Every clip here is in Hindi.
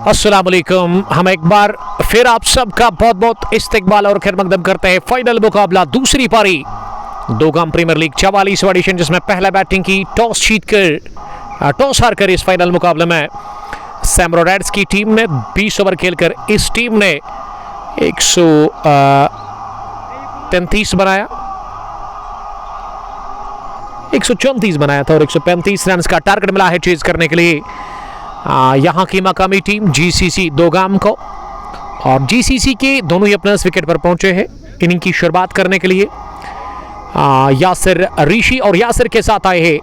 अस्सलाम वालेकुम। हम एक बार फिर आप सबका बहुत बहुत इस्तकबाल और खैर मकदम करते हैं। फाइनल मुकाबला दूसरी पारी दोगाम प्रीमियर लीग 44वां एडिशन, जिसमें पहला बैटिंग की टॉस हारकर इस फाइनल मुकाबले में सैमरा रेड्स की टीम ने 20 ओवर खेलकर इस टीम ने 133 बनाया, 134 बनाया था और 135 रन का टारगेट मिला है चेज करने के लिए यहाँ की मकामी टीम जीसीसी दोगाम को। और जीसीसी के दोनों ही अपने विकेट पर पहुंचे हैं इनिंग की शुरुआत करने के लिए। यासिर ऋषि और यासिर के साथ आए हैं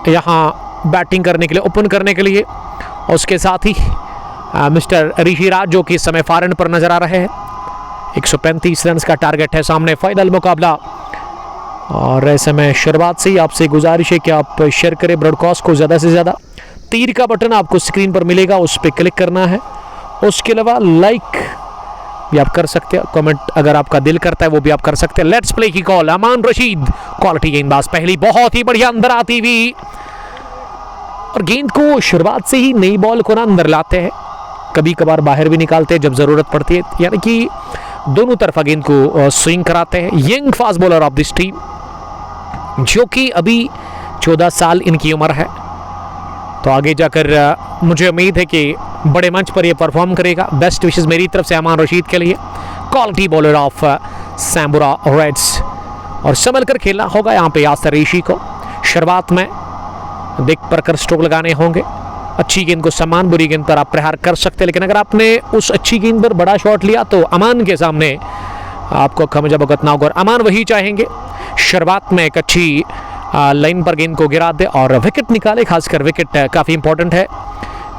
यहाँ बैटिंग करने के लिए, ओपन करने के लिए। और उसके साथ ही मिस्टर ऋषि राज जो कि इस समय फॉरन पर नजर आ रहे हैं। 135 रन का टारगेट है सामने फाइनल मुकाबला। और ऐसे में शुरुआत से ही आपसे गुजारिश है कि आप शेयर करें ब्रॉडकास्ट को ज़्यादा से ज़्यादा। तीर का बटन आपको स्क्रीन पर मिलेगा, उस पर क्लिक करना है। उसके अलावा लाइक भी आप कर सकते हैं, कमेंट अगर आपका दिल करता है वो भी आप कर सकते हैं। लेट्स प्ले की कॉल, अमान रशीद क्वालिटी गेंदबाज, पहली बहुत ही बढ़िया अंदर आती हुई और गेंद को शुरुआत से ही नई बॉल को ना अंदर लाते हैं, कभी कभार बाहर भी निकालते हैं जब ज़रूरत पड़ती है, यानी कि दोनों तरफा गेंद को स्विंग कराते हैं। Young fast bowler of this team जो कि अभी 14 साल इनकी उम्र है, तो आगे जाकर मुझे उम्मीद है कि बड़े मंच पर यह परफॉर्म करेगा। बेस्ट विशेस मेरी तरफ से अमान रशीद के लिए, क्वालिटी बॉलर ऑफ सैमरा रेड्स। और संभल कर खेलना होगा यहाँ पे यासिर ऋषि को। शुरुआत में देख पर कर स्ट्रोक लगाने होंगे। अच्छी गेंद को सम्मान, बुरी गेंद पर आप प्रहार कर सकते हैं, लेकिन अगर आपने उस अच्छी गेंद पर बड़ा शॉट लिया तो अमान के सामने आपको खमजा भुगतना होगा। और अमान वही चाहेंगे शुरुआत में एक अच्छी लाइन पर गेंद को गिरा दे और विकेट निकाले। खासकर विकेट काफ़ी इंपॉर्टेंट है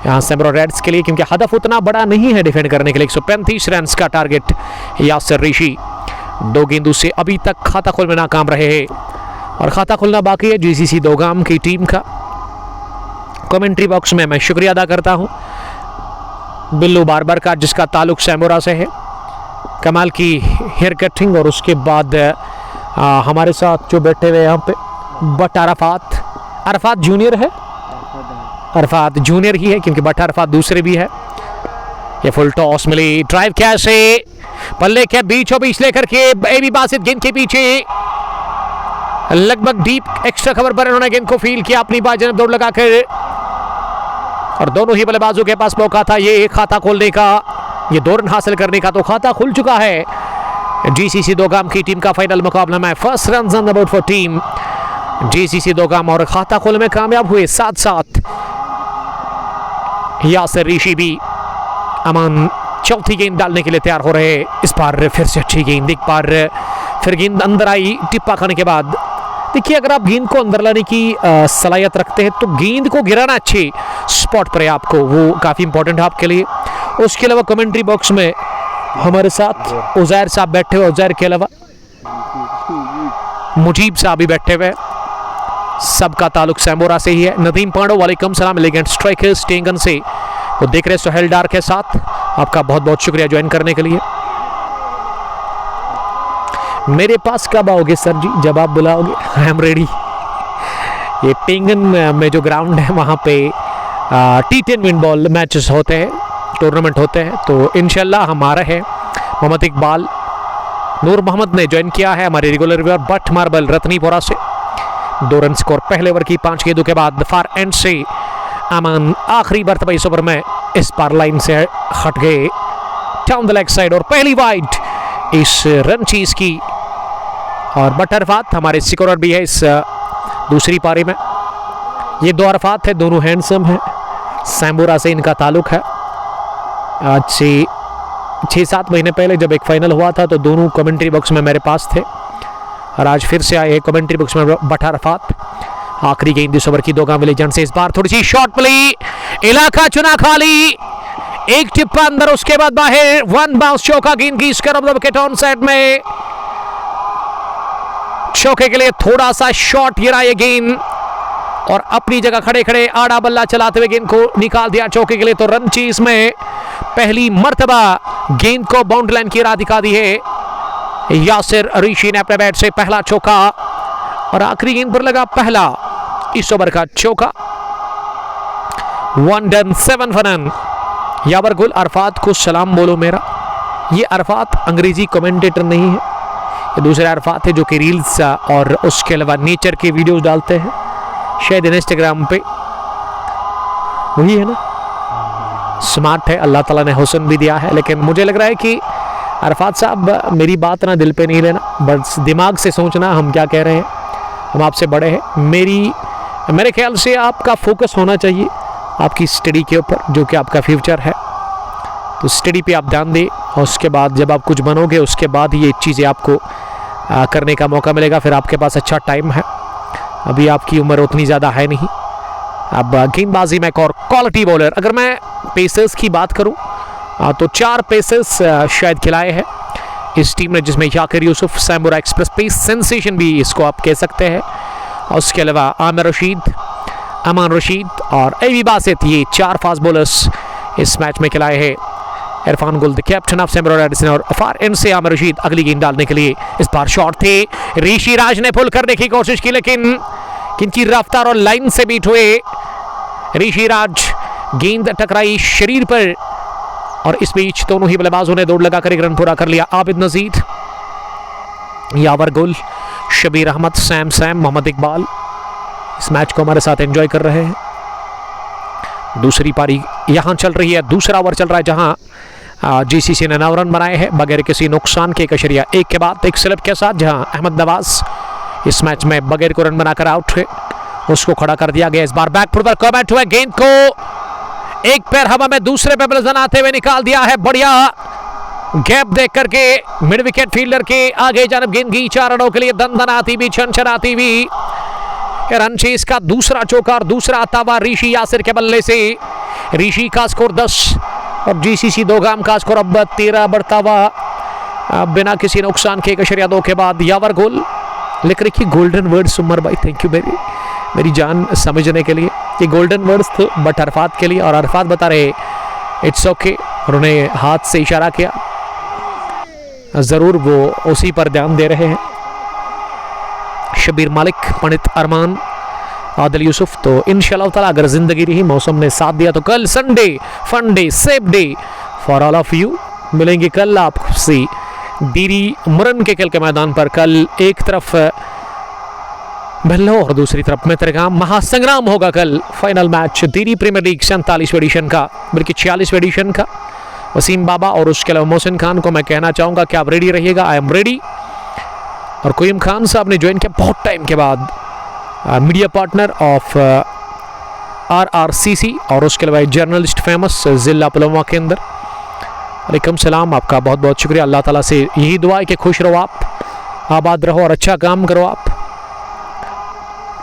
यहाँ सैमरा रेड्स के लिए, क्योंकि हदफ उतना बड़ा नहीं है डिफेंड करने के लिए। 135 रन का टारगेट यासिर ऋषि। 2 गेंदों से अभी तक खाता खोल में नाकाम रहे हैं और खाता खोलना बाकी है जीसीसी दोगाम की टीम का। कमेंट्री बॉक्स में मैं शुक्रिया अदा करता हूँ बिल्लू बारबर का, जिसका ताल्लुक सैमरा से है। कमाल की हेयर कटिंग। और उसके बाद हमारे साथ जो बैठे हुए यहाँ पे बट अरफात जूनियर है, अरफात जूनियर ही है क्योंकि बट अरफात दूसरे भी है। ये फुल टॉस मिली, ड्राइव कैसे पल्ले के बीचों बीच लेकर के एबी बासित गेंद के पीछे लगभग डीप एक्स्ट्रा कवर पर इन्होंने गेंद को फील किया अपनी बात जनब दौड़ लगाकर। और दोनों ही बल्लेबाजों के पास मौका था ये खाता खोलने का, ये 2 रन हासिल करने का, तो खाता खुल चुका है जीसीसी दोगाम की टीम का फाइनल मुकाबला में। First run on the board for team GCC Dogam और खाता खोलने में कामयाब हुए। साथ साथ यासिर ऋषि भी। अमान चौथी गेंद डालने के लिए तैयार हो रहे। इस बार फिर से अच्छी गेंद, एक बार फिर गेंद अंदर आई टिप्पा खाने के बाद। देखिए, अगर आप गेंद को अंदर लाने की सलाहियत रखते हैं तो गेंद को गिराना अच्छे स्पॉट पर है आपको, वो काफ़ी इंपॉर्टेंट है आपके लिए। उसके अलावा कमेंट्री बॉक्स में हमारे साथ उजैर साहब बैठे हुए, उजैर के अलावा मुजीब साहब भी बैठे हुए। सबका ताल्लुक सैमरा से ही है। नदीम पांडो वालेकुम सलाम, एलिगेंट स्ट्राइकर स्टेंगन से वो देख रहे सोहेल डार के साथ। आपका बहुत बहुत शुक्रिया ज्वाइन करने के लिए। मेरे पास कब आओगे सर जी? जब आप बुलाओगे, आई एम रेडी। ये टेंगन में जो ग्राउंड है वहाँ पे T10 विन बॉल मैचेस होते हैं, टूर्नामेंट होते हैं, तो इंशाल्लाह हम आ रहे हैं। मोहम्मद इकबाल नूर मोहम्मद ने ज्वाइन किया है हमारे regular viewer but marble Ratnipura से। 2 रन स्कोर पहले ओवर की 5 गेंदों के बाद फार एंड से अमान आखिरी मरतबा इस ओवर में इस पार लाइन से हट गए डाउन द लेग साइड और पहली वाइड इस रन चीज की। और बट अरफात हमारे स्कोरर भी है इस दूसरी पारी में। ये 2 अरफात है, दोनों हैंडसम हैं, सैमरा से इनका ताल्लुक है। आज से 6-7 महीने पहले जब एक फाइनल हुआ था तो दोनों कमेंट्री बॉक्स में मेरे पास थे और आज फिर से आए कमेंट्री बॉक्स में बट अरफात। आखिरी गेंद इस ओवर की दोगाम विलेजन से। इस बार थोड़ी सी शॉट मिली, इलाका चुना खाली, एक टिप्पा अंदर, उसके बाद बाहर, 1 बाउंस चौका गेंद की square of the wicket on side में। चौके के लिए थोड़ा सा शॉट गिरा ये गेंद और अपनी जगह खड़े खड़े आड़ा बल्ला चलाते हुए गेंद को निकाल दिया चौके के लिए। तो रन चीज में पहली मर्तबा गेंद को बाउंड्री लाइन की राह दिखा दी है यासिर ऋषि ने अपने बैट से। पहला चौका और आखिरी गेंद पर लगा पहला इस ओवर का चौका। 1 डन 7 for none। यावर गुल, अरफात को सलाम बोलो मेरा। ये अरफात अंग्रेजी कमेंटेटर नहीं है, ये दूसरे अरफात है जो कि रील्स और उसके अलावा नेचर के वीडियोस डालते हैं शायद इंस्टाग्राम पे, वही है ना। स्मार्ट है, अल्लाह ताला ने हुस्न भी दिया है, लेकिन मुझे लग रहा है कि अरफात साहब मेरी बात ना दिल पे नहीं लेना, बस दिमाग से सोचना हम क्या कह रहे हैं। हम आपसे बड़े हैं, मेरे ख्याल से आपका फोकस होना चाहिए आपकी स्टडी के ऊपर, जो कि आपका फ्यूचर है। तो स्टडी पे आप ध्यान दें, और उसके बाद जब आप कुछ बनोगे उसके बाद ये चीज़ें आपको करने का मौका मिलेगा। फिर आपके पास अच्छा टाइम है, अभी आपकी उम्र उतनी ज़्यादा है नहीं। अब गेंदबाजी में एक और क्वालिटी बॉलर, अगर मैं पेसर्स की बात करूं तो 4 पेसर्स शायद खिलाए हैं इस टीम ने, जिसमें याकिर यूसुफ, सैमुरा एक्सप्रेस पेस सेंसेशन भी इसको आप कह सकते हैं, और उसके अलावा आमिर रशीद, अमान रशीद और एबी बासित, ये 4 फास्ट बॉलर्स इस मैच में खिलाए हैं। Irfan Gul the captain of सैमुरा Radisson, और फार एंड से आमिर रशीद अगली गेंद डालने के लिए इस बार शॉट थे। ऋषि राज ने पुल करने की कोशिश की, लेकिन किनकी रफ्तार और लाइन से बीट हुए ऋषि राज, गेंद टकराई शरीर पर, और इस बीच दोनों ही बल्लेबाजों ने दौड़ लगाकर एक रन पूरा कर लिया। आबिद नजीर, यावर गुल, शबीर अहमद, सैम, मोहम्मद इकबाल इस मैच को हमारे साथ एंजॉय कर रहे हैं। दूसरी पारी यहां चल रही है, दूसरा ओवर चल रहा है, जहां जीसीसी ने 9 रन बनाए हैं बगैर किसी नुकसान के। 1 के बाद एक स्लिप के साथ, जहां अहमद नवाज इस मैच में बगैर को रन बनाकर आउट हुए, उसको खड़ा कर दिया गया। इस बार बैकफुट पर कमेंट हुआ, गेंद को एक पैर हवा में दूसरे पे बल्लेबाज आते हुए निकाल दिया है। बढ़िया गैप देख करके मिड विकेट फील्डर के आगे जानब गेंद गई 4 रनों के लिए, दनदनाती भी, छनछनाती भी। रन चेस का दूसरा चौका और दूसरा आता हुआ ऋषि यासिर के बल्ले से। ऋषि का स्कोर 10 और जीसीसी दोगाम का स्कोर अब 13 बढ़ता हुआ बिना किसी नुकसान के। 1.2 के बाद यावर गोल लिख रखी गोल्डन वर्ड्स उमर भाई, थैंक यू मेरी जान समझने के लिए। ये गोल्डन वर्ड्स थे बट अरफात के लिए, और अरफात बता रहे इट्स ओके, और उन्हें हाथ से इशारा किया, ज़रूर वो उसी पर ध्यान दे रहे हैं। शबीर मालिक, पंडित अरमान, आदिल यूसुफ, तो इंशाल्लाह ताला अगर ज़िंदगी रही, मौसम ने साथ दिया, तो कल Sunday fun day safe day for all of you. मिलेंगे कल आपसे दीरी मुरन के खेल के मैदान पर। कल एक तरफ बेल्लो और दूसरी तरफ मेतरगाम, महासंग्राम होगा कल। फाइनल मैच दीरी प्रीमियर लीग 47वें एडिशन का, बल्कि 46वें एडिशन का। वसीम बाबा और उसके अलावा मोहसिन खान को मैं कहना चाहूँगा कि आप रेडी रहिएगा, आई एम रेडी। और कोयम खान साहब ने ज्वाइन किया बहुत टाइम के बाद, मीडिया पार्टनर ऑफ RRCC, और उसके अलावा जर्नलिस्ट फेमस ज़िला पुलवामा के अंदर। वालेकुम सलाम, आपका बहुत बहुत शुक्रिया। अल्लाह ताला से यही दुआ है कि खुश रहो आप, आबाद रहो और अच्छा काम करो आप।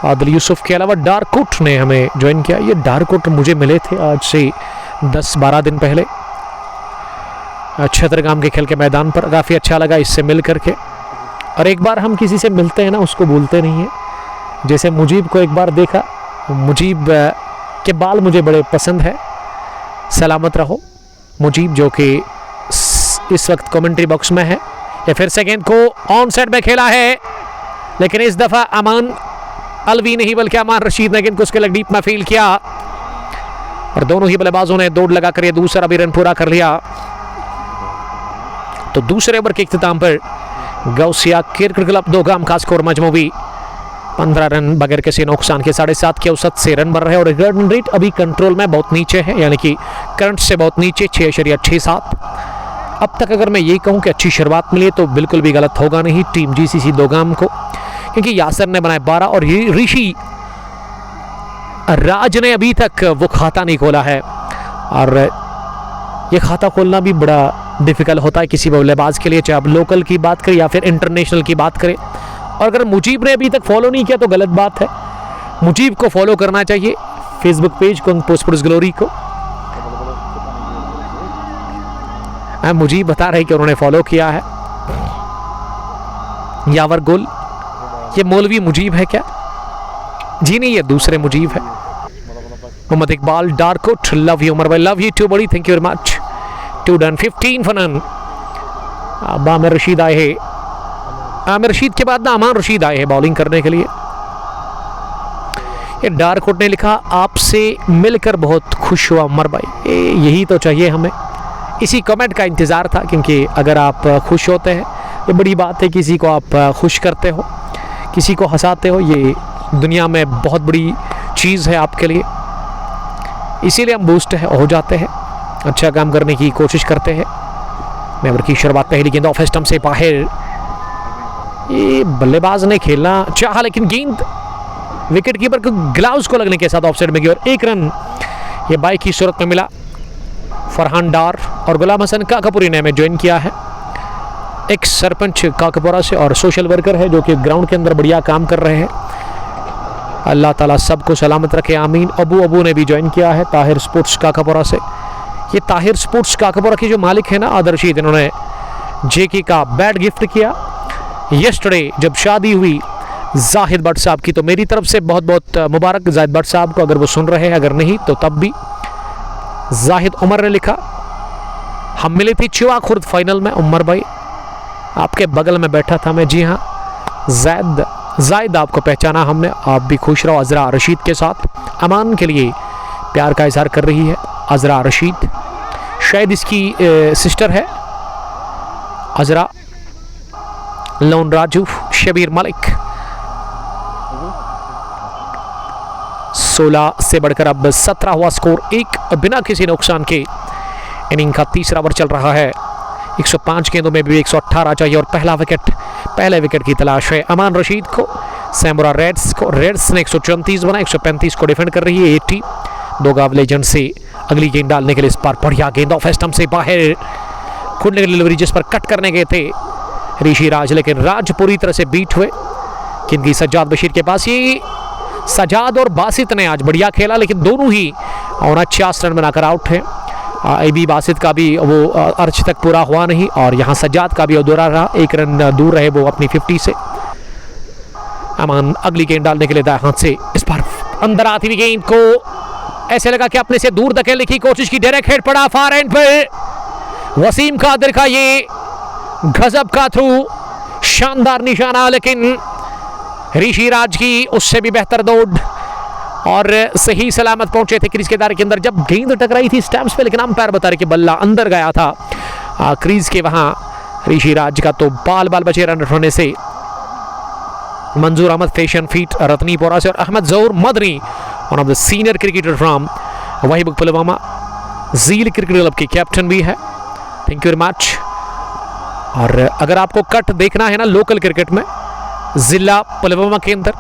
आदिल यूसुफ के अलावा डार्कुट ने हमें ज्वाइन किया। ये डार्कुट मुझे मिले थे आज से 10-12 दिन पहले छतरगाम के खेल के मैदान पर। काफ़ी अच्छा लगा इससे मिल करके, और एक बार हम किसी से मिलते हैं ना, उसको भूलते नहीं हैं। जैसे मुजीब को एक बार देखा, मुजीब के बाल मुझे बड़े पसंद है। सलामत रहो मुजीब, जो कि इस वक्त कमेंट्री बॉक्स में है। या फिर सेकेंड को ऑन साइड में खेला है, लेकिन इस दफ़ा अमान अलवी नहीं बल्कि अमान रशीद ने गेंद को उसके लग डीप में फील किया, और दोनों ही बल्लेबाजों ने दौड़ लगाकर ये दूसरा भी रन पूरा कर लिया। तो दूसरे ओवर के इख्तिताम पर गौसिया क्रिकेट क्लब दोगाम का स्कोर मजमूवी 15 रन बगैर किसी नुकसान के 7.5 के औसत से रन बन रहे हैं, और रन रेट अभी कंट्रोल में बहुत नीचे है, यानी कि करंट से बहुत नीचे 6.67। अब तक अगर मैं ये कहूँ कि अच्छी शुरुआत मिली तो बिल्कुल भी गलत होगा नहीं टीम जीसीसी दोगाम को, क्योंकि यासर ने बनाए 12 और ऋषि राज ने अभी तक वो खाता नहीं खोला है, और ये खाता खोलना भी बड़ा डिफ़िकल्ट होता है किसी बल्लेबाज के लिए, चाहे आप लोकल की बात करें या फिर इंटरनेशनल की बात करें। और अगर मुजीब ने अभी तक फॉलो नहीं किया तो गलत बात है, मुजीब को फॉलो करना चाहिए, फेसबुक पेज को, पोस्टर्स ग्लोरी को। मुजीब बता रहे कि उन्होंने फॉलो किया है। यावर गोल, ये मौलवी मुजीब है क्या? जी नहीं, ये दूसरे मुजीब है। मोहम्मद इकबाल, डार्कुट, लव यू उमर भाई, लव यू टू बड़ी, thank you very much. 2 done 15 for none। अब आमिर रशीद आए हैं, आमिर रशीद के बाद ना अमान रशीद आए हैं बॉलिंग करने के लिए। ये डार्कवुड ने लिखा, आपसे मिलकर बहुत खुश हुआ उमर भाई। यही तो चाहिए हमें, इसी कमेंट का इंतज़ार था, क्योंकि अगर आप खुश होते हैं ये बड़ी बात है। किसी को आप खुश करते हो, किसी को हंसाते हो, ये दुनिया में बहुत बड़ी चीज़ है आपके लिए। इसीलिए हम बूस्ट हो जाते हैं, अच्छा काम करने की कोशिश करते हैं। मैवर की शुरुआत, पहली गेंद ऑफ स्टंप से बाहर। ये बल्लेबाज ने खेलना चाहा, लेकिन गेंद विकेट कीपर को ग्लव्स को लगने के साथ ऑफसाइड में गई और 1 रन ये बाई की सूरत में मिला। फरहान डार और गुलाम हसन काकापुरी ने हमें ज्वाइन किया है, एक्स सरपंच काकापुरा से और सोशल वर्कर है जो कि ग्राउंड के अंदर बढ़िया काम कर रहे हैं। अल्लाह ताला सबको सलामत रखे, आमीन। अबू ने भी ज्वाइन किया है ताहिर स्पोर्ट्स काकापुरा से। ये ताहिर स्पोर्ट्स काकापुरा के जो मालिक है ना आदर्शीद, इन्होंने जेके का बैट गिफ्ट किया यस्टरडे जब शादी हुई जाहिद भट्ट साहब की। तो मेरी तरफ से बहुत बहुत मुबारक जाहिद भट्ट साहब को, अगर वो सुन रहे हैं, अगर नहीं तो तब भी। जाहिद उमर ने लिखा, हम मिले थे चुआ खुर्द फाइनल में उमर भाई, आपके बगल में बैठा था मैं। जी हाँ जाहिद आपको पहचाना हमने, आप भी खुश रहो। अजरा रशीद के साथ अमान के लिए प्यार का इजहार कर रही है अजरा रशीद, शायद इसकी सिस्टर है अजरा। लोन राजू, शबीर मलिक, 16 से बढ़कर अब 17 हुआ स्कोर, एक बिना किसी नुकसान के। इनिंग का तीसरा ओवर चल रहा है, 105 गेंदों में भी 118 चाहिए और पहले विकेट की तलाश है अमान रशीद को। सैमुरा रेड्स ने 134 बना, 135 को डिफेंड कर रही है 80। दो गाव लेजेंड से अगली गेंद डालने के लिए इस बार बढ़िया गेंद ऑफ स्टंप से बाहर, खुलने की डिलीवरी जिस पर कट करने गए थे ऋषि राज, लेकिन राज पूरी तरह से बीट हुए। किंगी सज्जाद बशीर के पास, ये सज्जाद और बासित ने आज बढ़िया खेला, लेकिन दोनों ही 49 रन बनाकर आउट है। एबी बासित का भी वो अर्ज तक पूरा हुआ नहीं और यहाँ सज्जाद का भी अधूरा रहा, 1 रन दूर रहे वो अपनी 50 से। अमान अगली गेंद डालने के लिए दाएं हाथ से, इस बार अंदर आती हुई गेंद को ऐसे लगा कि अपने से दूर धकेलने की कोशिश की, डायरेक्ट हेड पड़ा फार एंड पर। वसीम कादिर का ये गजब का थ्रू, शानदार निशाना, लेकिन ऋषि राज की उससे भी बेहतर दौड़ और सही सलामत पहुंचे थे क्रीज के दायरे के अंदर। जब गेंद टकराई थी स्टैम्प्स पे, लेकिन अंपायर बता रहे कि बल्ला अंदर गया था क्रीज के वहां ऋषि राज का। तो बाल बचे रन होने से मंजूर अहमद फैशन फीट रत्नीपोरा से और Ahmad Zahoor Madni, one of the senior cricketer from Wahibugh Pulwama, zeal cricket club के कैप्टन भी है। Thank you very much. और अगर आपको कट देखना है ना लोकल क्रिकेट में जिला पुलवामा के अंदर,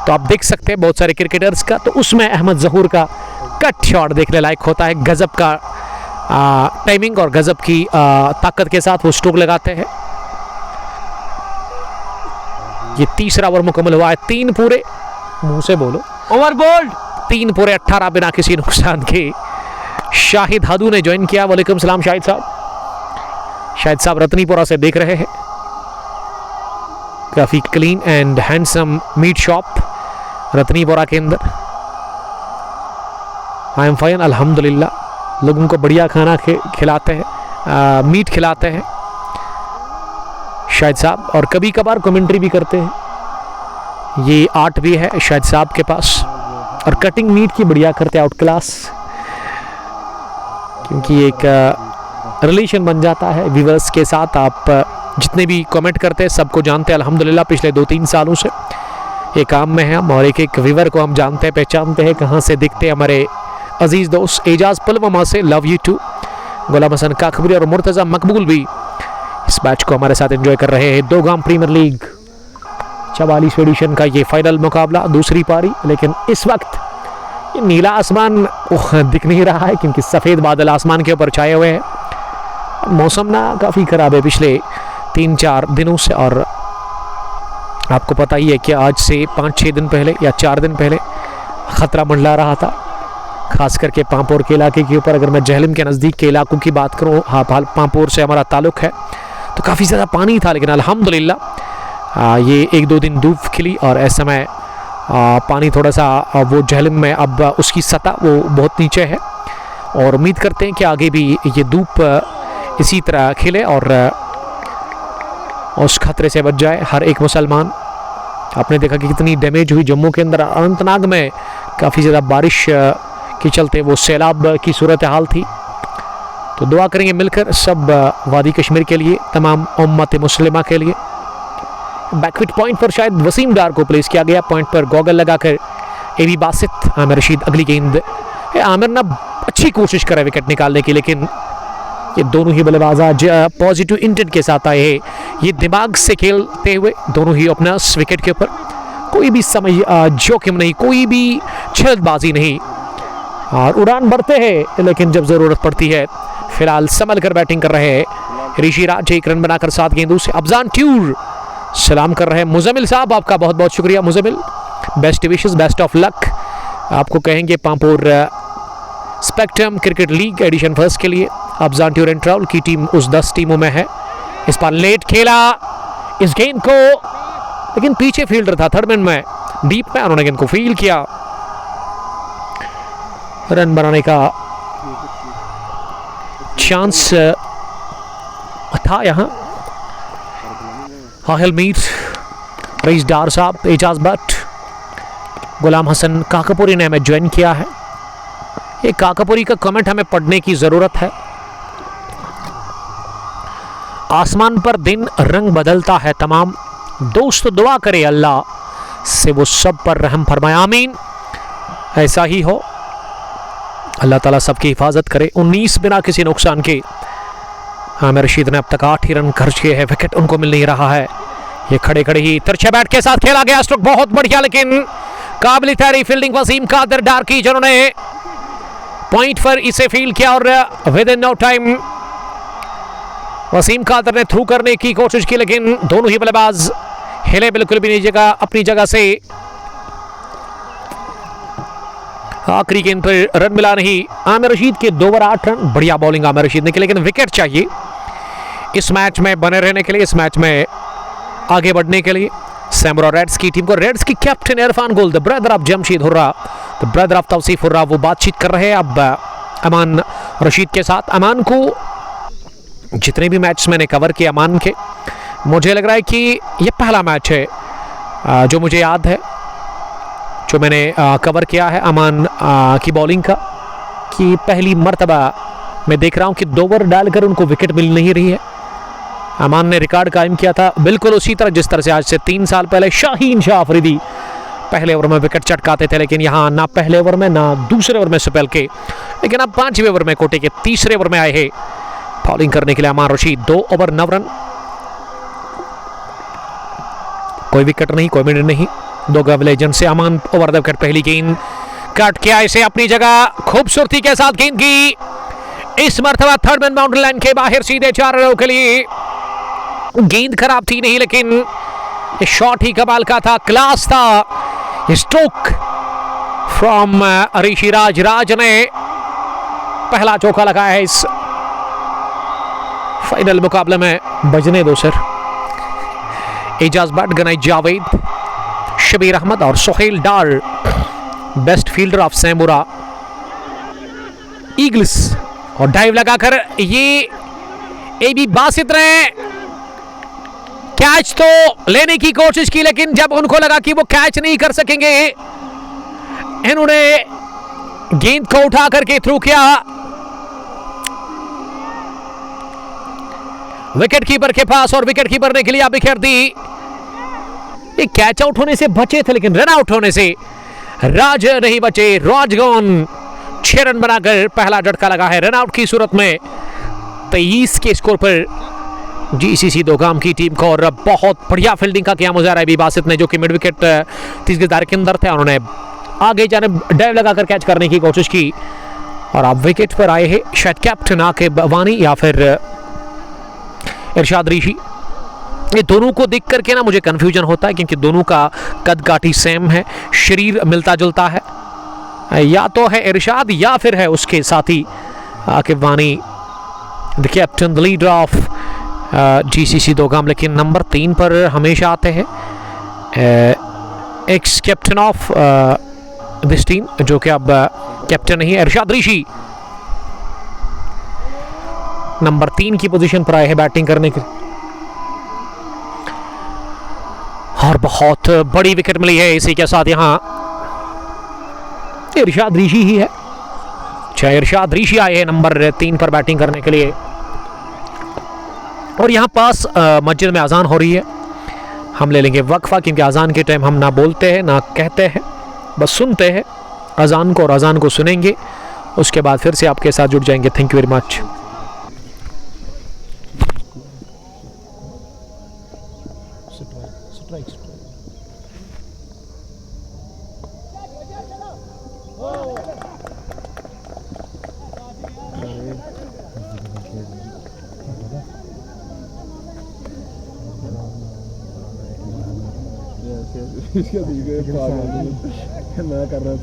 तो आप देख सकते हैं बहुत सारे क्रिकेटर्स का, तो उसमें अहमद जहूर का कट शॉट देखने लायक होता है। गजब का टाइमिंग और गजब की ताकत के साथ वो स्ट्रोक लगाते हैं। ये तीसरा ओवर मुकम्मल हुआ है, 3 पूरे, मुंह से बोलो, ओवर बोल्ड 3 पूरे 18 बिना किसी नुकसान के। शाहिद हादू ने ज्वाइन किया। वालेकुम सलाम शाहिद साहब रत्नीपुरा से देख रहे हैं। काफी clean and handsome meat shop Ratnipora के अंदर। आई एम फाइन अल्हम्दुलिल्लाह, लोगों को बढ़िया खाना खिलाते हैं, मीट खिलाते हैं शाहिद साहब, और कभी कभार कमेंट्री भी करते हैं। ये आर्ट भी है शाहिद साहब के पास, और कटिंग मीट की बढ़िया करते हैं, आउट क्लास, क्योंकि एक रिलेशन बन जाता है व्यूअर्स के साथ। आप जितने भी कमेंट करते हैं सबको जानते हैं अल्हम्दुलिल्लाह, पिछले 2-3 सालों से ये काम में है हम, और एक व्यूअर को हम जानते हैं, पहचानते हैं, कहाँ से दिखते हैं। हमारे अजीज़ दोस्त एजाज पुलवामा से, लव यू टू। गुलाम हसन काकबरी और मुर्तज़ा मकबूल भी इस मैच को हमारे साथ एंजॉय कर रहे हैं। 2 गाम प्रीमियर लीग 44 एडिशन का ये फाइनल मुकाबला, दूसरी पारी। लेकिन इस वक्त ये नीला आसमान दिख नहीं रहा है, क्योंकि सफ़ेद बादल आसमान के ऊपर छाए हुए हैं। मौसम ना काफ़ी ख़राब है पिछले 3-4 दिनों से, और आपको पता ही है कि आज से 5-6 दिन पहले या 4 दिन पहले ख़तरा मंडला रहा था, खास करके पांपोर के इलाके के ऊपर। अगर मैं जहलम के नज़दीक के इलाकों की बात करूँ, हाँ पांपोर से हमारा ताल्लुक़ है, तो काफ़ी ज़्यादा पानी था। लेकिन अल्हम्दुलिल्लाह ये 1-2 दिन धूप खिली और ऐसे में पानी थोड़ा सा वो जहलम में अब उसकी सतह वो बहुत नीचे है, और उम्मीद करते हैं कि आगे भी ये धूप इसी तरह खिले और उस खतरे से बच जाए हर एक मुसलमान। आपने देखा कि कितनी डैमेज हुई जम्मू के अंदर, अनंतनाग में काफ़ी ज़्यादा बारिश के चलते वो सैलाब की सूरत हाल थी। तो दुआ करेंगे मिलकर सब वादी कश्मीर के लिए, तमाम उम्मत मुस्लिमा के लिए। बैकविट पॉइंट पर शायद वसीम डार को प्लेस किया गया, पॉइंट पर गॉगल लगाकर एबी बासित। आमिर रशीद अगली गेंद, आमिर ना अच्छी कोशिश करे विकेट निकालने की, लेकिन ये दोनों ही बल्लेबाज आज पॉजिटिव इंटेंट के साथ आए हैं। ये दिमाग से खेलते हुए दोनों ही ओपनर्स विकेट के ऊपर, कोई भी समझ जोखिम नहीं, कोई भी छलबाजी नहीं, और उड़ान भरते हैं लेकिन जब ज़रूरत पड़ती है फिलहाल संभल कर बैटिंग कर रहे हैं ऋषि राज। 1 रन बनाकर 7 गेंदों से। अफजान ट्यूर सलाम कर रहे हैं। मुजमिल साहब आपका बहुत बहुत शुक्रिया Muzamil, best wishes, best of luck आपको कहेंगे Pampore spectrum cricket league edition first के लिए। अफजान ट्यूर एंड ट्रैवल की टीम उस 10 टीमों में है। इस पर लेट खेला इस गेंद को, लेकिन पीछे फील्डर था थर्ड मैन में, डीप में, उन्होंने गेंद को फील किया। रन बनाने का चांस था यहाँ। हाहिल मीर, रईस डार साहब, एजाज भट्ट, गुलाम हसन काकापुरी ने हमें ज्वाइन किया है। ये काकापुरी का कमेंट हमें पढ़ने की ज़रूरत है। आसमान पर दिन रंग बदलता है तमाम, दोस्त दुआ करे अल्लाह से वो सब पर रहम फरमाए, आमीन। ऐसा ही हो, अल्लाह ताला सबकी हिफाजत करे। 19 बिना किसी नुकसान के आमिर रशीद ने अब तक 8 ही रन खर्च किए हैं, विकेट उनको मिल नहीं रहा है। ये खड़े खड़े ही तिरछे बैट के साथ खेला गया स्ट्रोक, बहुत बढ़िया, लेकिन काबिल तारीफ फील्डिंग वसीम कादर डार की, जिन्होंने पॉइंट पर इसे फील किया और within no time Wasim Qadir ने थ्रू करने की कोशिश की, लेकिन दोनों ही बल्लेबाज हिले बिल्कुल भी नहीं जगह अपनी जगह से। आखिरी गेंद पर रन मिला नहीं। आमिर रशीद के 2 ओवर 8 रन, बढ़िया बॉलिंग आमिर रशीद ने की, लेकिन विकेट चाहिए इस मैच में बने रहने के लिए, इस मैच में आगे बढ़ने के लिए। सैमुरा रेड्स की टीम को, रेड्स की captain Irfan Gul, the brother of Jamshid Hurra, the brother of Tauseef Hurra, वो बातचीत कर रहे हैं अब अमान रशीद के साथ। अमान को जितने भी मैच मैंने कवर किए अमान के, मुझे लग रहा है कि ये पहला मैच है जो मुझे याद है जो मैंने कवर किया है अमान की बॉलिंग का, कि पहली मर्तबा मैं देख रहा हूँ कि 2 ओवर डालकर उनको विकेट मिल नहीं रही है। अमान ने रिकॉर्ड कायम किया था बिल्कुल उसी तरह जिस तरह से आज से 3 साल पहले शाहीन शाह अफरीदी पहले ओवर में विकेट चटकाते थे, लेकिन यहाँ ना पहले ओवर में ना दूसरे ओवर में सुपेल के, लेकिन अब 5वें ओवर में कोटे के तीसरे ओवर में आए हैं बॉलिंग करने के लिए अमान रशीद। 2 ओवर 9 रन, कोई विकेट नहीं, कोई मिनट नहीं, 2 गव लेजेंड से अमान ओवर द विकेट। पहली गेंद कट किया इसे अपनी जगह, खूबसूरती के साथ गेंद की, इस मर्तबा थर्ड मैन बाउंड्री लाइन के बाहर सीधे 4 रनों के लिए। गेंद खराब थी नहीं, लेकिन शॉट ही कमाल का था, क्लास था। स्ट्रोक फ्रॉम ऋषि राज, राज ने पहला चौका लगाया है इस फाइनल मुकाबले में। बजने दो सर। एजाज भट्ट, गनाई जावेद, शबीर अहमद और सोहेल डार, बेस्ट फील्डर ऑफ सैमुरा ईगल्स, और डाइव लगाकर ये एबी बासित ने कैच तो लेने की कोशिश की, लेकिन जब उनको लगा कि वो कैच नहीं कर सकेंगे, इन्होंने गेंद को उठा करके थ्रू किया। विकेट कीपर के पास, और विकेट कीपर ने खिलिया बिखेर दी। ये कैच आउट होने से बचे थे, लेकिन रन आउट होने से राज नहीं बचे। राजगौन 6 रन बनाकर पहला झटका लगा है रन आउट की सूरत में 23 के स्कोर पर जीसीसी दोगाम की टीम को। और बहुत बढ़िया फील्डिंग का किया मुजाहरा एबी बासित ने, जो कि मिड विकेट 30 गज दायरे के अंदर थे, उन्होंने आगे जाने डाइव लगाकर कैच करने की कोशिश की, और अब विकेट पर आए हैं शायद कैप्टन आकिब वानी या फिर इरशाद ऋषि। ये दोनों को देख करके ना मुझे कंफ्यूजन होता है, क्योंकि दोनों का कद काठी सेम है, शरीर मिलता जुलता है। या तो है इरशाद या फिर है उसके साथी Aqib Wani, the captain, the leader of GCC Dogam, लेकिन नंबर 3 पर हमेशा आते हैं ex captain of this team, जो कि अब कैप्टन नहीं है, इरशाद ऋषि नंबर 3 की पोजीशन पर आए हैं बैटिंग करने के, और बहुत बड़ी विकेट मिली है। इसी के साथ यहाँ इरशाद ऋषि ही है। अच्छा, इरशाद ऋषि आए हैं नंबर 3 पर बैटिंग करने के लिए। और यहाँ पास मस्जिद में अजान हो रही है। हम ले लेंगे वक्फा, क्योंकि अजान के टाइम हम ना बोलते हैं ना कहते हैं, बस सुनते हैं अजान को, और अजान को सुनेंगे, उसके बाद फिर से आपके साथ जुड़ जाएंगे। Thank you very much. मैं कर रहा हूँ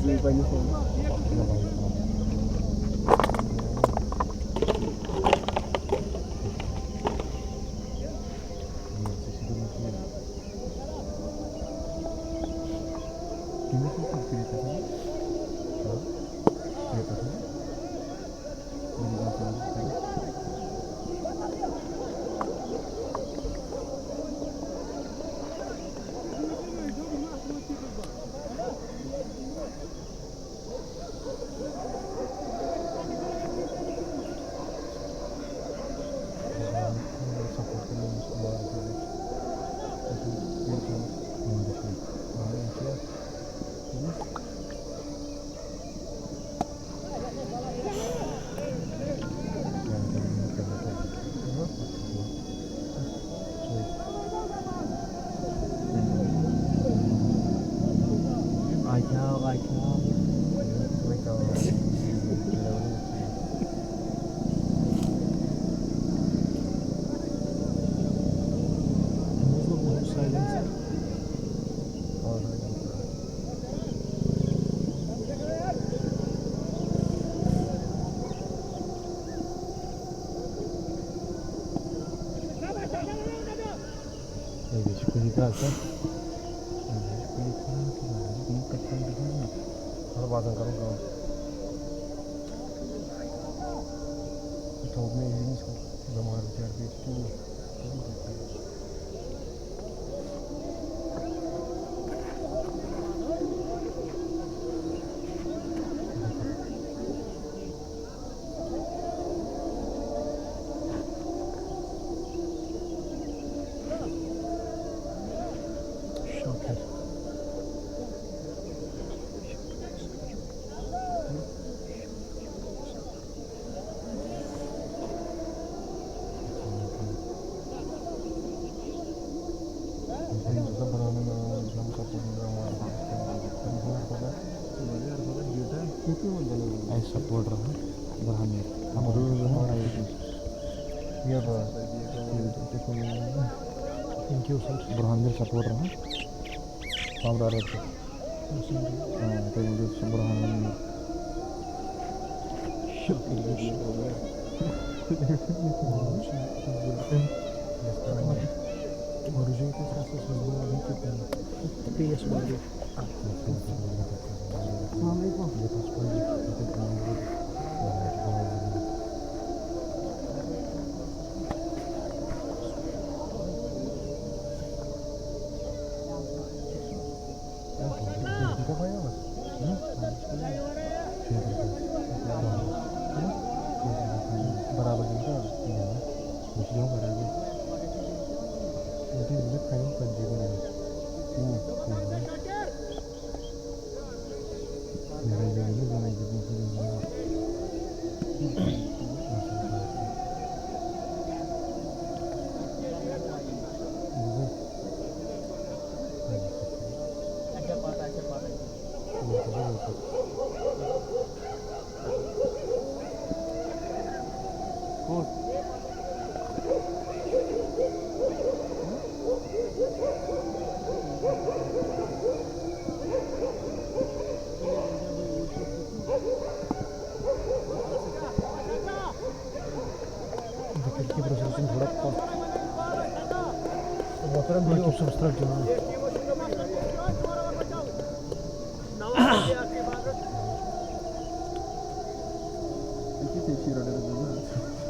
सपोर्ट रहा thank you sir. Burhan support रहा काम रहा बुरहान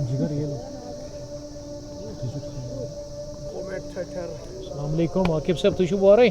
जिगर ये लो। अस्सलाम वालेकुम आकिब साहब तुझे बुआ रहे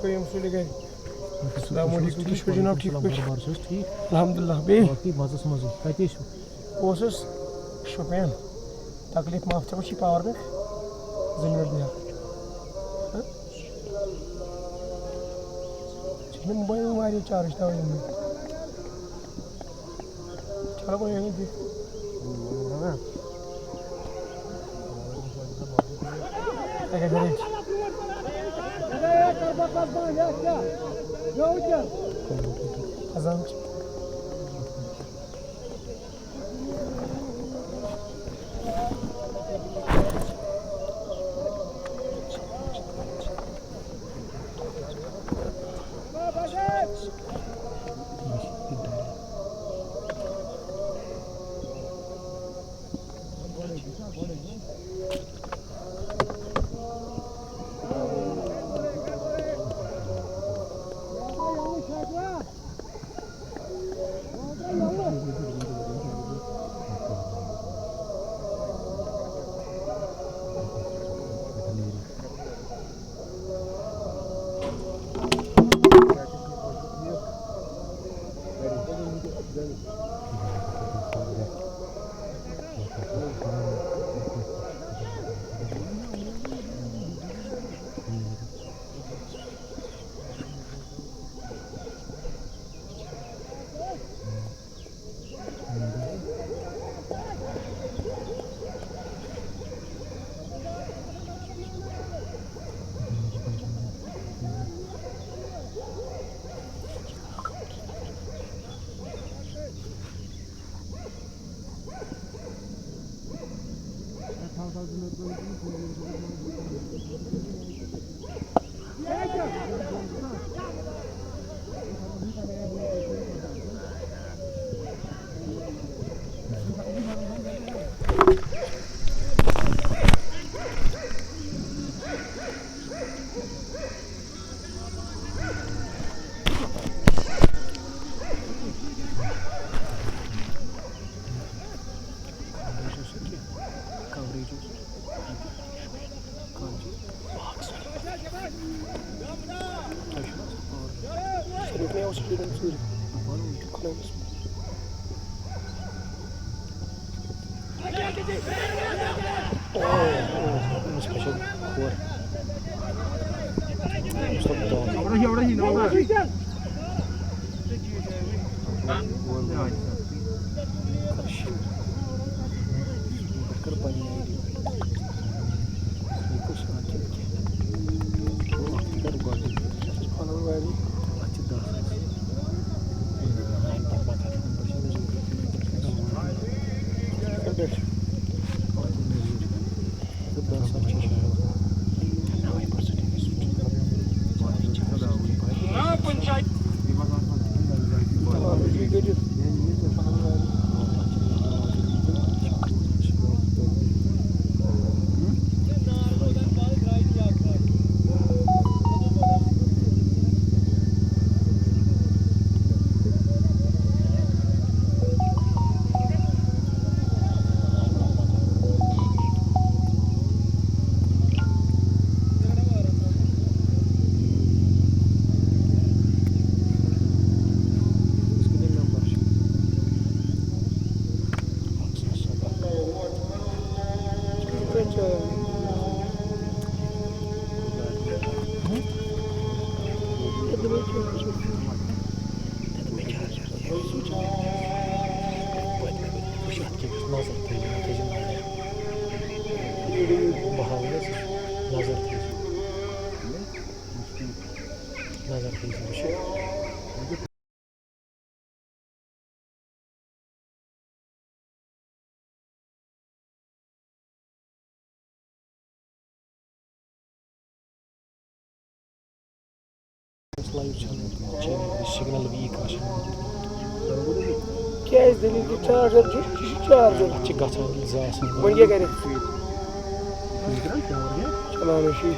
कोई मसले गए अस्सलाम वालेकुम तुम छो जनाब ठीक पच अल्हम्दुलिल्लाह बे ओसस शोपियान तकलीफ माफ छ छी पावर में जिम्मेदार दिया मैं मोबाइल में मारी चार्ज था वही चलो कोई नहीं देख Azam. सिग्नल वीक क्या इस दलील की चार्जर चार्जर बन गया करे चलाने she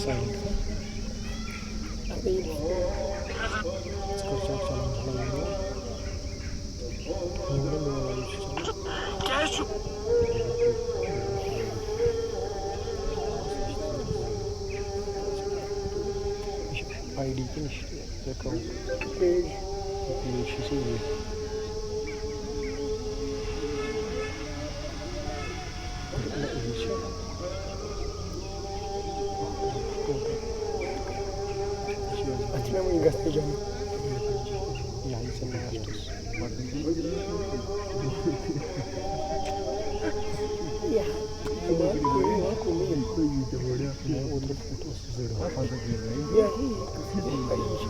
ID kan işte account page şey Açmaya mı gazeteceğim? Yani sen ne yaptın? Ya,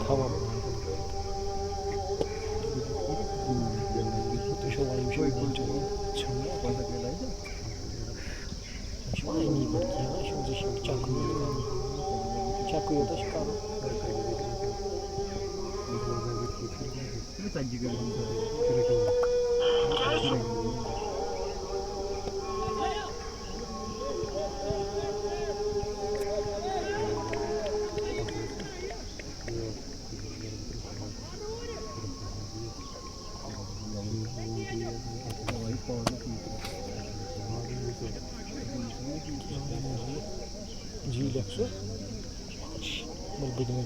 tamam. G-Lexo. Beginner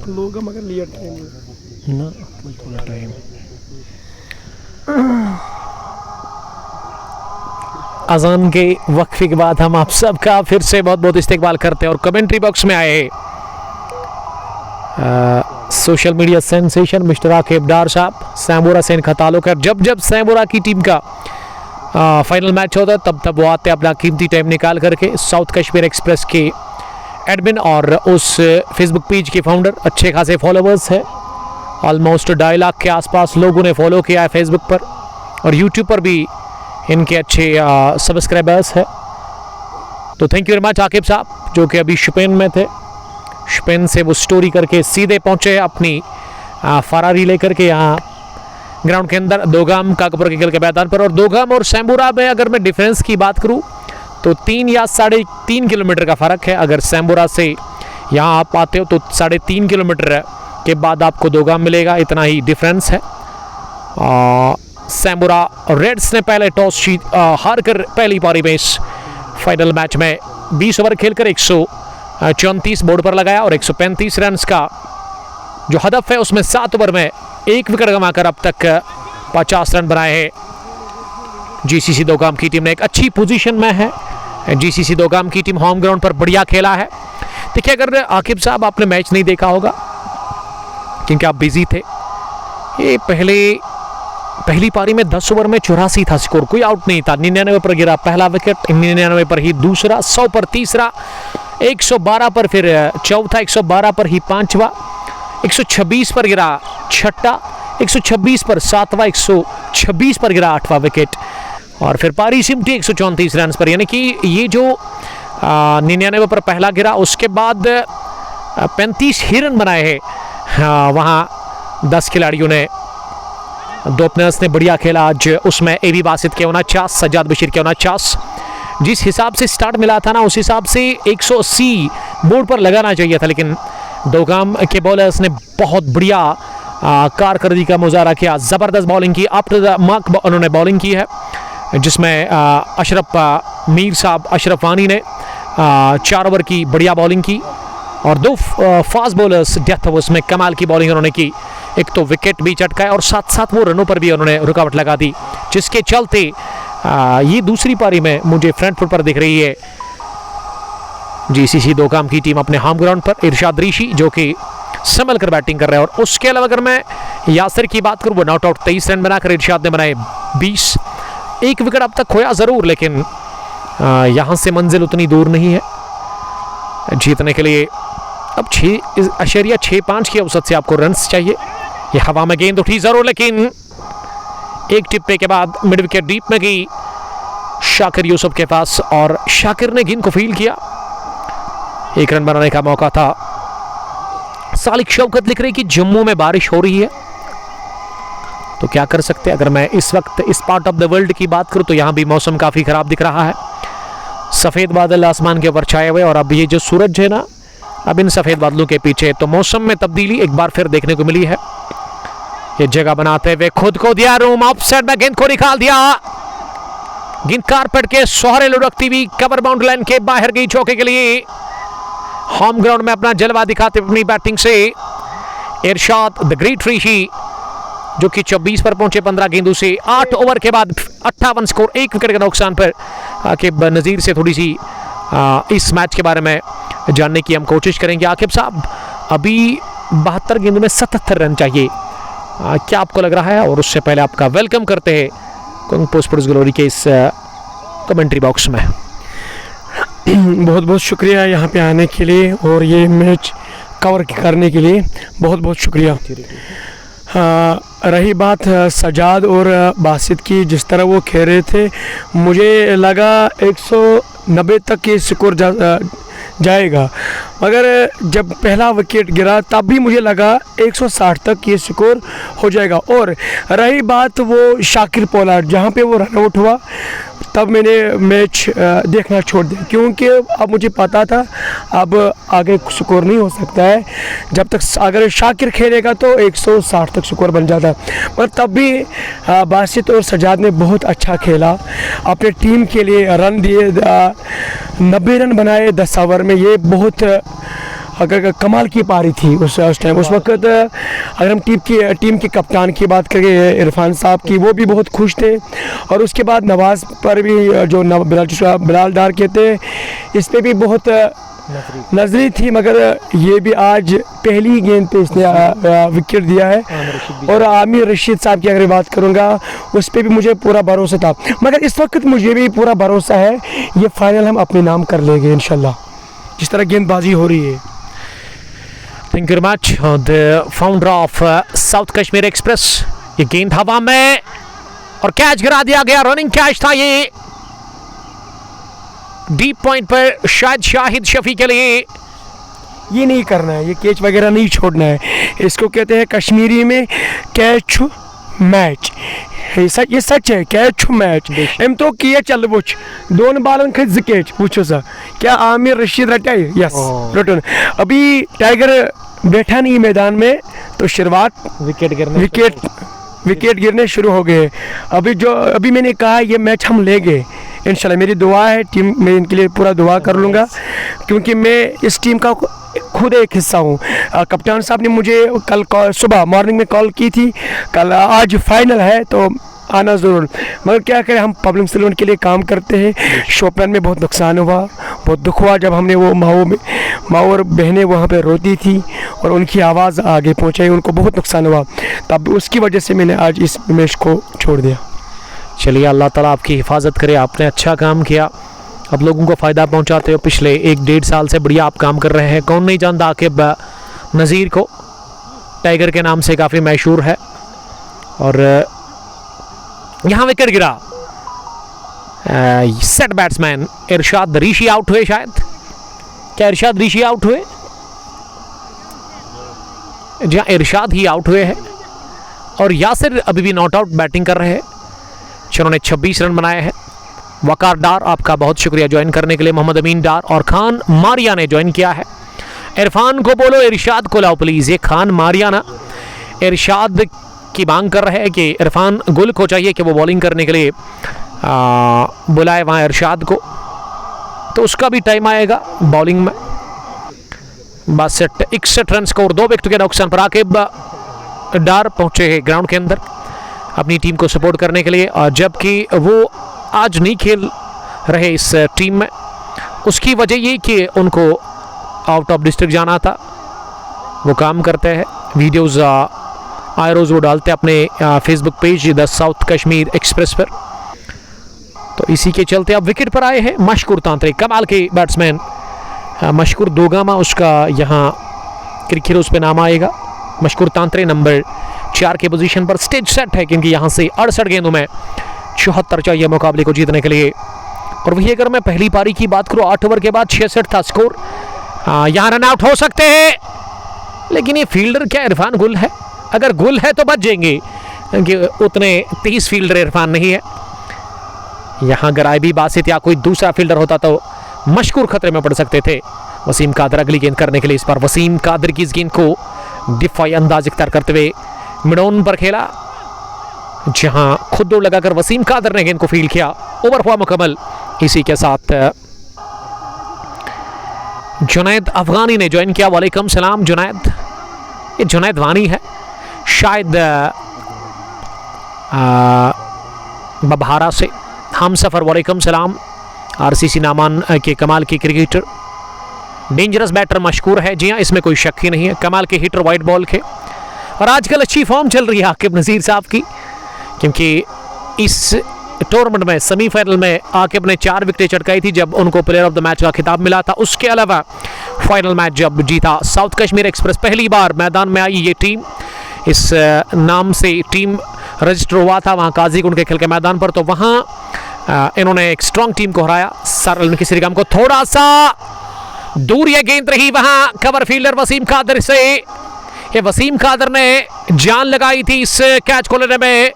लोग मगर लिया टाइम ना थोड़ा टाइम अजान के वक्फे के बाद हम आप सबका फिर से बहुत बहुत इस्तेकबाल करते हैं और कमेंट्री बॉक्स में आए social media sensation mister Aqib Dar sahab Sambura से इनका ताल्लुक है। जब जब सैम्बोरा की टीम का फाइनल मैच होता है तब तब वो आते हैं अपना कीमती टाइम निकाल करके। साउथ कश्मीर एक्सप्रेस के एडमिन और उस फेसबुक पेज के फाउंडर, अच्छे खासे फॉलोवर्स हैं, ऑलमोस्ट 2.5 लाख के आसपास लोगों ने फॉलो किया है फेसबुक पर और यूट्यूब पर भी इनके अच्छे सब्सक्राइबर्स हैं। तो thank you very much Aqib साहब, जो कि अभी शुपेन में थे। शुपेन से वो स्टोरी करके सीधे पहुँचे अपनी फरारी लेकर के यहाँ ग्राउंड के अंदर दोगाम काकपुर के खेल के मैदान पर। और दोगाम और सैम्बोरा में अगर मैं डिफरेंस की बात करूँ तो 3 या 3.5 किलोमीटर का फ़र्क है। अगर सैम्बोरा से यहाँ आप आते हो तो 3.5 किलोमीटर के बाद आपको दोगाम मिलेगा, इतना ही डिफरेंस है। सैम्बोरा रेड्स ने पहले टॉस हार कर पहली पारी में इस फाइनल मैच में 20 ओवर खेलकर 134 बोर्ड पर लगाया और 135 रन का जो हदफ है उसमें 7 ओवर में 1 विकेट गंवाकर अब तक 50 रन बनाए हैं। जीसीसी दोगाम की टीम ने एक अच्छी पोजीशन में है। जीसीसी दोगाम की टीम होम ग्राउंड पर बढ़िया खेला है। देखिए, अगर आकिब साहब आपने मैच नहीं देखा होगा क्योंकि आप बिजी थे, ये पहली पारी में 10 ओवर में 84 था स्कोर, कोई आउट नहीं था। 99 पर गिरा पहला विकेट, 99 पर ही दूसरा, 100 पर तीसरा, 112 पर फिर चौथा, 112 पर ही पांचवा, 126 पर गिरा छठा, 126 पर सातवां, 126 पर गिरा 8वां विकेट और फिर पारी सिमटी 134 रन पर। यानी कि ये जो 99 पर पहला गिरा उसके बाद 35 ही रन बनाए हैं। वहाँ 10 खिलाड़ियों ने, 2 ओपनर्स ने बढ़िया खेला आज। उसमें एबी बासित के 49, सज्जाद बशीर के 49। जिस हिसाब से स्टार्ट मिला था ना उस हिसाब से 180 बोर्ड पर लगाना चाहिए था, लेकिन दो काम के बॉलर्स ने बहुत बढ़िया कारकर्दगी का मुजाहरा किया, ज़बरदस्त बॉलिंग की, अप टू द मार्क उन्होंने बॉलिंग की है, जिसमें अशरफ मीर साहब अशरफ वानी ने 4 ओवर की बढ़िया बॉलिंग की और 2 फास्ट बॉलर्स डेथ ओवर्स में कमाल की बॉलिंग उन्होंने की। एक तो विकेट भी चटकाए और साथ साथ वो रनों पर भी उन्होंने रुकावट लगा दी, जिसके चलते ये दूसरी पारी में मुझे फ्रंट फुट पर दिख रही है जीसीसी दो काम की टीम अपने होम ग्राउंड पर। इरशाद ऋषि जो कि संभल कर बैटिंग कर रहे हैं और उसके अलावा अगर मैं यासिर की बात करूँ वो नॉट आउट 23 रन बनाकर इरशाद ने बनाए 20। एक विकेट अब तक खोया ज़रूर, लेकिन यहाँ से मंजिल उतनी दूर नहीं है जीतने के लिए। अब 6.65 की औसत से आपको रन्स चाहिए। ये हवा में गेंद उठी ज़रूर, लेकिन एक टिप्पे के बाद मिड विकेट डीप में गई शाकिर यूसुफ के पास और शाकिर ने गेंद को फील किया। 1 रन बनाने का मौका था। सालिक शौकत लिख रही कि जम्मू में बारिश हो रही है, तो क्या कर सकते हैं। अगर मैं इस वक्त इस पार्ट ऑफ द वर्ल्ड की बात करूं तो यहां भी मौसम काफ़ी ख़राब दिख रहा है। सफ़ेद बादल आसमान के ऊपर छाए हुए और अब ये जो सूरज है ना, अब इन सफ़ेद बादलों के पीछे तो मौसम में तब्दीली एक बार फिर देखने को मिली है। ये जगह बनाते हुए खुद को दिया रूम, ऑफसाइड में गेंद को निकाल दिया। गेंद कारपेट के सहारे लुढ़कती हुई कवर बाउंड्री लाइन के बाहर गई चौके के लिए। होम ग्राउंड में अपना जलवा दिखाते अपनी बैटिंग से इरशाद द ग्रेट ऋषि जो कि 24 पर पहुंचे 15 गेंदों से। 8 ओवर के बाद 58 स्कोर, 1 विकेट के नुकसान पर आकिब नज़ीर से थोड़ी सी इस मैच के बारे में जानने की हम कोशिश करेंगे। आकिब साहब, अभी 72 गेंदों में 77 रन चाहिए, क्या आपको लग रहा है? और उससे पहले आपका वेलकम करते हैं कुंग स्पोर्ट्स ग्लोरी के इस कमेंट्री बॉक्स में। बहुत बहुत शुक्रिया यहाँ पे आने के लिए और ये मैच कवर करने के लिए बहुत बहुत शुक्रिया। रही बात सजाद और बासित की, जिस तरह वो खेल रहे थे मुझे लगा 190 तक ये स्कोर जाएगा, मगर जब पहला विकेट गिरा तब भी मुझे लगा 160 तक ये स्कोर हो जाएगा। और रही बात वो शाकिर पोलार्ड, जहाँ पे वो रन आउट हुआ तब मैंने मैच देखना छोड़ दिया, क्योंकि अब मुझे पता था अब आगे स्कोर नहीं हो सकता है। जब तक अगर शाकिर खेलेगा तो 160 तक स्कोर बन जाता है, पर तब भी बासित और सजाद ने बहुत अच्छा खेला, अपने टीम के लिए रन दिए, 90 रन बनाए 10 ओवर में। ये बहुत अगर कमाल की पारी थी उस टाइम। उस वक्त अगर हम टीम के कप्तान की बात करें इरफान साहब की, वो भी बहुत खुश थे। और उसके बाद नवाज़ पर भी जो बिलाल डार के थे, इस पर भी बहुत नजरी थी, मगर ये भी आज पहली गेंद पे इसने विकेट दिया है। और आमिर रशीद साहब की अगर बात करूँगा, उस पर भी मुझे पूरा भरोसा था, मगर इस वक्त मुझे भी पूरा भरोसा है ये फाइनल हम अपने नाम कर लेंगे इंशाल्लाह, जिस तरह गेंदबाजी हो रही है। Thank you very much. The founder of South Kashmir Express. ये गेंद हवा में और कैच गिरा दिया गया, रनिंग कैच था ये डीप पॉइंट पर शायद शाहिद शफी के लिए। ये नहीं करना है, ये कैच वगैरह नहीं छोड़ना है, इसको कहते हैं कश्मीरी में कैच मैच। ये सच है, कैच मैच एम तो किया चल वो दोन बालन खत 2 कैच वो सा क्या आमिर रशीद रटाई यस रटन। अभी टाइगर बैठा नहीं मैदान में तो शुरुआत विकेट गिरने शुरू हो गए। अभी मैंने कहा ये मैच हम लेंगे इंशाल्लाह। मेरी दुआ है टीम में, इनके लिए पूरा दुआ कर लूँगा, क्योंकि मैं इस टीम का खुद एक हिस्सा हूँ। कप्तान साहब ने मुझे कल सुबह मॉर्निंग में कॉल की थी, कल आज फाइनल है तो आना ज़रूर, मगर क्या करें हम पब्लिक सलून के लिए काम करते हैं। शोपियान में बहुत नुकसान हुआ, बहुत दुख हुआ जब हमने वो माँ और बहनें वहाँ पे रोती थी और उनकी आवाज़ आगे पहुँचाई, उनको बहुत नुकसान हुआ, तब उसकी वजह से मैंने आज इस मैच को छोड़ दिया। चलिए, अल्लाह ताला आपकी हिफाजत करे, आपने अच्छा काम किया, अब लोगों को फ़ायदा पहुंचाते हो। पिछले 1-1.5 साल से बढ़िया आप काम कर रहे हैं। कौन नहीं जानता आकिब नज़ीर को, टाइगर के नाम से काफ़ी मशहूर है। और यहाँ विकेट गिरा, सेट बैट्समैन इरशाद ऋषि आउट हुए शायद। क्या इरशाद ऋषि आउट हुए? जी हाँ, इरशाद ही आउट हुए हैं और यासिर अभी भी नॉट आउट बैटिंग कर रहे हैं, जिन्होंने 26 रन बनाए हैं। वकार डार, आपका बहुत शुक्रिया ज्वाइन करने के लिए। मोहम्मद अमीन डार और खान मारिया ने ज्वाइन किया है। इरफान को बोलो, इरशाद को लाओ प्लीज़। ये खान मारियाना इरशाद की मांग कर रहे हैं कि इरफान गुल को चाहिए कि वो बॉलिंग करने के लिए बुलाए वहाँ इरशाद को, तो उसका भी टाइम आएगा बॉलिंग में। 62-61 रन स्कोर, 2 विकेट के नुकसान पर आकिब डार पहुंचे हैं ग्राउंड के अंदर अपनी टीम को सपोर्ट करने के लिए, और जबकि वो आज नहीं खेल रहे इस टीम में। उसकी वजह ये कि उनको आउट ऑफ डिस्ट्रिक्ट जाना था। वो काम करते हैं, वीडियोज़ आए रोज़ वो डालते हैं अपने Facebook page the south Kashmir express पर। तो इसी के चलते अब विकेट पर आए हैं मशकूर तांत्रे, कमाल के बैट्समैन मशकूर दोगामा उसका यहाँ क्रिकेट उस पर नाम आएगा। मशकूर तांत्रे नंबर 4 की पोजीशन पर स्टेज सेट है, क्योंकि यहाँ से 68 गेंदों में 74 चाहिए मुकाबले को जीतने के लिए। और वही अगर मैं पहली पारी की बात करूँ, 8 ओवर के बाद 66 था स्कोर। यहाँ रन आउट हो सकते हैं, लेकिन ये फील्डर क्या इरफान गुल है? अगर गुल है तो बच जाएंगे, क्योंकि उतने तेज फील्डर इरफान नहीं है। यहाँ अगर आईबी बासित या कोई दूसरा फील्डर होता तो मशकूर खतरे में पड़ सकते थे। वसीम कादर अगली गेंद करने के लिए, इस बार वसीम कादर की इस गेंद को डिफाई अंदाज इख्तियार करते हुए मिडोन पर खेला, जहां खुद दौड़ लगाकर वसीम कादर ने गेंद को फील्ड किया। ओवर हुआ मुकम्मल। इसी के साथ जुनैद अफगानी ने ज्वाइन किया। वालेकुम सलाम जुनैद, ये जुनैद वानी है शायद बबहारा से। हम सफ़र वालेकुम सलाम। आरसीसी नामान के कमाल की क्रिकेटर, डेंजरस बैटर मशकूर है। जी हाँ, इसमें कोई शक ही नहीं है। कमाल के हिटर वाइट बॉल के, और आजकल अच्छी फॉर्म चल रही है आकिब नज़ीर साहब की, क्योंकि इस टूर्नामेंट में सेमीफाइनल में आकिब ने 4 विकेटें चटकाई थी जब उनको प्लेयर ऑफ द मैच का खिताब मिला था। उसके अलावा फाइनल मैच जब जीता साउथ कश्मीर एक्सप्रेस, पहली बार मैदान में आई ये टीम, इस नाम से टीम रजिस्टर हुआ था वहाँ काजीगुंड के खेल के मैदान पर, तो वहाँ इन्होंने एक स्ट्रॉन्ग टीम को हराया। सारल की श्रीगाम को थोड़ा सा दूर ये गेंद रही, वहाँ कवर फील्डर वसीम कादर से, ये वसीम कादर ने जान लगाई थी इस कैच को लेने में।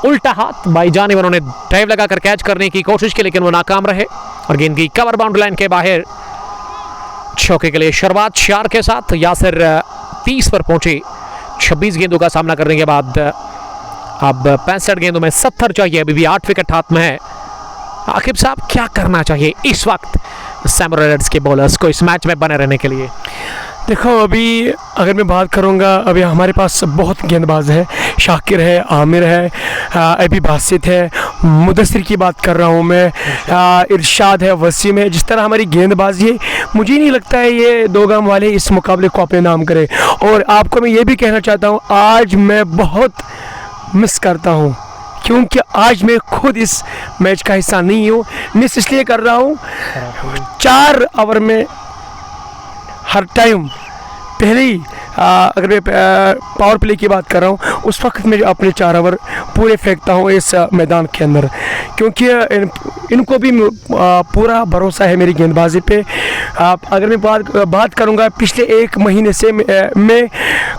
उल्टा हाथ भाईजान, उन्होंने ड्राइव लगाकर कैच करने की कोशिश की, लेकिन वो नाकाम रहे और गेंद की कवर बाउंड्री लाइन के बाहर। चौके के लिए शुरुआत 4 के साथ यासिर 30 पर पहुंचे। 26 गेंदों का सामना करने के बाद अब 65 गेंदों में 70 चाहिए। अभी भी 8 विकेट हाथ में है। आकिब साहब, क्या करना चाहिए इस वक्त सैमुराई रेड्स के बॉलर्स को इस मैच में बने रहने के लिए? देखो, अभी अगर मैं बात करूंगा, अभी हमारे पास बहुत गेंदबाज है। शाकिर है, आमिर है, अभी बासित है, मुदस्सिर की बात कर रहा हूं मैं, इरशाद है, वसीम है। जिस तरह हमारी गेंदबाजी है, मुझे नहीं लगता है ये दोगाम वाले इस मुकाबले को अपने नाम करें। और आपको मैं ये भी कहना चाहता हूँ, आज मैं बहुत मिस करता हूँ, क्योंकि आज मैं खुद इस मैच का हिस्सा नहीं हूँ। मिस इसलिए कर रहा हूँ, 4 ओवर में हर टाइम पहले ही अगर मैं पावर प्ले की बात कर रहा हूँ, उस वक्त मैं अपने 4 ओवर पूरे फेंकता हूँ इस मैदान के अंदर, क्योंकि इनको भी पूरा भरोसा है मेरी गेंदबाजी पे। अगर मैं बात करूँगा, पिछले 1 महीने से मैं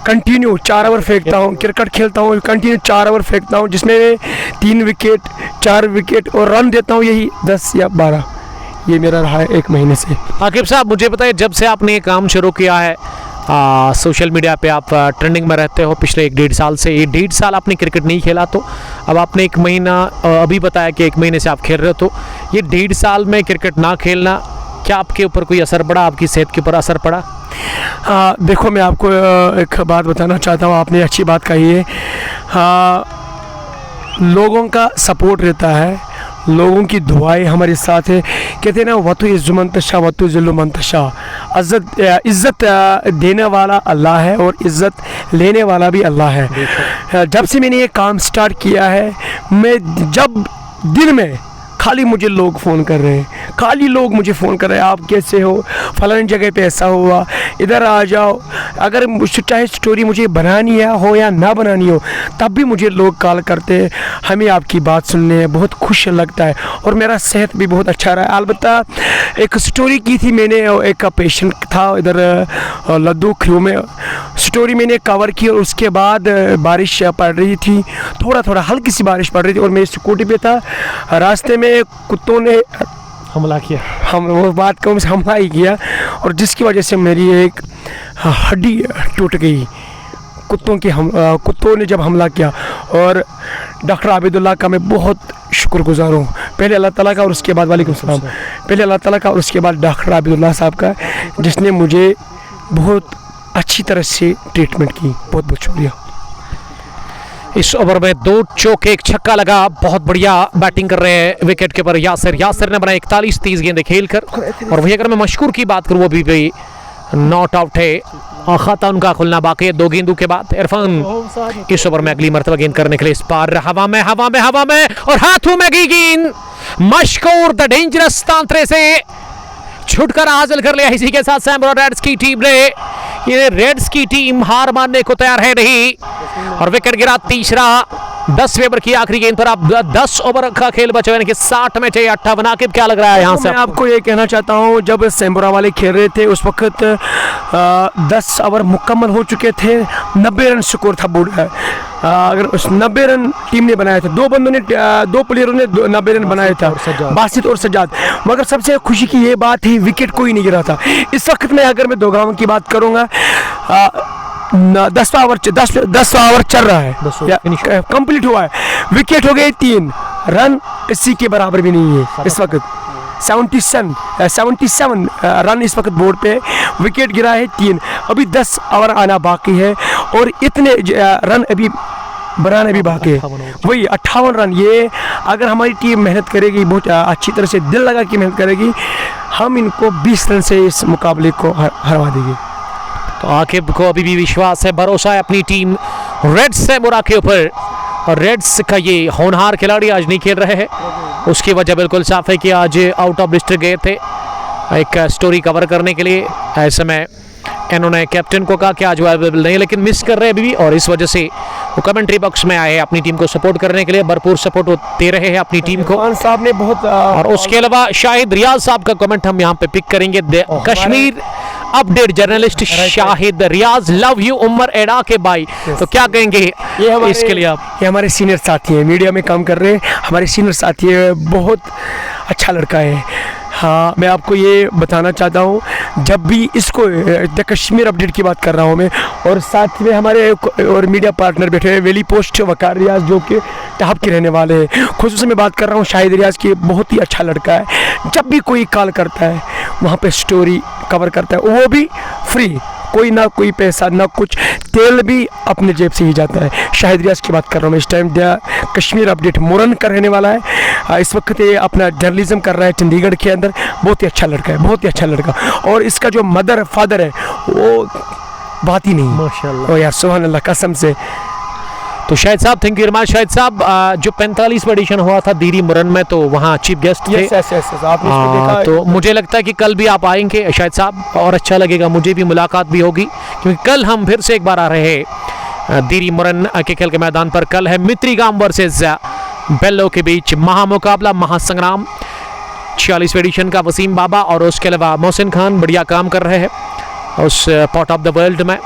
कंटिन्यू 4 ओवर फेंकता हूँ, क्रिकेट खेलता हूँ, कंटिन्यू 4 ओवर फेंकता हूँ, जिसमें मैं 3 विकेट 4 विकेट और रन देता हूँ, यही 10 या 12, ये मेरा रहा है 1 महीने से। आकिब साहब, मुझे बताइए, जब से आपने ये काम शुरू किया है, सोशल मीडिया पे आप ट्रेंडिंग में रहते हो पिछले 1-1.5 साल से, ये 1.5 साल आपने क्रिकेट नहीं खेला, तो अब आपने 1 महीना अभी बताया कि 1 महीने से आप खेल रहे हो, तो ये 1.5 साल में क्रिकेट ना खेलना, क्या आपके ऊपर कोई असर पड़ा, आपकी सेहत के ऊपर असर पड़ा? देखो, मैं आपको एक बात बताना चाहता हूँ, आपने अच्छी बात कही है। लोगों का सपोर्ट रहता है, लोगों की दुआएं हमारे साथ है। कहते हैं ना, वतु इज़्ज़ुमंतशा वतु ज़िल्लुमंतशा, इज़्ज़त देने वाला अल्लाह है और इज़्ज़त लेने वाला भी अल्लाह है। जब से मैंने ये काम स्टार्ट किया है, मैं जब दिन में खाली मुझे लोग फ़ोन कर रहे हैं, खाली लोग मुझे फ़ोन कर रहे हैं, आप कैसे हो, फलानी जगह पे ऐसा हुआ, इधर आ जाओ। अगर चाहे स्टोरी मुझे बनानी है हो या ना बनानी हो, तब भी मुझे लोग कॉल करते हैं, हमें आपकी बात सुनने में बहुत खुश लगता है और मेरा सेहत भी बहुत अच्छा रहा है। अलबत्ता एक स्टोरी की थी मैंने, एक पेशेंट था इधर लद्दू ख्रू में, स्टोरी मैंने कवर की और उसके बाद बारिश पड़ रही थी, थोड़ा हल्की सी बारिश पड़ रही थी और मैं स्कूटी पे था, रास्ते में कुत्तों ने हमला किया। हम वो बात को हमला ही किया, और जिसकी वजह से मेरी एक हड्डी टूट गई। कुत्तों ने जब हमला किया, और डॉक्टर आबिदुल्लाह का मैं बहुत शुक्रगुजार हूँ। पहले अल्लाह ताला का और उसके बाद वालेकुम सलाम। पहले अल्लाह ताला का और उसके बाद डॉक्टर आबिदुल्लाह साहब का, जिसने मुझे बहुत अच्छी तरह से ट्रीटमेंट की। बहुत बहुत शुक्रिया। इस ओवर में 2 चौके 1 छक्का लगा। बहुत बढ़िया बैटिंग कर रहे हैं विकेट के ऊपर यासिर ने बनाए 41-30 गेंदें खेलकर। और वही अगर मैं मशकूर की बात करूँ, वो भी नॉट आउट है, खाता उनका खुलना बाकी है 2 गेंदों के बाद। इरफान इस ओवर में अगली मरतबा गेंद करने के लिए इस पार हवा में और हाथों में गई गेंद। मशकूर द डेंजरस तांत्रे से छुटकारा हासिल कर लिया। इसी के साथ सैम्बरा रेड्स की टीम ने, ये रेड्स की टीम हार मानने को तैयार है नहीं, और विकेट गिरा तीसरा। 10 ओवर की आखिरी गेंद पर अब 10 ओवर का खेल बचा, यानी कि 60 में चाहिए 58। आकिब क्या लग रहा है यहाँ से? मैं आपको ये कहना चाहता हूँ, जब सैम्बरा वाले खेल रहे थे उस वक्त 10 ओवर मुकम्मल हो चुके थे। 90 रन स्कोर था बोर्ड है। अगर उस 90 रन टीम ने बनाया था, 2 बंदों ने 2 प्लेयरों ने 90 रन बनाया था, बासित और सज्जाद। मगर सबसे खुशी की ये बात थी, विकेट कोई नहीं गिरा था। इस वक्त में अगर मैं दोगाम की बात करूँगा, 10वां ओवर चल रहा है, कंप्लीट हुआ है, विकेट हो गए 3 रन, किसी के बराबर भी नहीं है इस वक्त। 77 रन इस वक्त बोर्ड पे, विकेट गिरा है 3। अभी 10 ओवर आना बाकी है, और इतने रन अभी बनाना भी बाकी है, वही 58 रन। ये अगर हमारी टीम मेहनत करेगी, बहुत अच्छी तरह से दिल लगा के मेहनत करेगी, हम इनको 20 रन से इस मुकाबले को हरवा देंगे। तो आकिब को अभी भी विश्वास है, भरोसा है अपनी टीम रेड्स सैम्बरा के ऊपर। और रेड्स का ये होनहार खिलाड़ी आज नहीं खेल रहे हैं, उसकी वजह बिल्कुल साफ है कि आज आउट ऑफ डिस्ट्रिक्ट गए थे एक स्टोरी कवर करने के लिए। ऐसे में इन्होंने कैप्टन को कहा कि आज वो अवेलेबल नहीं, लेकिन मिस कर रहे हैं अभी भी, और इस वजह से वो कमेंट्री बॉक्स में आए हैं अपनी टीम को सपोर्ट करने के लिए। भरपूर सपोर्ट वो दे रहे हैं अपनी टीम को। साहब ने बहुत और उसके अलावा शाहिद रियाज साहब का कमेंट हम यहाँ पे पिक करेंगे। Kashmir update journalist Shahid Riyaz, love you Umar एडा के भाई। तो क्या कहेंगे ये इसके लिए आप? ये हमारे सीनियर साथी हैं, मीडिया में काम कर रहे हैं, हमारे सीनियर साथी है, बहुत अच्छा लड़का है। हाँ, मैं आपको ये बताना चाहता हूँ, जब भी इसको द कश्मीर अपडेट की बात कर रहा हूँ मैं, और साथ में हमारे और मीडिया पार्टनर बैठे हैं, वेली पोस्ट वकार रियाज, जो कि टहाब के रहने वाले हैं। खुसूस में बात कर रहा हूँ शाहिद रियाज की, बहुत ही अच्छा लड़का है। जब भी कोई कॉल करता है, वहाँ पे स्टोरी कवर करता है, वो भी फ्री, कोई ना कोई पैसा ना कुछ, तेल भी अपने जेब से ही जाता है। शाहिद रियाज की बात कर रहा हूँ मैं इस टाइम। द कश्मीर अपडेट मोरन का रहने वाला है, इस वक्त ये अपना जर्नलिज्म कर रहा है चंडीगढ़ के अंदर। बहुत ही अच्छा लड़का है, बहुत ही अच्छा लड़का। और इसका जो मदर फादर है, वो बात ही नहीं, माशाल्लाह। ओ यार, सुभान अल्लाह, कसम से। तो शाहिद साहब, thank you very much. Shahid साहब, जो 45वां एडिशन हुआ था दीरी मुरन में, तो वहाँ चीफ गेस्ट थे। आपने इसको देखा? तो मुझे लगता है कि कल भी आप आएंगे शाहिद साहब, और अच्छा लगेगा, मुझे भी मुलाकात भी होगी, क्योंकि कल हम फिर से एक बार आ रहे हैं दीरी मुरन के खेल के मैदान पर। कल है मित्रीगाम वर्सेस बेल्लो के बीच महामुकाबला, महासंग्राम। 46वें एडिशन का वसीम बाबा और उसके अलावा मोहसिन खान बढ़िया काम कर रहे हैं उस पॉट ऑफ द वर्ल्ड में।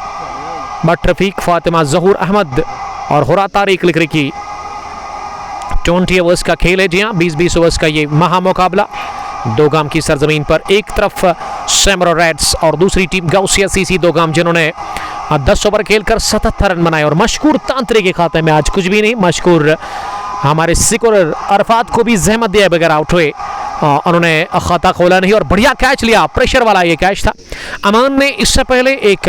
बट रफीक, फातिमा जहूर अहमद और हुरा तारिक लिख रही की 20 ओवर्स का खेल है। जी हाँ, 20-20 ओवर्स का ये महामुकाबला दोगाम की सरजमीन पर। एक तरफ सैम्बरा रेड्स और दूसरी टीम गाउसिया सीसी दोगाम, जिन्होंने 10 ओवर खेलकर 77 रन बनाए। और मशकूर तांत्रे के खाते में आज कुछ भी नहीं। मशकूर हमारे सिकुर अरफात को भी जहमत दिए बगैर आउट हुए, उन्होंने खाता खोला नहीं और बढ़िया कैच लिया, प्रेशर वाला ये कैच था। अमान ने इससे पहले एक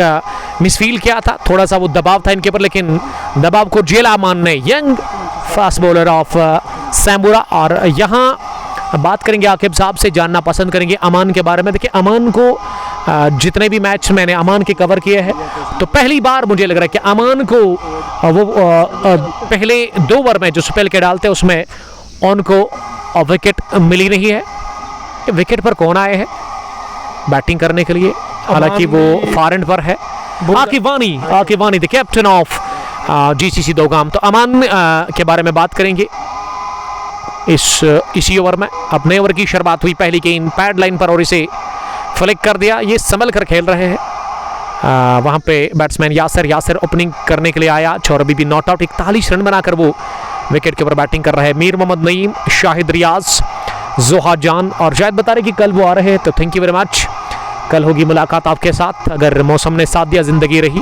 मिसफील किया था, थोड़ा सा वो दबाव था इनके ऊपर, लेकिन दबाव को झेला अमान ने। Young fast bowler of Sambura. और यहाँ बात करेंगे आकिब साहब से, जानना पसंद करेंगे अमान के बारे में। देखिए, अमान को जितने भी मैच मैंने अमान के कवर किए हैं, तो पहली बार मुझे लग रहा है कि अमान को वो पहले 2 ओवर में जो स्पेल के डालते हैं उसमें उनको विकेट मिली नहीं है। विकेट पर कौन आए हैं बैटिंग करने के लिए? हालांकि वो फॉर एंड पर है। Aqib Wani the captain of GCC दोगाम। तो अमान के बारे में बात करेंगे इसी ओवर में। अब नए ओवर की शुरुआत हुई, पहली गेंद पैड लाइन पर और इसे फ्लिक कर दिया। ये संभल कर खेल रहे हैं, वहाँ पे बैट्समैन यासिर ओपनिंग करने के लिए आया। और अभी भी नॉट आउट, 41 रन बनाकर वो विकेट के ऊपर बैटिंग कर रहे हैं। मीर मोहम्मद नईम, शाहिद रियाज, जोहा जान और शायद बता रहे कि कल वो आ रहे हैं, तो थैंक यू वेरी मच। कल होगी मुलाकात आपके साथ अगर मौसम ने साथ दिया, जिंदगी रही।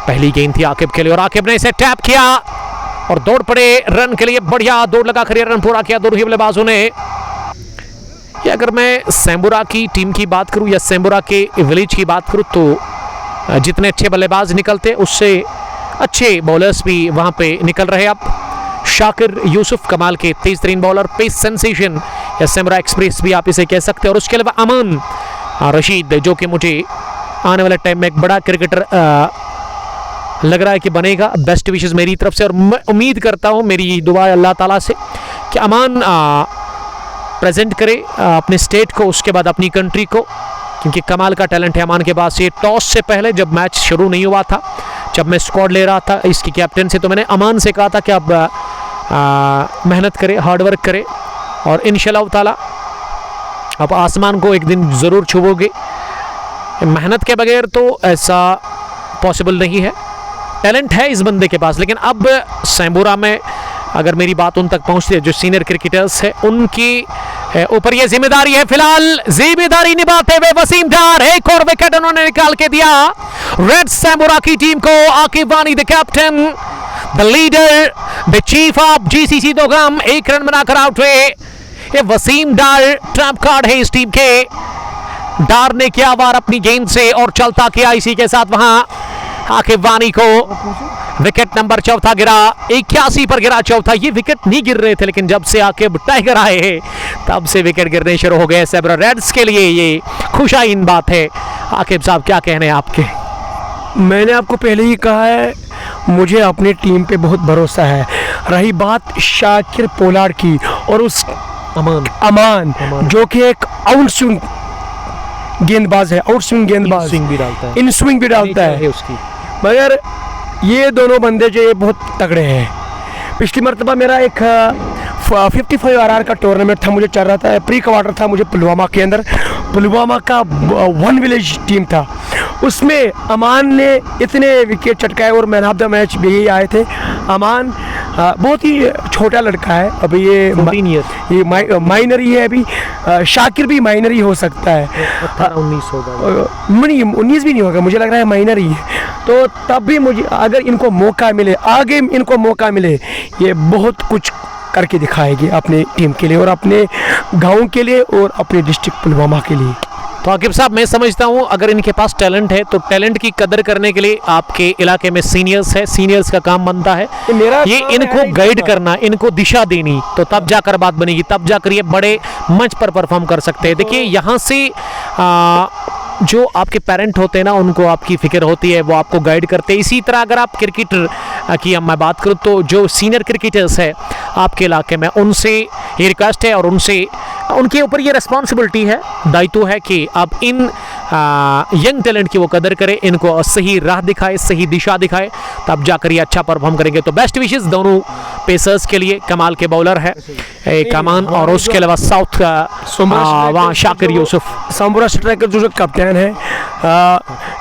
पहली गेंद थी आकिब के लिए और आकिब ने इसे टैप किया और दौड़ पड़े रन के लिए। बढ़िया दौड़ लगाकर रन पूरा किया दोनों ही बल्लेबाजों ने। ये अगर मैं सैम्बुरा की टीम की बात करूं या सैम्बुरा के विलेज की बात करूं तो जितने अच्छे बल्लेबाज निकलते उससे अच्छे बॉलर्स भी वहां पे निकल रहे। अब शाकिर यूसुफ कमाल के तेज तरीन बॉलर, पेस सेंसेशन या सैम्बुरा एक्सप्रेस भी आप इसे कह सकते हैं। और उसके अलावा अमान रशीद जो कि मुझे आने वाले टाइम में एक बड़ा क्रिकेटर लग रहा है कि बनेगा। बेस्ट विशेस मेरी तरफ से और मैं उम्मीद करता हूं, मेरी दुआ है अल्लाह ताला से कि अमान प्रेजेंट करे अपने स्टेट को, उसके बाद अपनी कंट्री को, क्योंकि कमाल का टैलेंट है अमान के पास। ये टॉस से पहले जब मैच शुरू नहीं हुआ था, जब मैं स्क्वाड ले रहा था इसकी कैप्टन से, तो मैंने अमान से कहा था कि आप मेहनत करें, हार्डवर्क करें और इंशाल्लाह ताला आप आसमान को एक दिन ज़रूर छुओगे। मेहनत के बगैर तो ऐसा पॉसिबल नहीं है। टैलेंट है इस बंदे के पास, लेकिन अब सैम्बुरा में अगर मेरी बात उन तक पहुंचती है जो सीनियर क्रिकेटर्स है, उनकी ऊपर ये जिम्मेदारी है। फिलहाल जिम्मेदारी निभाते हुए वसीम डार, एक और विकेट उन्होंने निकाल के दिया रेड सैम्बुरा की टीम को। Aqib Wani the captain, the leader, the chief of GCC Dogam, एक रन बनाकर आउट हुए। ये वसीम डार ट्रम्प कार्ड है इस टीम के। डार ने किया वार अपनी गेंद से और चलता किया इसी के साथ वहां आकिब वानी को विकेट नंबर चौथा गिरा। 81 पर गिरा चौथा। ये विकेट नहीं गिर रहे थे, लेकिन जब से आकिब टाइगर आए हैं तब से विकेट गिरने शुरू हो गए। सैम्बुरा रेड्स के लिए ये खुशाइन बात है। आकिब साहब क्या कहने हैं आपके? मैंने आपको पहले ही कहा है, मुझे अपनी टीम पे बहुत भरोसा है। रही बात शाकिर पोलार्ड की और उस अमान जो कि एक आउट स्विंग गेंदबाज है, आउट स्विंग गेंदबाज, इन स्विंग भी डालता है उसकी। मगर ये दोनों बंदे जो ये बहुत तगड़े हैं। पिछली मरतबा मेरा एक 55 RR का टूर्नामेंट था, मुझे चल रहा था, प्री क्वार्टर था मुझे पुलवामा के अंदर। पुलवामा का वन विलेज टीम था, उसमें अमान ने इतने विकेट चटकाए और मैन ऑफ द मैच भी यही आए थे। अमान बहुत ही छोटा लड़का है, अभी ये माइनर ही है अभी। शाकिर भी माइनर ही हो सकता है, 18-19 होगा, नहीं 19 भी नहीं होगा, मुझे लग रहा है माइनर ही है। तो तब भी मुझे अगर इनको मौका मिले, आगे इनको मौका मिले, ये बहुत कुछ करके दिखाएगी अपने टीम के लिए और अपने गांव के लिए और अपने डिस्ट्रिक्ट पुलवामा के लिए। तो आकिब साहब, मैं समझता हूं अगर इनके पास टैलेंट है तो टैलेंट की कदर करने के लिए आपके इलाके में सीनियर्स है, सीनियर्स का काम बनता है ये इनको गाइड करना, इनको दिशा देनी, तो तब जाकर बात बनेगी, तब जाकर ये बड़े मंच पर परफॉर्म कर सकते हैं। देखिए यहाँ से जो आपके पेरेंट होते हैं ना, उनको आपकी फिक्र होती है, वो आपको गाइड करते हैं। इसी तरह अगर आप क्रिकेटर की मैं बात करूँ तो जो सीनियर क्रिकेटर्स है आपके इलाके में, उनसे ये रिक्वेस्ट है और उनसे उनके ऊपर ये रिस्पॉन्सिबिलिटी है, दायित्व है कि आप इन यंग टैलेंट की वो कदर करें, इनको सही राह दिखाए, सही दिशा दिखाए, तब जाकर ये अच्छा परफॉर्म करेंगे। तो बेस्ट विशेस दोनों पेसर्स के लिए। कमाल के बॉलर है कमान और उसके अलावा साउथ वहाँ शाकिर यूसुफ। सैम्बुरा स्ट्राइकर जो कैप्टन है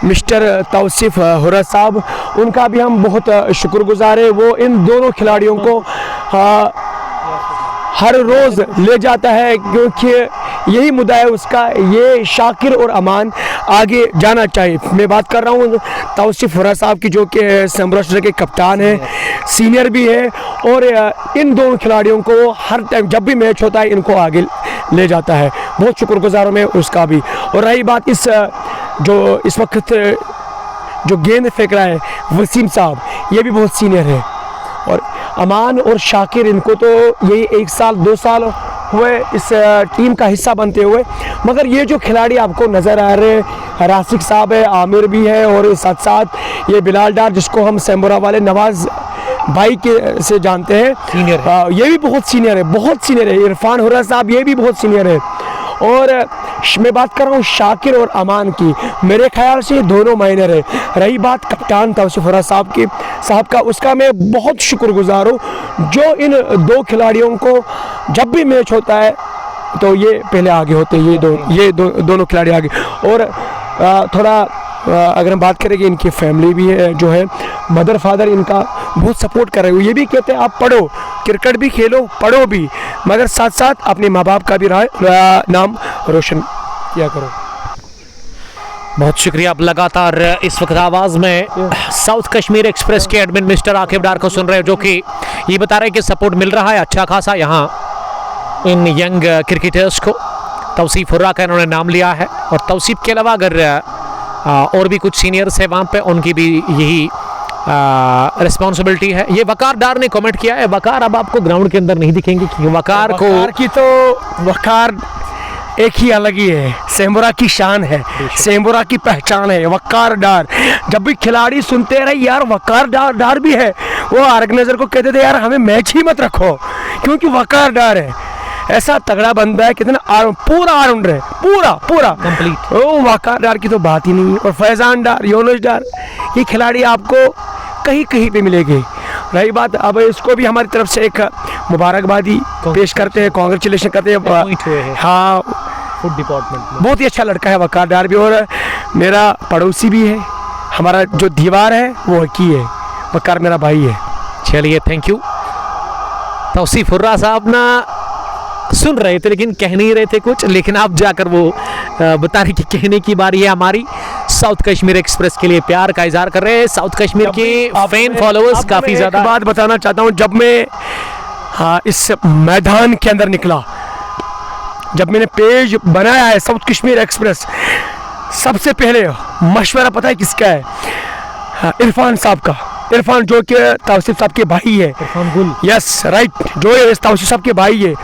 मिस्टर तौसीफ हुर्रा साहब, उनका भी हम बहुत शुक्रगुजार है। वो इन दोनों खिलाड़ियों को हर रोज़ ले जाता है, क्योंकि यही मुद्दा है उसका, ये शाकिर और अमान आगे जाना चाहिए। मैं बात कर रहा हूँ तौसीफ हुर्रा साहब की, जो कि सैम्बुरा स्ट्राइकर के कप्तान है, सीनियर भी है, और इन दोनों खिलाड़ियों को हर टाइम जब भी मैच होता है इनको आगे ले जाता है। बहुत शुक्रगुजार हूँ मैं उसका भी। और रही बात इस वक्त जो गेंद फेंक रहा है वसीम साहब, ये भी बहुत सीनियर है। और अमान और शाकिर, इनको तो यही 1 साल 2 साल हुए इस टीम का हिस्सा बनते हुए, मगर ये जो खिलाड़ी आपको नज़र आ रहे हैं, राशिक साहब है, आमिर भी है, और साथ साथ ये बिलाल डार, जिसको हम सैम्बुरा वाले नवाज भाई के से जानते हैं, सीनियर है। ये भी बहुत सीनियर है, बहुत सीनियर है। इरफान हुर्रा साहब, ये भी बहुत सीनियर है। और मैं बात कर रहा हूँ शाकिर और अमान की, मेरे ख्याल से दोनों माइनर है। रही बात कप्तान तौसीफ हुर्रा साहब का, उसका मैं बहुत शुक्रगुजार हूँ, जो इन दो खिलाड़ियों को जब भी मैच होता है तो ये पहले आगे होते हैं, ये दोनों खिलाड़ी आगे। और थोड़ा अगर हम बात करें कि इनकी फैमिली भी है, जो है मदर फादर इनका बहुत सपोर्ट कर रहे हो। ये भी कहते हैं आप पढ़ो, क्रिकेट भी खेलो, पढ़ो भी, मगर साथ साथ अपने माँ बाप का भी नाम रोशन किया करो। बहुत शुक्रिया। आप लगातार इस वक्त आवाज़ में साउथ कश्मीर एक्सप्रेस के एडमिन मिस्टर आकिब डार को सुन रहे हो, जो कि ये बता रहे हैं कि सपोर्ट मिल रहा है अच्छा खासा यहाँ इन यंग क्रिकेटर्स को। तौसीफ हुर्रा का इन्होंने नाम लिया है, और तौसीफ के अलावा अगर और भी कुछ सीनियर्स है वहाँ पे, उनकी भी यही रिस्पॉन्सिबिलिटी है। ये वकार डार ने कमेंट किया है। वकार अब आपको ग्राउंड के अंदर नहीं दिखेंगे, क्योंकि वकार की तो वकार एक ही अलग ही है, सेम्बुरा की शान है, सेम्बुरा की पहचान है वकार डार। जब भी खिलाड़ी सुनते रहे यार वकार डार भी है, वो ऑर्गेनाइजर को कहते थे यार हमें मैच ही मत रखो, क्योंकि वकार डार है। ऐसा तगड़ा बंदा है, कितना पूरा ऑलराउंडर है, पूरा कंप्लीट। ओ वकार डार की तो बात ही नहीं है। और फैजान डार, यूनुस डार, ये खिलाड़ी आपको कहीं पे मिलेंगे। रही बात, अब इसको भी हमारी तरफ से एक मुबारकबादी पेश करते हैं, कांग्रेचुलेशन करते हैं। हाँ, फूड डिपार्टमेंट में बहुत ही अच्छा लड़का है वकार डार भी, और मेरा पड़ोसी भी है। हमारा जो दीवार है वो हकी है, वकार मेरा भाई है। चलिए, थैंक यू। तौसीफ हुर्रा साहब ना सुन रहे थे लेकिन कह नहीं रहे थे कुछ, लेकिन आप जाकर वो बताने की कहने की बारी है हमारी। साउथ कश्मीर एक्सप्रेस के लिए प्यार का इजहार कर रहे हैं साउथ कश्मीर के फैन फॉलोअर्स काफ़ी ज़्यादा। बात बताना चाहता हूँ, जब मैं इस मैदान के अंदर निकला, जब मैंने पेज बनाया है साउथ कश्मीर एक्सप्रेस, सबसे पहले मशवरा पता है किसका है? इरफान साहब का। इरफान जो कि तौसीफ साहब के भाई है, इरफान गुल। यस राइट, जो तौसीफ साहब के भाई है।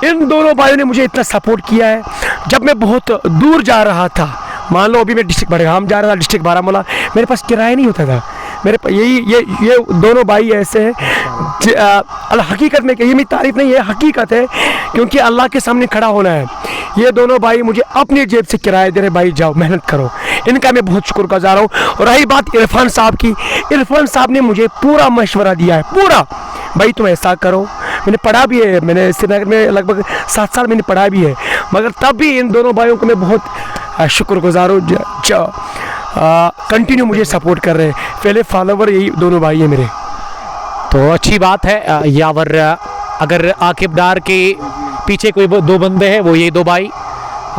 इन दोनों भाइयों ने मुझे इतना सपोर्ट किया है। जब मैं बहुत दूर जा रहा था, मान लो अभी मैं डिस्ट्रिक्ट बड़गाम जा रहा था, डिस्ट्रिक्ट बारामूला, मेरे पास किराया नहीं होता था। मेरे ये दोनों भाई ऐसे हैं, हकीकत में ये मेरी तारीफ नहीं है, हकीकत है, क्योंकि अल्लाह के सामने खड़ा होना है। ये दोनों भाई मुझे अपनी जेब से किराया दे रहे, भाई जाओ मेहनत करो, इनका मैं बहुत शुक्रगुजार हूँ। और रही बात इरफान साहब की, इरफान साहब ने मुझे पूरा मशवरा दिया है, पूरा, भाई तुम ऐसा करो। मैंने पढ़ा भी है, मैंने श्रीनगर में लगभग 7 साल मैंने पढ़ा भी है, मगर तब भी इन दोनों भाइयों को मैं बहुत शुक्रगुजार हूँ, कंटिन्यू मुझे सपोर्ट कर रहे हैं। पहले फॉलोवर यही दोनों भाई हैं मेरे। तो अच्छी बात है। यावर अगर आकिब डार के पीछे कोई दो बंदे हैं, वो ये दो भाई।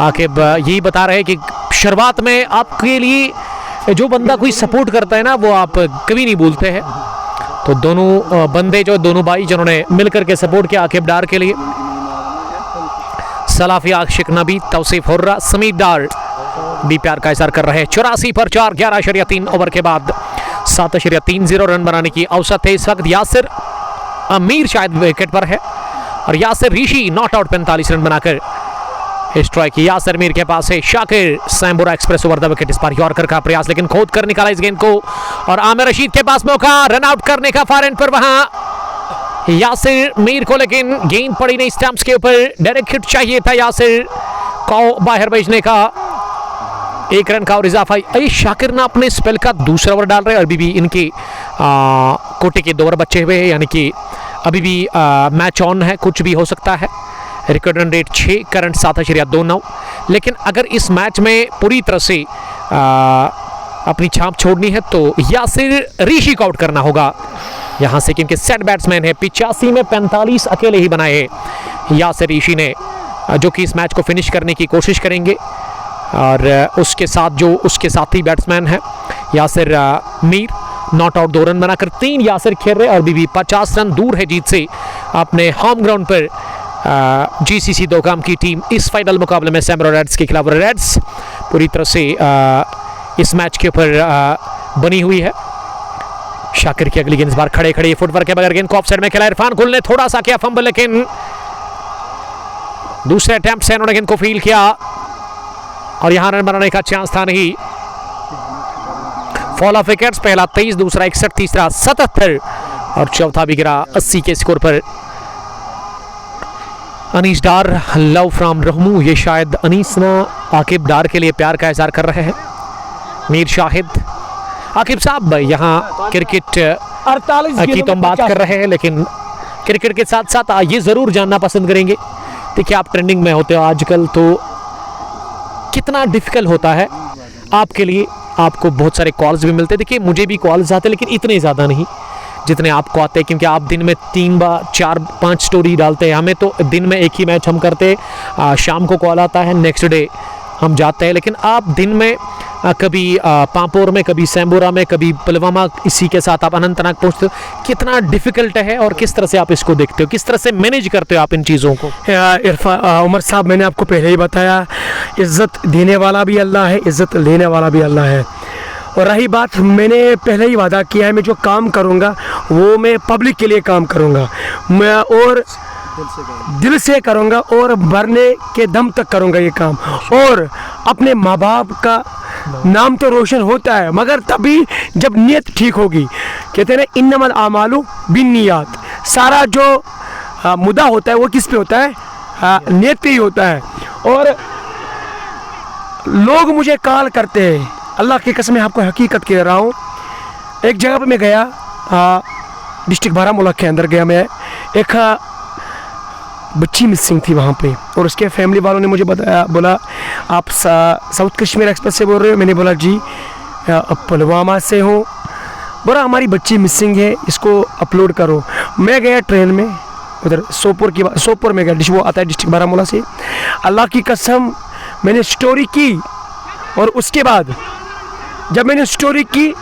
आकिब यही बता रहे हैं कि शुरुआत में आपके लिए जो बंदा कोई सपोर्ट करता है ना, वो आप कभी नहीं भूलते हैं। तो दोनों बंदे, जो दोनों भाई जिन्होंने मिलकर के सपोर्ट किया आकिब डार के लिए, सलाफी आशिक नबी, तौसीफ हुर्रा, समीर डार भी प्यार का इजहार कर रहे हैं। 84 पर 4, 11.3 ओवर के बाद 7.30 रन बनाने की औसत है। इस वक्त यासिर अमीर शायद विकेट पर है, और Yasir Rishi not out 45 run बनाकर स्ट्राइक। यासिर मीर के पास है। Shakir Sambura express over the wicket. इस बार यॉर्कर का प्रयास, लेकिन खोद कर निकाला इस गेंद को, और आमिर रशीद के पास मौका रन आउट करने का फार एंड पर वहां यासिर मीर को, लेकिन गेंद पड़ी नहीं स्टंप्स के ऊपर। डायरेक्ट हिट चाहिए था यासिर को बाहर भेजने का। 1 रन का और इजाफा। शाकिर ना अपने स्पेल का दूसरा ओवर डाल रहे हैं, अभी भी इनके कोटे के 2 ओवर बचे हुए हैं, यानी कि अभी भी मैच ऑन है, कुछ भी हो सकता है। Record run rate 6, current 7.29। लेकिन अगर इस मैच में पूरी तरह से अपनी छाप छोड़नी है तो यासिर ऋषि को आउट करना होगा यहाँ से, क्योंकि सेट बैट्समैन है। 85 में 45 अकेले ही बनाए हैं यासिर ऋषि ने, जो कि इस मैच को फिनिश करने की कोशिश करेंगे। और उसके साथ जो उसके साथी बैट्समैन है Yasir Mir, not out 2 run बनाकर 3 यासिर खेल रहे, और अभी भी 50 रन दूर है जीत से अपने होम ग्राउंड पर। जीसीसी दोकाम की टीम इस फाइनल मुकाबले में सैमरा रेड्स के खिलाफ, रेड्स पूरी तरह से इस मैच के ऊपर बनी हुई है। शाकिर की अगली गेंद इस बार खड़े खड़े फुटवर्क के बगैर गेंद को ऑफसाइड में खेला। इरफान गुल ने थोड़ा सा किया फंबल, लेकिन दूसरे अटेम्प्ट से उन्होंने गेंद को फील किया, और यहां रन बनाने का चांस था नहीं। फॉल ऑफ विकेट्स, पहला 23, दूसरा 61, तीसरा 77, और चौथा भी गिरा 80 के स्कोर पर। अनीस डार, लव फ्रॉम रहमू, ये शायद अनीस ना आकिब डार के लिए प्यार का इजहार कर रहे हैं। मीर शाहिद, आकिब साहब यहाँ क्रिकेट 48 की तो हम बात कर रहे हैं, लेकिन क्रिकेट के साथ साथ ये ज़रूर जानना पसंद करेंगे, देखिए आप ट्रेंडिंग में होते हो आजकल, तो कितना डिफिकल्ट होता है आपके लिए आपको बहुत सारे कॉल्स भी मिलते हैं। देखिए मुझे भी कॉल्स आते हैं लेकिन इतने ज़्यादा नहीं जितने आपको आते हैं, क्योंकि आप दिन में 3-4-5 स्टोरी डालते हैं। हमें तो दिन में एक ही मैच हम करते हैं, शाम को कॉल आता है, नेक्स्ट डे हम जाते हैं। लेकिन आप दिन में कभी पांपोर में, कभी सैम्बोरा में, कभी पुलवामा, इसी के साथ आप अनंतनाग पहुंचते हो। कितना डिफिकल्ट है और किस तरह से आप इसको देखते हो, किस तरह से मैनेज करते हो आप इन चीज़ों को? उमर साहब, मैंने आपको पहले ही बताया, इज़्ज़त देने वाला भी अल्लाह है, इज़्ज़त लेने वाला भी अल्लाह है। और रही बात, मैंने पहले ही वादा किया है, मैं जो काम करूँगा वो मैं पब्लिक के लिए काम करूँगा, मैं और दिल से करूँगा और मरने के दम तक करूँगा ये काम। और अपने माँ बाप का नाम तो रोशन होता है, मगर तभी जब नीयत ठीक होगी। कहते हैं ना, इन्नमल आमालु बिन्नियात। सारा जो मुद्दा होता है वो किस पे होता है? नीयत पे ही होता है। और लोग मुझे कॉल करते हैं, अल्लाह की कसम मैं आपको हकीकत कह रहा हूँ। एक जगह पे मैं गया, डिस्ट्रिक्ट बारामूला के अंदर गया मैं, एक बच्ची मिसिंग थी वहाँ पे, और उसके फैमिली वालों ने मुझे बताया, बोला आप साउथ कश्मीर एक्सप्रेस से बोल रहे हो? मैंने बोला जी पुलवामा से हूँ। बोला हमारी बच्ची मिसिंग है, इसको अपलोड करो। मैं गया ट्रेन में उधर सोपोर में गया, वो आता है डिस्ट्रिक्ट बारामूला से। अल्लाह की कसम मैंने स्टोरी की, और उसके बाद जब मैंने स्टोरी की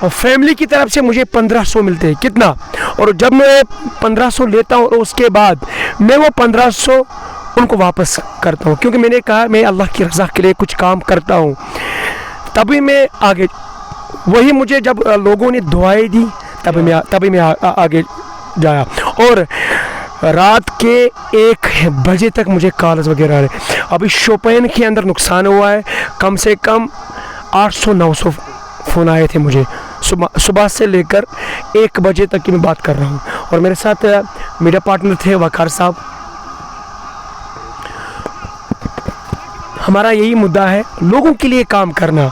और फैमिली की तरफ से मुझे 1500 मिलते हैं। कितना? और जब मैं 1500 लेता हूँ और उसके बाद मैं वो 1500 उनको वापस करता हूँ, क्योंकि मैंने कहा मैं अल्लाह की रज़ा के लिए कुछ काम करता हूँ, तभी मैं आगे। वही मुझे जब लोगों ने दुआएं दी तभी मैं आगे जाया। और रात के 1 बजे तक मुझे कॉल्स वगैरह आ रहे। अभी शोपियान के अंदर नुकसान हुआ है, कम से कम 800-900 फ़ोन आए थे मुझे सुबह से लेकर 1 बजे तक की मैं बात कर रहा हूँ। और मेरे साथ मेरा पार्टनर थे वकार साहब। हमारा यही मुद्दा है, लोगों के लिए काम करना,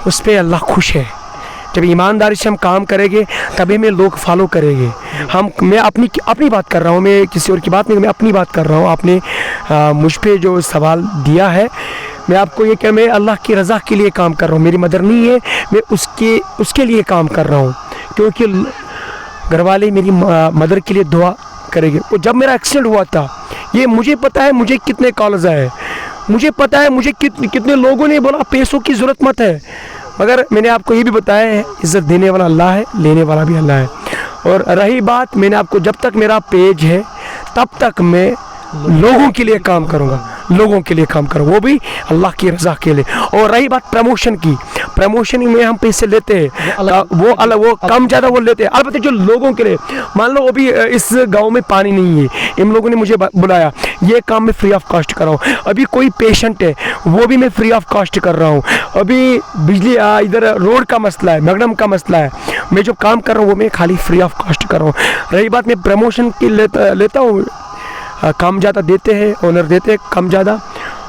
उस पर अल्लाह खुश है। जब ईमानदारी से हम काम करेंगे तभी हमें लोग फॉलो करेंगे। मैं अपनी बात कर रहा हूँ, मैं किसी और की बात नहीं, मैं अपनी बात कर रहा हूँ। आपने मुझ पे जो सवाल दिया है, मैं आपको ये क्या, मैं अल्लाह की रज़ा के लिए काम कर रहा हूँ। मेरी मदर नहीं है, मैं उसके लिए काम कर रहा हूँ, क्योंकि घर वाले मेरी मदर के लिए दुआ करेंगे। और जब मेरा एक्सीडेंट हुआ था, ये मुझे पता है मुझे कितने कॉल्स आए, मुझे पता है मुझे कितने लोगों ने बोला पैसों की ज़रूरत मत है, मगर मैंने आपको ये भी बताया है, इज़्ज़त देने वाला अल्लाह है, लेने वाला भी अल्लाह है। और रही बात, मैंने आपको, जब तक मेरा पेज है तब तक मैं लोगों के लिए काम करूँगा, लोगों के लिए काम करूँ, वो भी अल्लाह की रज़ा के लिए। और रही बात प्रमोशन की, प्रमोशन में हम पैसे लेते हैं, वो कम ज़्यादा वो लेते हैं। अलबत्ते जो लोगों के लिए, मान लो अभी इस गांव में पानी नहीं है, इन लोगों ने मुझे बुलाया, ये काम मैं फ्री ऑफ कॉस्ट कर रहा हूँ। अभी कोई पेशेंट है, वो भी मैं फ्री ऑफ कॉस्ट कर रहा हूँ। अभी बिजली इधर रोड का मसला है, मैगडम का मसला है, मैं जो काम कर रहा हूँ वो मैं खाली फ्री ऑफ कॉस्ट कर रहा हूँ। रही बात, मैं प्रमोशन की लेता हूँ, कम ज़्यादा देते हैं, ओनर देते हैं कम ज़्यादा।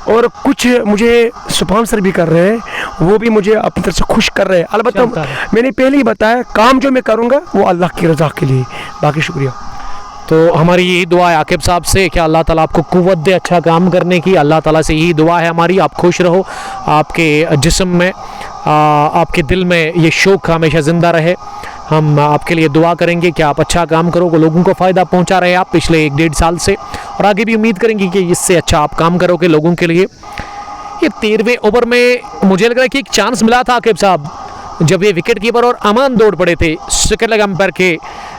और कुछ मुझे स्पॉन्सर भी कर रहे हैं, वो भी मुझे अपनी तरफ से खुश कर रहे हैं। अलबत्ता मैंने पहले ही बताया, काम जो मैं करूँगा वो अल्लाह की रज़ा के लिए। बाकी शुक्रिया। तो हमारी यही दुआ है आकिब साहब से कि अल्लाह ताला आपको कुव्वत दे अच्छा काम करने की। अल्लाह ताला से यही दुआ है हमारी, आप खुश रहो, आपके जिस्म में, आपके दिल में ये शौक़ हमेशा ज़िंदा रहे। हम आपके लिए दुआ करेंगे कि आप अच्छा काम करो, लोगों को फ़ायदा पहुंचा रहे आप पिछले 1-1.5 साल से, और आगे भी उम्मीद करेंगे कि इससे अच्छा आप काम करोगे लोगों के लिए। ये 13वें ओवर में मुझे लग रहा है कि एक चांस मिला था आकिब साहब, जब ये विकेट कीपर और अमान दौड़ पड़े थे सेकंड लेग अंपायर के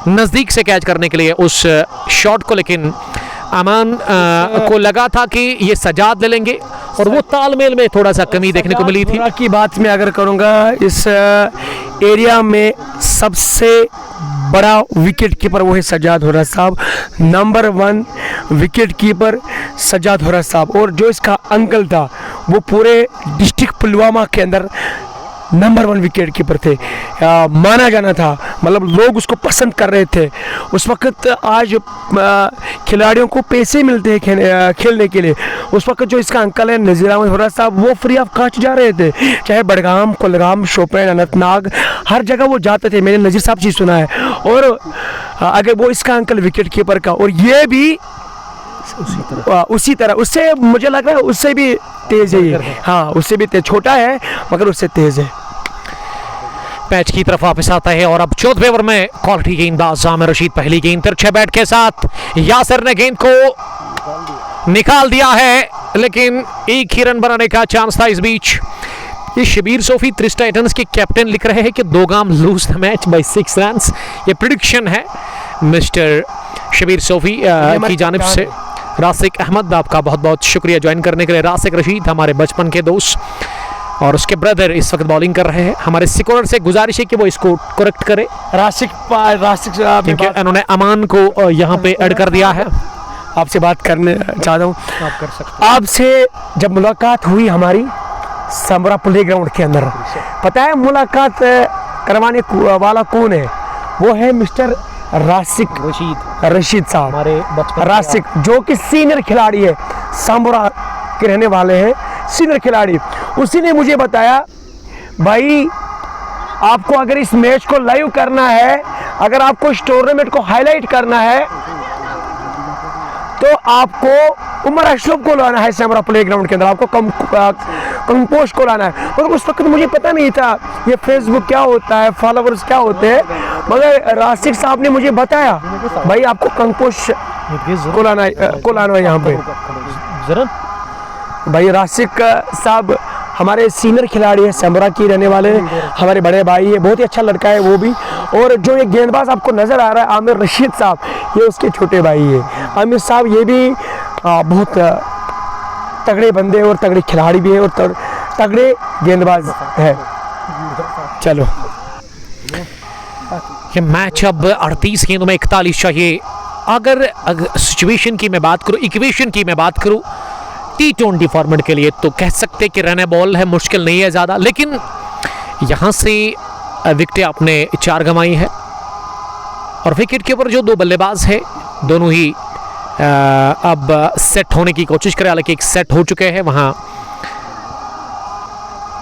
नज़दीक से कैच करने के लिए उस शॉट को, लेकिन अमान को लगा था कि ये सजाद ले लेंगे, और वो तालमेल में थोड़ा सा कमी देखने को मिली थी। की बात मैं अगर करूँगा, इस एरिया में सबसे बड़ा विकेट कीपर वो है सजाद हुर्रा साहब, number 1 wicket keeper Sajad Hurra साहब। और जो इसका अंकल था वो पूरे डिस्ट्रिक्ट पुलवामा के अंदर नंबर 1 विकेट कीपर थे, माना जाना था, मतलब लोग उसको पसंद कर रहे थे उस वक्त। आज खिलाड़ियों को पैसे मिलते हैं खेलने के लिए, उस वक्त जो इसका अंकल है नज़ीर अहमद हुर्रा साहब, वो फ्री ऑफ कॉस्ट जा रहे थे, चाहे बड़गाम, कुलगाम, शोपियान, अनंतनाग, हर जगह वो जाते थे। मैंने नज़ीर साहब जी सुना है। और अगर वो इसका अंकल विकेट कीपर का, और ये भी उसी तरह उससे मुझे लग रहा है उससे भी तेज है ये। हाँ, उससे भी तेज, छोटा है मगर उससे तेज है। मैच की तरफ वापस आता है और अब 14वें ओवर में क्वालिटी गेंदबाज आमिर रशीद पहली गेंद तिरछे बैट के साथ, यासिर ने गेंद को निकाल दिया है, लेकिन एक ही रन बनाने का चांस था इस बीच। ये शबीर सोफी त्रिस टाइटंस के कैप्टन लिख रहे हैं कि Dogam lose the match by 6 runs. ये प्रेडिक्शन है मिस्टर शबीर सोफी की जानिब से। रासिक अहमद, आपका बहुत बहुत शुक्रिया ज्वाइन करने के लिए। रासिक रशीद हमारे बचपन के दोस्त और उसके ब्रदर इस वक्त बॉलिंग कर रहे हैं। हमारे स्कोरर से गुजारिश है कि वो इसको करेक्ट करे, राशिक क्योंकि उन्होंने अमान को यहाँ पे ऐड कर दिया है। आपसे बात करने चाहता हूँ। आप कर सकते आपसे जब मुलाकात हुई हमारी समरा प्ले ग्राउंड के अंदर, पता है मुलाकात करवाने वाला कौन है? वो है मिस्टर राशिक रशीद साहब, हमारे बचपन राशिक, जो कि सीनियर खिलाड़ी है, समरा के रहने वाले हैं, सीनियर खिलाड़ी। उसी ने मुझे बताया, भाई आपको अगर इस मैच को लाइव करना है, अगर आपको इस टूर्नामेंट को हाईलाइट करना है, तो आपको उमर अशरफ को लाना है समरा प्ले ग्राउंड के अंदर, आपको कंपोस्ट को लाना है। और उस वक्त मुझे पता नहीं था ये फेसबुक क्या होता है, फॉलोवर्स क्या होते हैं, मगर राशिक साहब ने मुझे बताया, भाई आपको कंपोस्ट को लाना है यहाँ पे। जरा भाई राशिक साहब हमारे सीनियर खिलाड़ी है, समरा की रहने वाले हैं, हमारे बड़े भाई है, बहुत ही अच्छा लड़का है वो भी। और जो ये गेंदबाज आपको नज़र आ रहा है आमिर रशीद साहब, ये उसके छोटे भाई है। आमिर साहब ये भी बहुत तगड़े बंदे और तगड़े खिलाड़ी भी है और तगड़े गेंदबाज है। चलो, ये मैच अब 38 गेंदों में 41 चाहिए। अगर सिचुएशन की मैं बात करूं, इक्वेशन की मैं बात करूं T20 फॉर्मेट के लिए, तो कह सकते कि रन बॉल है, मुश्किल नहीं है ज़्यादा, लेकिन यहाँ से विकेटें आपने 4 गंवाई है और विकेट के ऊपर जो 2 बल्लेबाज है दोनों ही अब सेट होने की कोशिश करें, हालांकि एक सेट हो चुके हैं वहाँ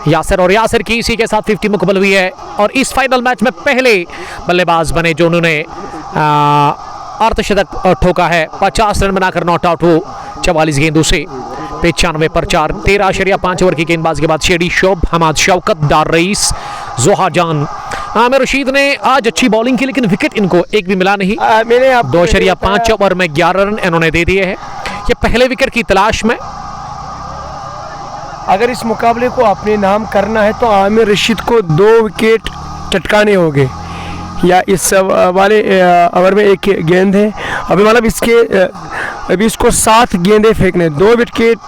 यासिर, और यासिर की इसी के साथ 50 मुकम्मल हुई है। और इस फाइनल मैच में पहले बल्लेबाज बने जो उन्होंने अर्धशतक ठोका है। 50 रन बनाकर नॉट आउट हो 44 गेंदों से 95 पर 4, 13.5 ओवर की गेंदबाजी के बाद शेडी शोब, हमाद शौकत, दार रईस, जोहा जान, आमिर रशीद ने आज अच्छी बॉलिंग की, लेकिन विकेट इनको एक भी मिला नहीं। मैंने 2.5 ओवर में 11 रन इन्होंने दे दिए हैं। ये पहले विकेट की तलाश में। अगर इस मुकाबले को अपने नाम करना है तो आमिर रशीद को 2 विकेट चटकाने होंगे, या इस वाले ओवर में 1 गेंद है अभी, मतलब अभी इसको 7 गेंदें फेंकने, 2 विकेट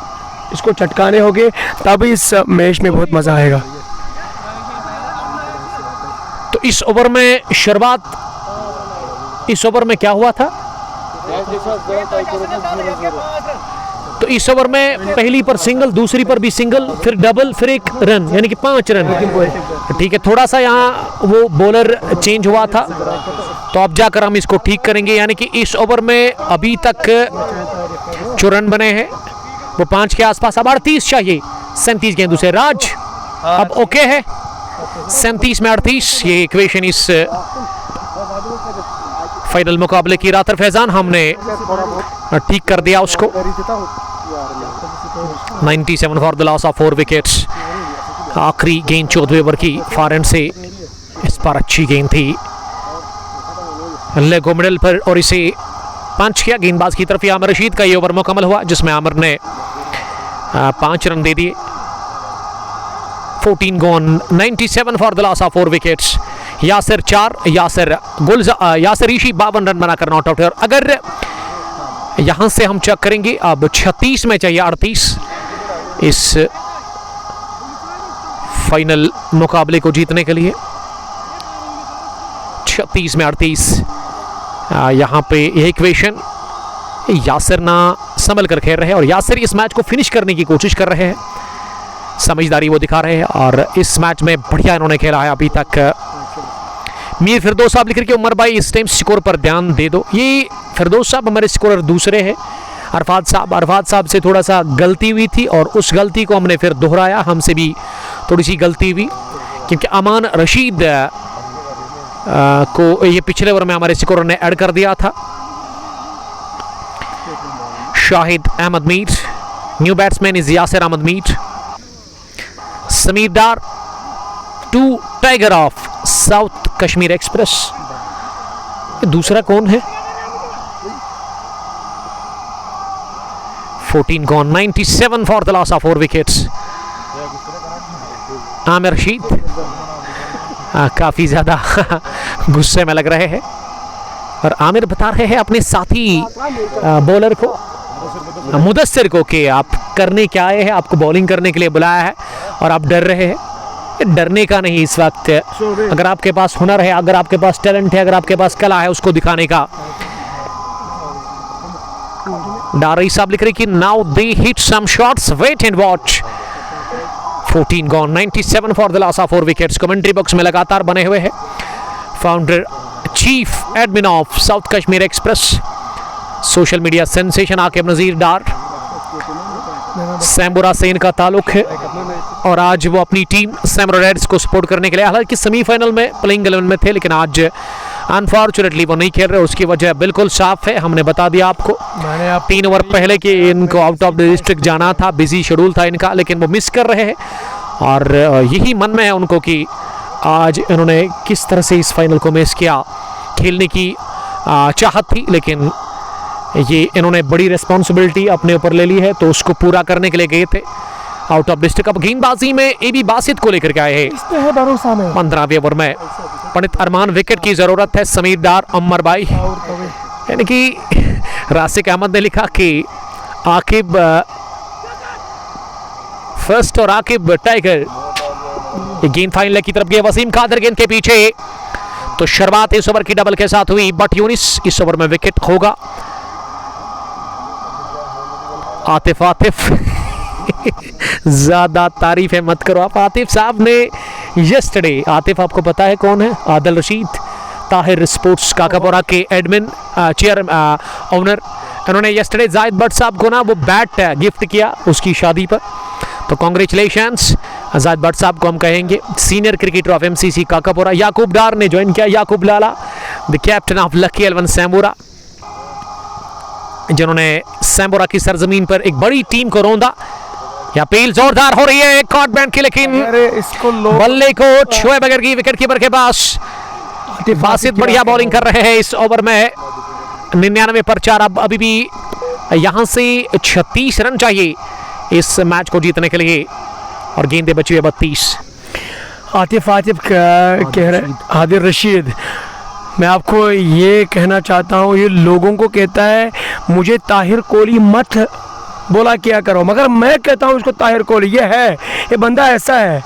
इसको चटकाने होंगे, तभी इस मैच में बहुत मज़ा आएगा। तो इस ओवर में शुरुआत, इस ओवर में क्या हुआ था? तो इस ओवर में पहली पर सिंगल, दूसरी पर भी सिंगल, फिर डबल, फिर 1 रन, यानी कि 5 रन। ठीक है, थोड़ा सा यहाँ वो बॉलर चेंज हुआ था, तो अब जाकर हम इसको ठीक करेंगे। यानी कि इस ओवर में अभी तक जो रन बने हैं वो 5 के आसपास। अब 38 चाहिए 37 गेंदों से। राज अब ओके है, 37 में 38, ये इक्वेशन इस फाइनल मुकाबले की। रातर फैजान हमने ठीक कर दिया उसको। 97 for the loss of 4 wickets. आखिरी गेंद 14वें ओवर की फॉरन से, इस पर अच्छी गेंद थी लेगो मिडल पर और इसे पंच किया गेंदबाज की तरफ। आमिर रशीद का ये ओवर मुकम्मल हुआ जिसमें आमिर ने 5 रन दे दिए। 14 gone, 97 for the loss of 4 wickets. Yasir 4, Yasir Ishi 52 run बनाकर नॉट आउट है। और अगर यहां से हम चेक करेंगे, अब 36 में चाहिए 38 इस फाइनल मुकाबले को जीतने के लिए। 36 में 38 यहाँ पे यह इक्वेशन। यासिर ना संभल कर खेल रहे हैं और यासिर इस मैच को फिनिश करने की कोशिश कर रहे हैं, समझदारी वो दिखा रहे हैं और इस मैच में बढ़िया इन्होंने खेला है अभी तक। मीर फिरदौस साहब लिख रहे कि उमर भाई इस टाइम स्कोर पर ध्यान दे दो। ये फिरदौस साहब हमारे स्कोरर दूसरे हैं। अरफात साहब से थोड़ा सा गलती हुई थी और उस गलती को हमने फिर दोहराया। हमसे भी थोड़ी सी गलती हुई क्योंकि अमान रशीद को ये पिछले ओवर में हमारे स्कोरर ने ऐड कर दिया था। Shahid Ahmad Mir, new batsman is Yasir Ahmad Mir, Sameer Dar to tiger of south Kashmir express. दूसरा कौन है? 14 gone, 97 for the loss of 4 wickets. Aamir Rashid काफी ज्यादा गुस्से में लग रहे हैं और आमिर बता रहे हैं अपने साथी बॉलर को, मुदस्सिर को, कि आप करने क्या आए हैं, आपको बॉलिंग करने के लिए बुलाया है और आप डर रहे हैं। डरने का नहीं इस वक्त, अगर आपके पास हुनर है, अगर आपके पास टैलेंट है, अगर आपके पास कला है, उसको दिखाने का। डारी साहब लिख रहे कि now they hit some shots, wait and watch. 14 gone, 97 for the loss of 4 wickets. Commentary box में लगातार बने हुए हैं founder chief admin of south Kashmir express, social media sensation Aqib Nazir Dar. Sambura से इनका ताल्लुक है और आज वो अपनी टीम सैमुरा रेड्स को सपोर्ट करने के लिए, हालांकि सेमीफाइनल में प्लेइंग 11 में थे, लेकिन आज अनफॉर्चुनेटली वो नहीं खेल रहे। उसकी वजह बिल्कुल साफ है, हमने बता दिया आपको। 3 ओवर पहले कि इनको आउट ऑफ द डिस्ट्रिक्ट जाना था, बिजी शेड्यूल था इनका, लेकिन वो मिस कर रहे हैं और यही मन में है उनको कि आज इन्होंने किस तरह से इस फाइनल को मिस किया। खेलने की चाहत थी, लेकिन ये इन्होंने बड़ी रिस्पॉन्सिबिलिटी अपने ऊपर ले ली है, तो उसको पूरा करने के लिए गए थे आउट ऑफ डिस्ट्रिक्ट। अब गेंदबाजी में एबी बासित को लेकर के आए हैं 15वें ओवर में। पंडित अरमान विकेट की जरूरत है, समीर डार, अम्मर भाई, यानी कि रासिक अहमद ने लिखा कि आकिब फर्स्ट और आकिब टाइगर। गेंद फाइनल की तरफ गए, वसीम कादर गेंद के पीछे, तो शुरुआत इस ओवर की डबल के साथ हुई, बट यूनिस इस ओवर में विकेट होगा। आतिफ ज्यादा तारीफें मत करो आप। आतिफ साहब ने यस्टरडे, आतिफ आपको पता है कौन है? आदिल रशीद, ताहिर स्पोर्ट्स काकापुरा के एडमिन चेयर ओनर। इन्होंने यस्टरडे जाहिद भट्ट साहब को ना वो बैट गिफ्ट किया उसकी शादी पर, तो कॉन्ग्रेचुलेशंस जाहिद भट्ट साहब को हम कहेंगे। Senior cricketer of MCC Kakapora Yaqoob Dar ने ज्वाइन किया, Yaqoob Lala the captain of lucky 11 Sambura, जिन्होंने सैम्बुरा की सरजमीन पर एक बड़ी टीम को रौंदा। या अपील जोरदार हो रही है कॉट बैंड की, लेकिन बल्ले को छुए बगैर की विकेट कीपर के पास। बासित बढ़िया बॉलिंग कर रहे हैं इस ओवर में, 99 पर 4। अब अभी भी यहां से 36 रन चाहिए इस मैच को जीतने के लिए और गेंदें बची हुई 32। आतिफ कह रहे आदिल रशीद, मैं आपको ये कहना चाहता हूँ, ये लोगों को कहता है मुझे ताहिर कोहली मत बोला क्या करो, मगर मैं कहता हूँ इसको ताहिर कोहली। ये है, ये बंदा ऐसा है,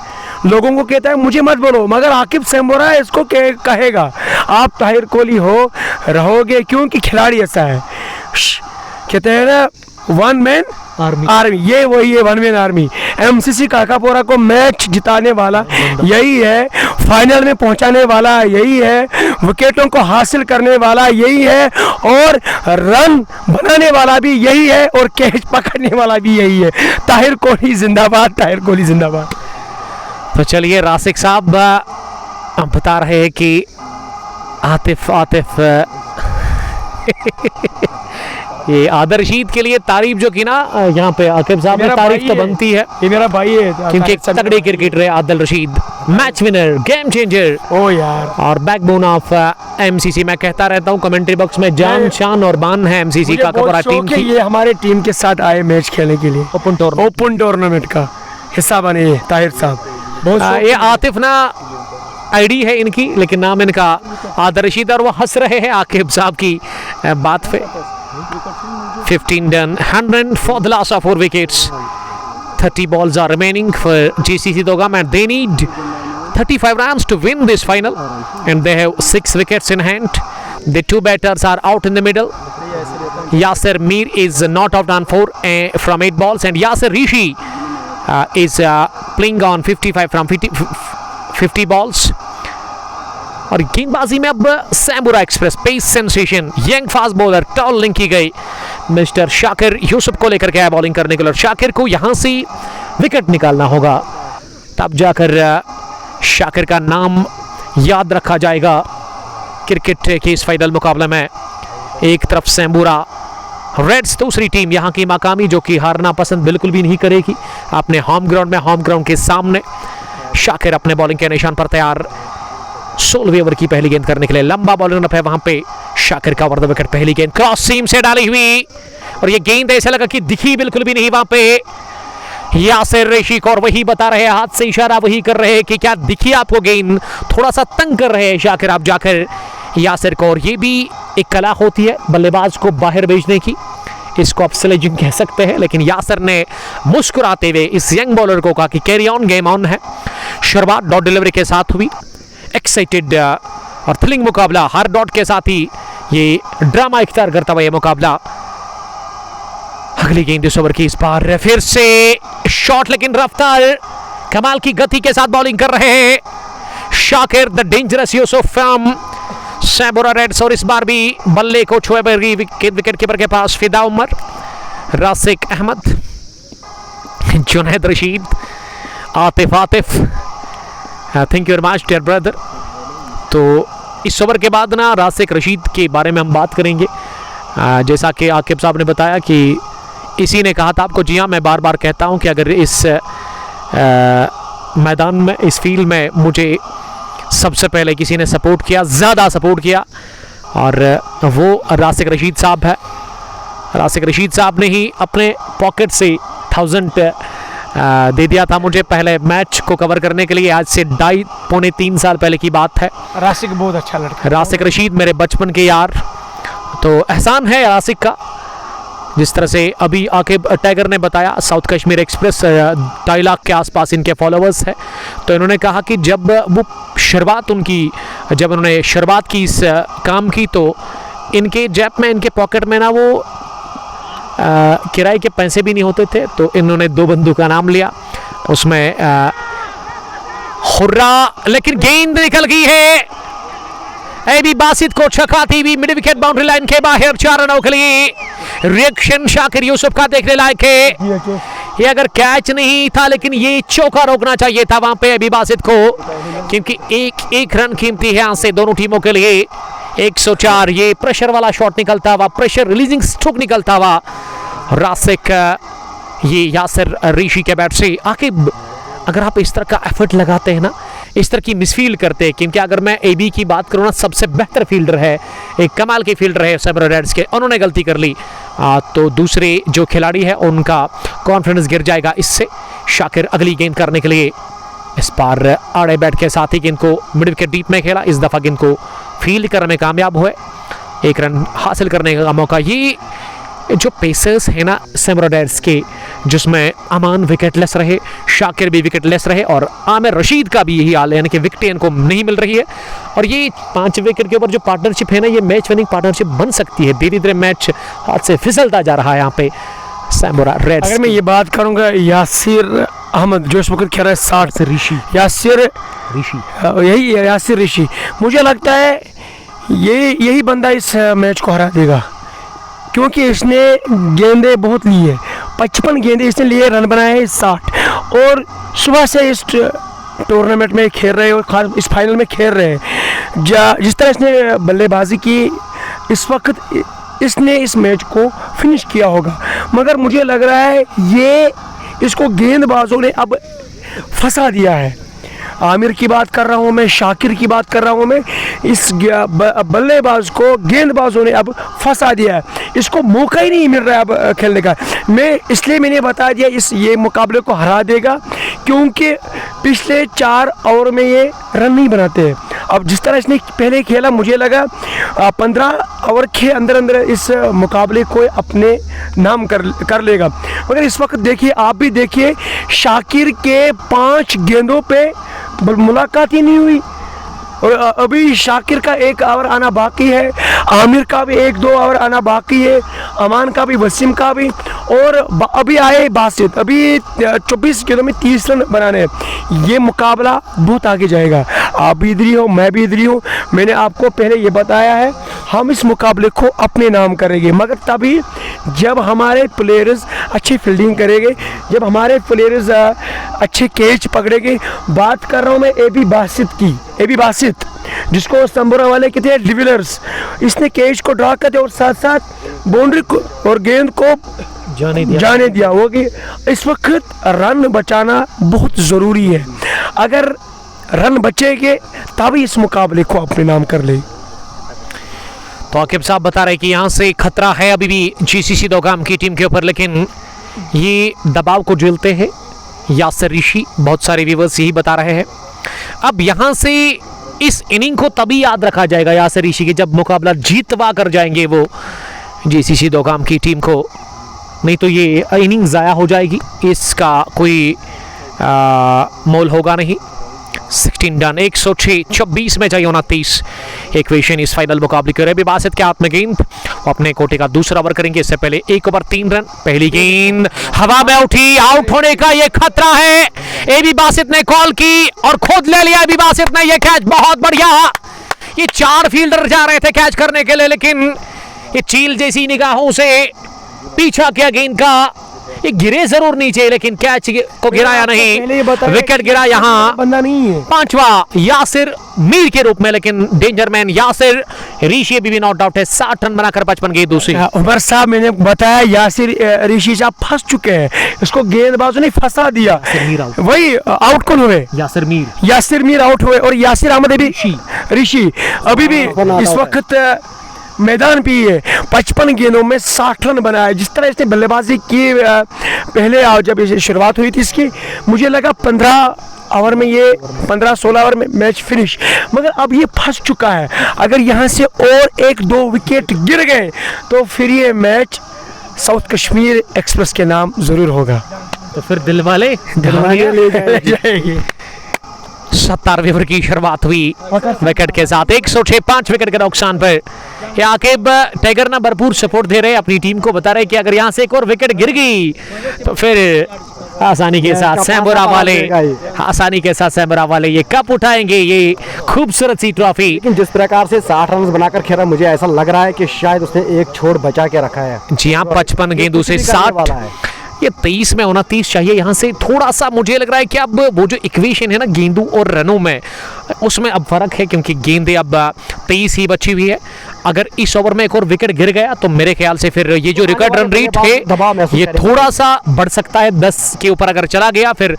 लोगों को कहता है मुझे मत बोलो, मगर आकिब सैम्बुरा इसको कहेगा आप ताहिर कोहली हो रहोगे, क्योंकि खिलाड़ी ऐसा है। कहते हैं ना वन मैन आर्मी, ये वही है, one man army. MCC Kakapora को मैच जिताने वाला यही है, फाइनल में पहुंचाने वाला यही है, विकेटों को हासिल करने वाला यही है, और रन बनाने वाला भी यही है, और कैच पकड़ने वाला भी यही है। ताहिर कोहली जिंदाबाद, ताहिर कोहली जिंदाबाद। तो चलिए, रासिक साहब बता रहे हैं कि आतिफ ये आदिल रशीद के लिए तारीफ जो की ना यहाँ पे आकिब साहब ने तारीफ तो बनती है, ये मेरा भाई है, क्योंकि तगड़े क्रिकेटर है Adil Rashid, match winner, game changer, ओ यार, और बैकबोन ऑफ एमसीसी। मैं कहता रहता हूँ कमेंट्री बॉक्स में, जान शान और बान है एमसीसी काकापुरा टीम की। ये हमारे टीम के साथ आए मैच खेलने के लिए, ओपन टूर्नामेंट का हिस्सा बने ताहिर साहब। ये आतिफ ना आईडी है इनकी, लेकिन नाम इनका आदिल रशीद, और वो हंस रहे हैं आकिब साहब की बात पे। 15 done, 100 for the loss of 4 wickets. 30 balls are remaining for GCC Dogam, and they need 35 runs to win this final, and they have 6 wickets in hand. The 2 batters are out in the middle. Yasir Mir is not out on 4 from 8 balls, and Yasir Rishi is playing on 55 from 50 balls. और गेंदबाजी में अब Sambura express pace sensation young fast bowler tall लिंक की गई मिस्टर शाकिर यूसुफ को लेकर के आया बॉलिंग करने के लिए। शाकिर को यहां से विकेट निकालना होगा, तब जाकर शाकिर का नाम याद रखा जाएगा क्रिकेट के इस फाइनल मुकाबले में। एक तरफ सैम्बुरा रेड्स दूसरी टीम यहाँ की मकामी जो कि हारना पसंद बिल्कुल भी नहीं करेगी अपने होम ग्राउंड के सामने। शाकिर अपने बॉलिंग के निशान पर तैयार, 16वें ओवर की पहली गेंद करने के लिए लंबा बॉलिंग है वहां पे। शाकिर का ओवर द विकेट, पहली गेंद क्रॉस सीम से डाली हुई और ये गेंद ऐसा लगा कि दिखी बिल्कुल भी नहीं वहां पे। यासिर रेशी और वही बता रहे हैं, हाथ से इशारा वही कर रहे हैं कि क्या दिखी आपको गेंद, थोड़ा सा तंग कर रहे हैं शाकिर आप जाकर यासिर को। और ये भी एक कला होती है बल्लेबाज को बाहर भेजने की, इसको आप स्लेजिंग कह सकते हैं। लेकिन यासिर ने मुस्कुराते हुए इस यंग बॉलर को कहा कि कैरी ऑन, गेम ऑन है। शुरुआत डॉट डिलीवरी के साथ हुई, एक्साइटेड और थ्रिलिंग मुकाबला, हर डॉट के साथ ही ये ड्रामा इख्तियार करता हुआ ये मुकाबला। अगली गेंद इस ओवर की, इस बार फिर से शॉट, लेकिन रफ्तार कमाल की गति के साथ बॉलिंग कर रहे हैं Shakir, the dangerous Yusuf from Samura reds. और इस बार भी बल्ले को छुए विकेट कीपर के पास Fida Umar, Rasik Ahmad, Junaid Rashid, Atif. Thank you very much dear brother. तो इस ओवर के बाद ना रासिक रशीद के बारे में हम बात करेंगे। जैसा कि आकिब साहब ने बताया कि इसी ने कहा था आपको, जी हाँ मैं बार बार कहता हूं कि अगर इस मैदान में, इस फील्ड में मुझे सबसे पहले किसी ने सपोर्ट किया, ज़्यादा सपोर्ट किया, और वो रासिक रशीद साहब है। रासिक रशीद साहब ने ही अपने पॉकेट से 1000 दे दिया था मुझे पहले मैच को कवर करने के लिए। आज से 2.5-3 साल पहले की बात है। रासिक बहुत अच्छा लड़का, रासिक रशीद मेरे बचपन के यार, तो एहसान है रासिक का। जिस तरह से अभी आकिब टाइगर ने बताया, साउथ कश्मीर एक्सप्रेस 2.5 लाख के आसपास इनके फॉलोअर्स हैं। तो इन्होंने कहा कि जब वो शुरुआत जब उन्होंने शुरुआत की इस काम की, तो इनके जेब में, इनके पॉकेट में ना वो किराए के पैसे भी नहीं होते थे। तो इन्होंने 2 बंदूक का नाम लिया, उसमें हुर्रा, लेकिन गेंद निकल गई है। एबी बासित को छकाती हुई मिड विकेट बाउंड्री लाइन के बाहर 4 रनों के लिए। रिएक्शन शाकिर यूसुफ का देखने लायक है। ये अगर कैच नहीं था, लेकिन ये चौका रोकना चाहिए था वहां पे एबी बासित को, क्योंकि एक रन कीमती है यहां से दोनों टीमों के लिए। 104, ये प्रेशर वाला शॉट निकलता हुआ, प्रेशर रिलीजिंग स्ट्रोक निकलता हुआ रासिक, ये यासिर रेशी के बैट से। आकिब अगर आप इस तरह का एफर्ट लगाते हैं ना, इस तरह की मिसफील्ड करते हैं, क्योंकि अगर मैं एबी की बात करूँ ना, सबसे बेहतर फील्डर है, एक कमाल की फील्डर है सैमुरा रेड्स के, उन्होंने गलती कर ली तो दूसरे जो खिलाड़ी है उनका कॉन्फिडेंस गिर जाएगा इससे। शाकिर अगली गेंद करने के लिए इस बार आड़े बैट के साथ ही गेंद को मिड विकेट डीप में खेला। इस दफ़ा गेंद को फील्ड करने में कामयाब हुए, 1 रन हासिल करने का मौका। ये जो पेसर्स है ना सैमुरा रेड्स के, जिसमें अमान विकेटलेस रहे, शाकिर भी विकेटलेस रहे, और आमिर रशीद का भी यही हाल है, यानी कि विकेट इनको नहीं मिल रही है। और ये 5 विकेट के ऊपर जो पार्टनरशिप है ना, ये मैच विनिंग पार्टनरशिप बन सकती है। धीरे धीरे मैच हाथ से फिसलता जा रहा है यहाँ पे सैमुरा रेड्स। अगर मैं ये बात करूँगा, यासिर अहमद जो इस वक्त खेल रहा है 60 से, यासिर ऋषि, मुझे लगता है यही बंदा इस मैच को हरा देगा, क्योंकि इसने गेंदें बहुत ली है, 55 गेंदें इसने लिए, रन बनाए हैं 60, और सुबह से इस टूर्नामेंट में खेल रहे हैं और खास इस फाइनल में खेल रहे हैं। जिस तरह इसने बल्लेबाजी की, इस वक्त इसने इस मैच को फिनिश किया होगा, मगर मुझे लग रहा है ये इसको गेंदबाजों ने अब फंसा दिया है। आमिर की बात कर रहा हूँ मैं, शाकिर की बात कर रहा हूँ मैं, इस बल्लेबाज को गेंदबाजों ने अब फंसा दिया है, इसको मौका ही नहीं मिल रहा है अब खेलने का। मैंने बता दिया ये मुकाबले को हरा देगा, क्योंकि पिछले 4 ओवर में ये रन नहीं बनाते हैं। अब जिस तरह इसने पहले खेला, मुझे लगा 15 ओवर के अंदर इस मुकाबले को अपने नाम कर लेगा, मगर इस वक्त देखिए, आप भी देखिए, शाकिर के 5 गेंदों पे मुलाकात ही नहीं हुई, और अभी शाकिर का 1 ओवर आना बाकी है, आमिर का भी 1-2 ओवर आना बाकी है, अमान का भी, वसीम का भी, और अभी आए बासित, अभी 24 गेंदों में 30 रन बनाने हैं। ये मुकाबला बहुत आगे जाएगा। आप भी इधरी हो, मैं भी इधरी हूँ। मैंने आपको पहले ये बताया है, हम इस मुकाबले को अपने नाम करेंगे, मगर तभी जब हमारे प्लेयर्स अच्छी फील्डिंग करेंगे, जब हमारे प्लेयर्स अच्छे कैच पकड़ेंगे। बात कर रहा हूँ मैं एबी बासित की, एबी बासित जिसको संबोरा वाले कहते हैं डिविलर्स। इसने कैच को ड्रा करते और साथ साथ बाउंड्री को और गेंद को जाने दिया। वो कि इस वक्त रन बचाना बहुत ज़रूरी है। अगर रन बचेंगे तभी इस मुकाबले को अपने नाम कर ले। तो आकिब साहब बता रहे कि यहाँ से खतरा है अभी भी जीसीसी दोगाम की टीम के ऊपर, लेकिन ये दबाव को झेलते हैं यासिर ऋषि। बहुत सारे व्यूअर्स यही बता रहे हैं। अब यहाँ से इस इनिंग को तभी याद रखा जाएगा यासिर ऋषि की जब मुकाबला जीतवा कर जाएंगे वो जीसीसी दोगाम की टीम को, नहीं तो ये इनिंग ज़ाया हो जाएगी, इसका कोई मोल होगा नहीं। 16 रन 106-24 में चाहिए 29 इक्वेशन इस फाइनल मुकाबले के। रवि बासित के हाथ में गेंद, वो अपने कोटे का दूसरा ओवर करेंगे। इससे पहले 1 ओवर 3 रन, पहली गेंद हवा में उठी, आउट होने का ये खतरा है। एबी बासित ने कॉल की और खुद ले लिया एबी बासित ने ये कैच। बहुत बढ़िया, ये 4 फील्डर जा रहे थे कैच करने के लिए, लेकिन ये चील जैसी निगाहों से पीछा किया गेंद का। ये गिरे जरूर नीचे लेकिन कैच को गिराया नहीं, विकेट गिरा यहाँ। बंदा नहीं है 5वां यासिर मीर के रूप में, लेकिन डेंजर मैन यासिर ऋषि भी नॉट आउट है। 60 रन बनाकर 55 गेंद दूसरी। उमर साहब मैंने बताया यासिर ऋषि साहब फंस चुके हैं, इसको गेंदबाजों ने फंसा दिया। वही आउट कौन हुए? यासिर मीर आउट हुए और यासिर अहमद ऋषि अभी भी इस वक्त मैदान पे है। 55 गेंदों में 60 रन बनाए। जिस तरह इसने बल्लेबाजी की पहले जब इसे शुरुआत हुई थी इसकी, मुझे लगा 15 ओवर में ये 15-16 ओवर में मैच फिनिश, मगर अब ये फंस चुका है। अगर यहाँ से और 1-2 विकेट गिर गए तो फिर ये मैच साउथ कश्मीर एक्सप्रेस के नाम जरूर होगा। तो फिर दिलवाले ले जाएंगे। 17वें ओवर की शुरुआत हुई विकेट के साथ 106, 5 विकेट के नुकसान पर। आकिब टाइगर ना भरपूर सपोर्ट दे रहे अपनी टीम को, बता रहे कि अगर यहाँ से एक और विकेट गिर गई तो फिर आसानी के साथ सैमुरा वाले ये कप उठाएंगे, ये खूबसूरत सी ट्रॉफी। लेकिन जिस प्रकार से 60 रन बनाकर खेला, मुझे ऐसा लग रहा है कि शायद उसने एक छोड़ बचा के रखा है। जी हाँ, 55 गेंदों से 60, ये 23 में 29 चाहिए। यहाँ से थोड़ा सा मुझे लग रहा है कि अब वो जो इक्वेशन है ना गेंदों और रनों में, उसमें अब फर्क है, क्योंकि गेंदें अब 23 ही बची हुई है। अगर इस ओवर में एक और विकेट गिर गया तो मेरे ख्याल से फिर ये जो रिकॉर्ड रन रेट है ये थोड़ा सा बढ़ सकता है। 10 के ऊपर अगर चला गया, फिर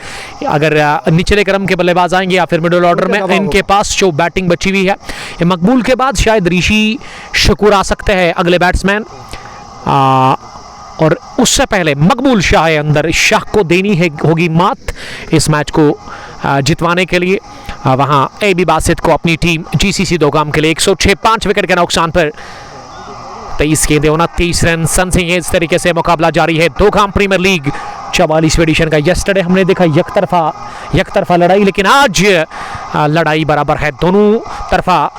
अगर निचले क्रम के बल्लेबाज आएंगे या फिर मिडिल ऑर्डर में इनके पास जो बैटिंग बची हुई है, मकबूल के बाद शायद ऋषि शकूर आ सकते हैं अगले बैट्समैन, और उससे पहले मकबूल शाह है अंदर। शाह को देनी है होगी मात इस मैच को जितवाने के लिए। वहाँ एबी बासित को अपनी टीम जीसीसी दोगाम के लिए 106, 5 विकेट के नुकसान पर 23 गेंदें 29 रन। सनसिंह इस तरीके से मुकाबला जारी है। दोगाम प्रीमियर लीग 44वें एडिशन का। यस्टरडे हमने देखा यकतरफा लड़ाई, लेकिन आज लड़ाई बराबर है दोनों तरफा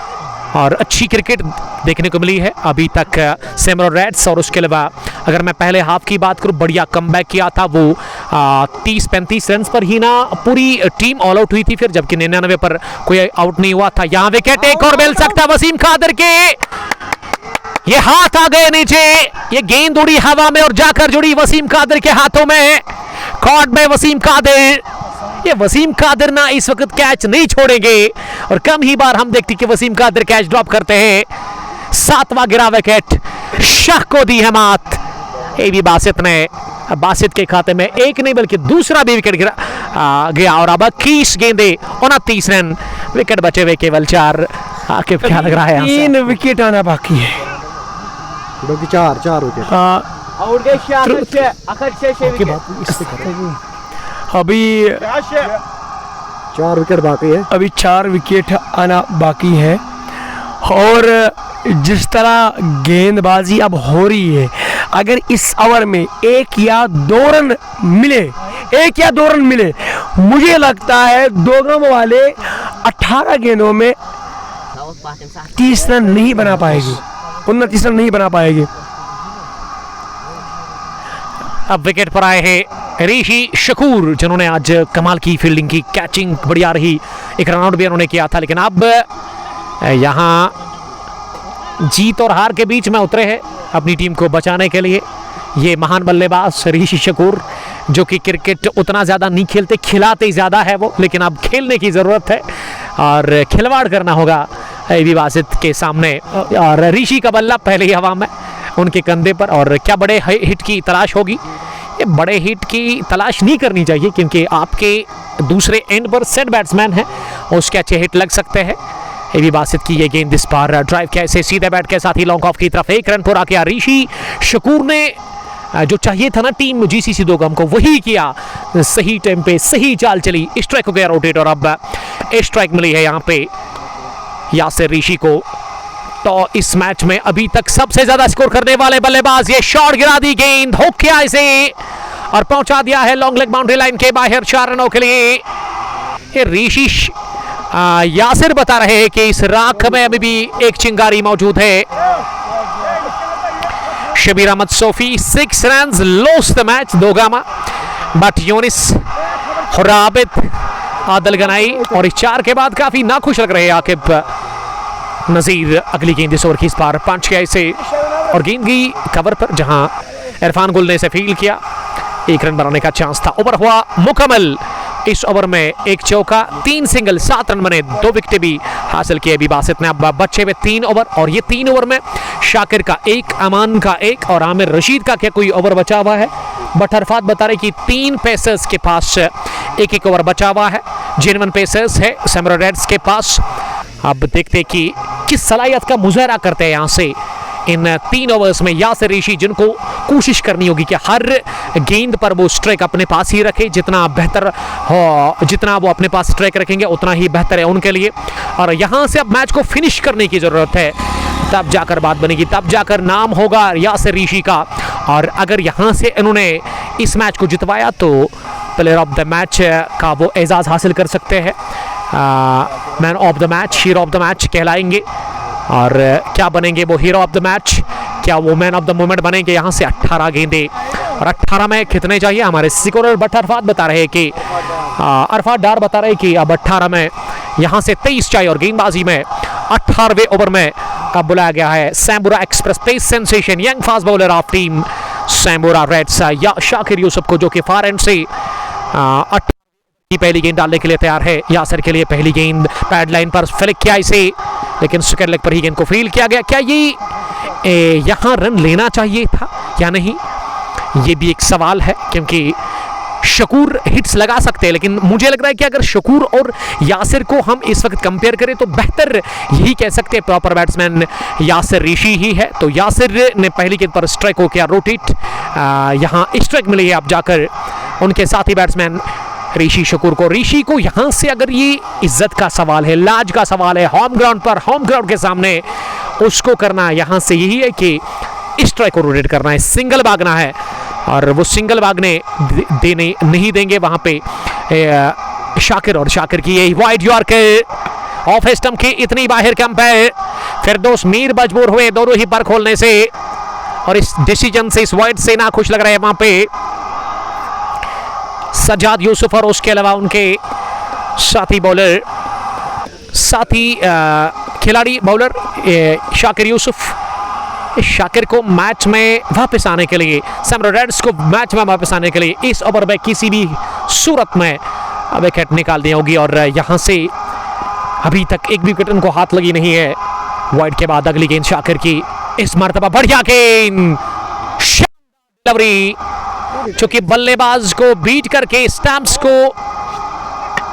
और अच्छी क्रिकेट देखने को मिली है अभी तक सेमरो रेड्स। और उसके अलावा अगर मैं पहले हाफ की बात करूं, बढ़िया कमबैक किया था वो 30-35 रन पर ही ना पूरी टीम ऑल आउट हुई थी फिर, जबकि 99 पर कोई आउट नहीं हुआ था। यहाँ विकेट एक और मिल सकता वसीम कादर के, ये हाथ आ गए नीचे, ये गेंद उड़ी हवा में और जाकर जुड़ी वसीम कादर के हाथों में। कॉर्ड में वसीम कादर, ये वसीम कादर ना इस वक्त कैच नहीं छोड़ेंगे और कम ही बार हम देखते कि वसीम कादर कैच ड्रॉप करते हैं। 7वां गिरा विकेट, शाह को दी है मात। एबी बासित ने, बासित के खाते में एक नहीं बल्कि दूसरा भी विकेट गया और अब 21 गेंदे 29 रन, विकेट बचे हुए केवल 4। आकिब क्या लग रहा है? 3 विकेट आना बाकी है, 4 विकेट अभी 4 विकेट बाकी है। अभी 4 विकेट आना बाकी है। और जिस तरह गेंदबाजी अब हो रही है, अगर इस ओवर में 1 या 2 रन मिले, मुझे लगता है दोगम वाले 18 गेंदों में 30 रन नहीं बना पाएगी, 29 रन नहीं बना पाएगी। अब विकेट पर आए हैं ऋषि शकूर, जिन्होंने आज कमाल की फील्डिंग की, कैचिंग बढ़िया रही, एक रन आउट भी उन्होंने किया था। लेकिन अब यहाँ जीत और हार के बीच में उतरे हैं अपनी टीम को बचाने के लिए। ये महान बल्लेबाज ऋषि शकूर, जो कि क्रिकेट उतना ज़्यादा नहीं खेलते, खिलाते ज़्यादा है वो, लेकिन अब खेलने की ज़रूरत है और खिलवाड़ करना होगा एबी बासित के सामने। और ऋषि का बल्ला पहले ही हवा में उनके कंधे पर, और क्या बड़े हिट की तलाश होगी। ये बड़े हिट की तलाश नहीं करनी चाहिए, क्योंकि आपके दूसरे एंड पर सेट बैट्समैन है, उसके अच्छे हिट लग सकते हैं। एबी बासित की ये गेंद इस बार ड्राइव किया इसे सीधे बैट के साथ ही लॉन्ग ऑफ की तरफ, 1 रन पूरा किया। ऋषि शकूर ने जो चाहिए था ना टीम जीसीसी दोगम को, वही किया। सही टाइम पे सही चाल चली, स्ट्राइक हो गया रोटेट, और अब स्ट्राइक मिली है यहाँ पे यासिर ऋषि को। तो इस मैच में अभी तक सबसे ज्यादा स्कोर करने वाले बल्लेबाज, ये शॉट गिरा दी गेंद, हुक किया इसे और पहुंचा दिया है लॉन्ग लेग बाउंड्री लाइन के बाहर 4 रनों के लिए। ये ऋषि यासिर बता रहे हैं कि इस राख में अभी भी एक चिंगारी मौजूद है। Shabir Ahmad Sofi 6 runs lost the match Dogama, but Younis हुराबिद आदल गनाई और इस 4 के बाद काफी नाखुश लग रहे हैं आकिब नजीर। अगली गेंद इस ओवर की इस बार पंच किया इसे और गेंद गई कवर पर, जहां इरफान गुल ने इसे फील्ड किया। 1 रन बनाने का चांस था, ओवर हुआ मुकम्मल। इस ओवर में 1 चौका 3 सिंगल 7 रन बने, 2 विकेटें भी हासिल किए एबी बासित ने। अब बचे हुए 3 ओवर, और ये 3 ओवर में शाकिर का 1, अमान का 1 और आमिर रशीद का क्या कोई ओवर बचा हुआ है। बट अरफात बता रहे कि 3 पेसर्स के पास 1-1 ओवर बचा हुआ है। जेन्युइन पेसर्स है सैमुराई रेड्स के पास। अब देखते कि किस सलाहियत का मुजाहरा करते हैं यहाँ से इन 3 ओवर्स में यासिर ऋषि, जिनको कोशिश करनी होगी कि हर गेंद पर वो स्ट्राइक अपने पास ही रखे। जितना बेहतर हो, जितना वो अपने पास स्ट्राइक रखेंगे उतना ही बेहतर है उनके लिए। और यहाँ से अब मैच को फिनिश करने की ज़रूरत है, तब जाकर बात बनेगी, तब जाकर नाम होगा यासिर ऋषि का। और अगर यहाँ से इन्होंने इस मैच को जितवाया तो प्लेयर ऑफ द मैच का वो एजाज़ हासिल कर सकते हैं। Man of the match, hero of the match कहलाएंगे। और क्या बनेंगे वो हीरो ऑफ द मैच, क्या वो मैन ऑफ द मोमेंट बनेंगे। यहाँ से 18 गेंदे, और 18 में कितने चाहिए हमारे स्कोरर बट अरफात बता रहे कि अरफात डार बता रहे कि अब 18 में यहाँ से 23 चाहिए। और गेंदबाजी में 18वें ओवर में अब बुलाया गया है Sambura express pace sensation young fast bowler of team Sambura reds या शाकिर यूसुफ को, जो कि फार एंड से की पहली गेंद डालने के लिए तैयार है। यासिर के लिए पहली गेंद पैड लाइन पर फ्लिक किया इसे, लेकिन स्क्वायर लेग पर ही गेंद को फील्ड किया गया। क्या ये यहाँ रन लेना चाहिए था या नहीं, ये भी एक सवाल है, क्योंकि शकूर हिट्स लगा सकते हैं, लेकिन मुझे लग रहा है कि अगर शकूर और यासिर को हम इस वक्त कंपेयर करें तो बेहतर यही कह सकते हैं प्रॉपर बैट्समैन यासिर ऋषि ही है। तो यासिर ने पहली गेंद पर स्ट्राइक हो किया रोटेट, यहाँ स्ट्राइक मिली है अब जाकर उनके साथी बैट्समैन ऋषि शकूर को। ऋषि को यहाँ से अगर ये इज्जत का सवाल है, लाज का सवाल है, होम ग्राउंड पर, होम ग्राउंड के सामने उसको करना यहाँ से यही है कि स्ट्राइक को रोटेट करना है, सिंगल भागना है, और वो सिंगल भागने देने नहीं देंगे वहाँ पे शाकिर। और शाकिर की यही वाइड यॉर्कर ऑफ स्टंप की इतनी बाहर कम है, फिरदौस मीर मजबूर हुए दोनों ही पर खोलने से, और इस डिसीजन से, इस वाइड से ना खुश लग रहे हैं वहाँ पे सज्जाद यूसुफ और उसके अलावा उनके साथी बॉलर, साथी खिलाड़ी बॉलर शाकिर यूसुफ। शाकिर को मैच में वापस आने के लिए, सैमुराई रेड्स को मैच में वापस आने के लिए इस ओवर में किसी भी सूरत में विकेट निकालनी होगी। और यहाँ से अभी तक एक भी विकेट उनको हाथ लगी नहीं है। वाइड के बाद अगली गेंद शाकिर की, इस मर्तबा बढ़िया गेंद, चूंकि बल्लेबाज को बीट करके स्टैम्प्स को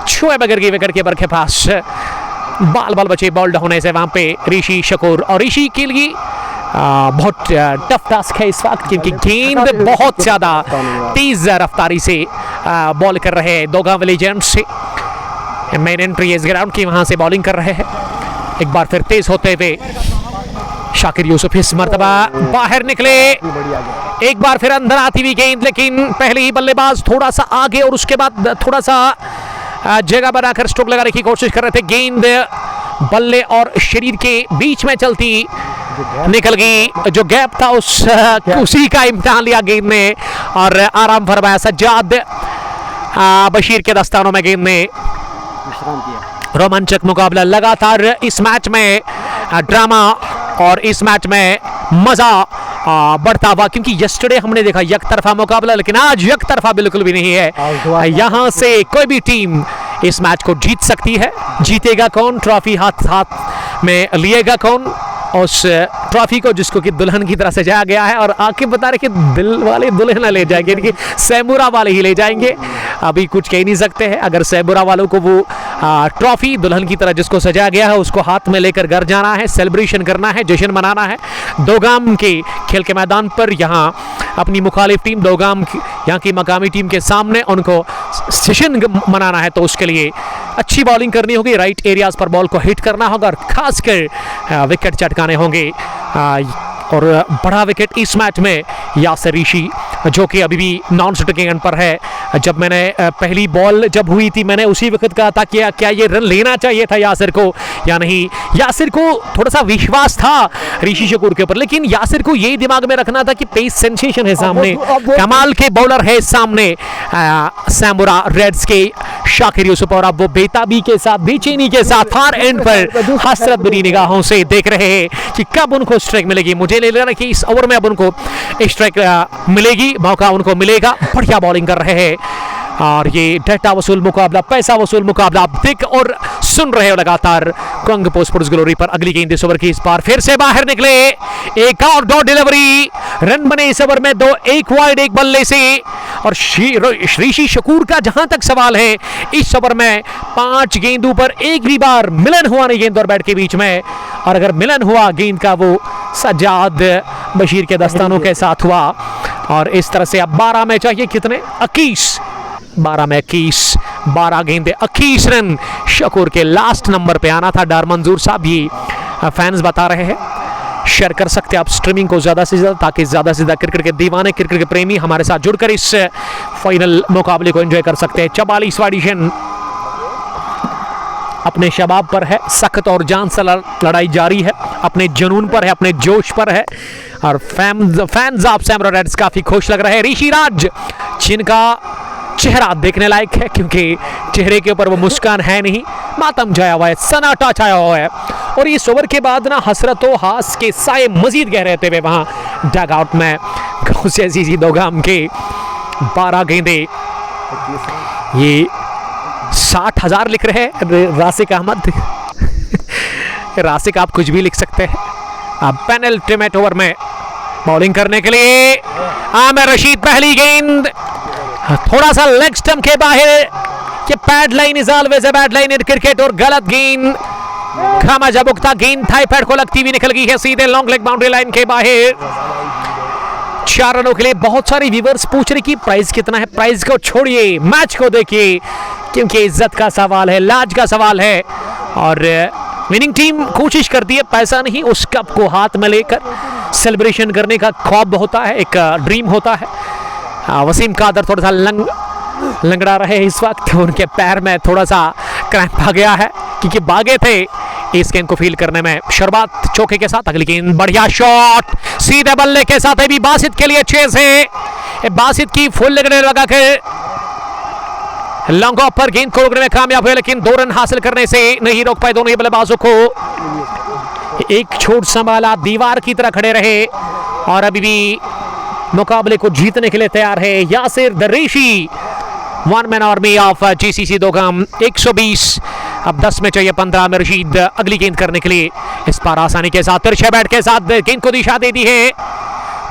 छुए बगैर की विकेट कीपर के पास बाल बाल बचे बॉल्ड होने से वहां पे ऋषि शकूर। और ऋषि के लिए बहुत टफ टास्क है इस वक्त, क्योंकि गेंद बहुत ज़्यादा तेज रफ्तारी से बॉल कर रहे हैं दोगाम लेजेंड्स से। मेन एंट्री इस ग्राउंड की, वहां से बॉलिंग कर रहे हैं। एक बार फिर तेज होते हुए शाकिर यूसुफ इस मर्तबा बाहर निकले, एक बार फिर अंदर आती हुई गेंद, लेकिन पहले ही बल्लेबाज थोड़ा सा आगे और उसके बाद थोड़ा सा जगह बनाकर स्ट्रोक लगाने की कोशिश कर रहे थे। गेंद बल्ले और शरीर के बीच में चलती निकल गई, जो गैप था उसी का इम्तिहान लिया गेंद ने और आराम फरमाया। सज्जाद बशीर के दस्तानों में गेंद ने रोमांचक मुकाबला, लगातार इस मैच में ड्रामा और इस मैच में मजा बढ़ता हुआ, क्योंकि यस्टरडे हमने देखा एक तरफा मुकाबला, लेकिन आज एक तरफा बिल्कुल भी नहीं है। यहाँ से कोई भी टीम इस मैच को जीत सकती है। जीतेगा कौन, ट्रॉफी हाथ हाथ में लिएगा कौन उस ट्रॉफी को जिसको कि दुल्हन की तरह सजाया गया है, और आके बता रहे कि दिल वाले दुल्हन ले जाएंगे, यानी कि सैमुरा वाले ही ले जाएंगे। अभी कुछ कह नहीं सकते हैं। अगर सैमुरा वालों को वो ट्रॉफी दुल्हन की तरह जिसको सजाया गया है उसको हाथ में लेकर घर जाना है, सेलिब्रेशन करना है, जश्न मनाना है। दोगाम के खेल के मैदान पर यहाँ अपनी मुखालिफ टीम दोगाम यहाँ की मकामी टीम के सामने उनको जश्न मनाना है, तो उसके लिए अच्छी बॉलिंग करनी होगी, राइट एरियाज पर बॉल को हिट करना होगा और खासकर विकेट चटकाने होंगे। और बड़ा विकेट इस मैच में यासिर ऋषि, जो कि अभी भी नॉन स्ट्राइकिंग एंड पर है। जब मैंने पहली बॉल जब हुई थी मैंने उसी वक्त कहा था कि क्या ये रन लेना चाहिए था यासिर को या नहीं। यासिर को थोड़ा सा विश्वास था ऋषि शकूर के ऊपर, लेकिन यासिर को यही दिमाग में रखना था कि पेस सेंसेशन है सामने, कमाल के बॉलर है सामने सैमुरा रेड्स के शाकिर यूसुफ, और अब वो बेताबी के साथ बेचैनी के साथ फार एंड पर हसरत भरी निगाहों से देख रहे हैं कि कब उनको स्ट्राइक मिलेगी। मुझे ले लेना कि इस ओवर में अब उनको स्ट्राइक मिलेगी, मौका उनको मिलेगा। बढ़िया बॉलिंग कर रहे हैं और ये डेटा वसूल मुकाबला, पैसा वसूल मुकाबला आप देख और सुन रहे हो लगातार कंग स्पोर्ट्स ग्लोरी पर। अगली गेंद इस ओवर की इस बार फिर से बाहर निकले, एक और दो डिलीवरी, रन बने इस ओवर में दो, एक वाइड एक बल्ले से। और ऋषि शकूर का जहां तक सवाल है, इस ओवर में 5 गेंदों पर एक भी बार मिलन हुआ नहीं गेंद और बैट के बीच में, और अगर मिलन हुआ गेंद का वो सज्जाद बशीर के दस्तानों के साथ हुआ। और इस तरह से अब 12 में चाहिए कितने, 21, 12 में 21, 12 गेंदे 21 रन शकूर के लास्ट नंबर पे आना था। डार मंजूर साहब ये फैंस बता रहे हैं। शेयर कर सकते हैं आप स्ट्रीमिंग को ज़्यादा से ज़्यादा, ताकि ज़्यादा से ज़्यादा क्रिकेट के दीवाने, क्रिकेट के प्रेमी हमारे साथ जुड़कर इस फाइनल मुकाबले को एंजॉय कर सकते हैं। 44वां एडिशन अपने शबाब पर है, सख्त और जान से लड़ाई जारी है, अपने जुनून पर है, अपने जोश पर है, और फैंस ऑफ सैमुरा रेड्स काफ़ी खुश लग रहे हैं। ऋषि राज, जिनका चेहरा देखने लायक है क्योंकि चेहरे के ऊपर वो मुस्कान है नहीं, मातम छाया हुआ है, सन्नाटा छाया हुआ है। और इस ओवर के बाद ना हसरतों हास के साए मजीद गहरे रहते हुए वहाँ डग आउट में अजीजी दोगाम के 12 गेंदे, ये 60,000 लिख रहे हैं रासिक अहमद। रासिक आप कुछ भी लिख सकते हैं। अब पेनल्टी ओवर में बॉलिंग करने के लिए आमिर रशीद, पहली गेंद थोड़ा सा लेग स्टंप के बाहर, कि pad line is always a bad line in cricket, और गलत गेंद खामा जबुकता गेंद थाई पैड को लगती हुई निकल गई है सीधे लॉन्ग लेग बाउंड्री लाइन के बाहर। 4 रनों के लिए बहुत सारे व्यूअर्स पूछ रहे कि प्राइस कितना है। प्राइस को छोड़िए, मैच को देखिए, क्योंकि इज्जत का सवाल है, लाज का सवाल है, और विनिंग टीम कोशिश करती है पैसा नहीं, उस कप को हाथ में लेकर सेलिब्रेशन करने का ख्वाब होता है, एक ड्रीम होता है। वसीम कादर थोड़ा सा लंगड़ा रहे इस वक्त, उनके पैर में थोड़ा सा क्रैम्प आ गया है क्योंकि भागे थे इस गेंद को फील करने में। शुरुआत चौके के साथ, अगली गेंद बढ़िया शॉट सीधे बल्ले के साथ, अभी बासित के लिए 6 से बासित की फुल लगने लगा कर लॉन्ग ऑफ पर गेंद को रोकने में कामयाब हुए, लेकिन 2 रन हासिल करने से नहीं रोक पाए दोनों ही बल्लेबाजों को। एक छोट संभाला, दीवार की तरह खड़े रहे और अभी भी मुकाबले को जीतने के लिए तैयार है Yasir Rishi, one man army of GCC Dogam. 120, अब 10 में चाहिए 15 में रशीद अगली गेंद करने के लिए। इस पर आसानी के साथ तिरछे बैट के साथ गेंद को दिशा दे दी है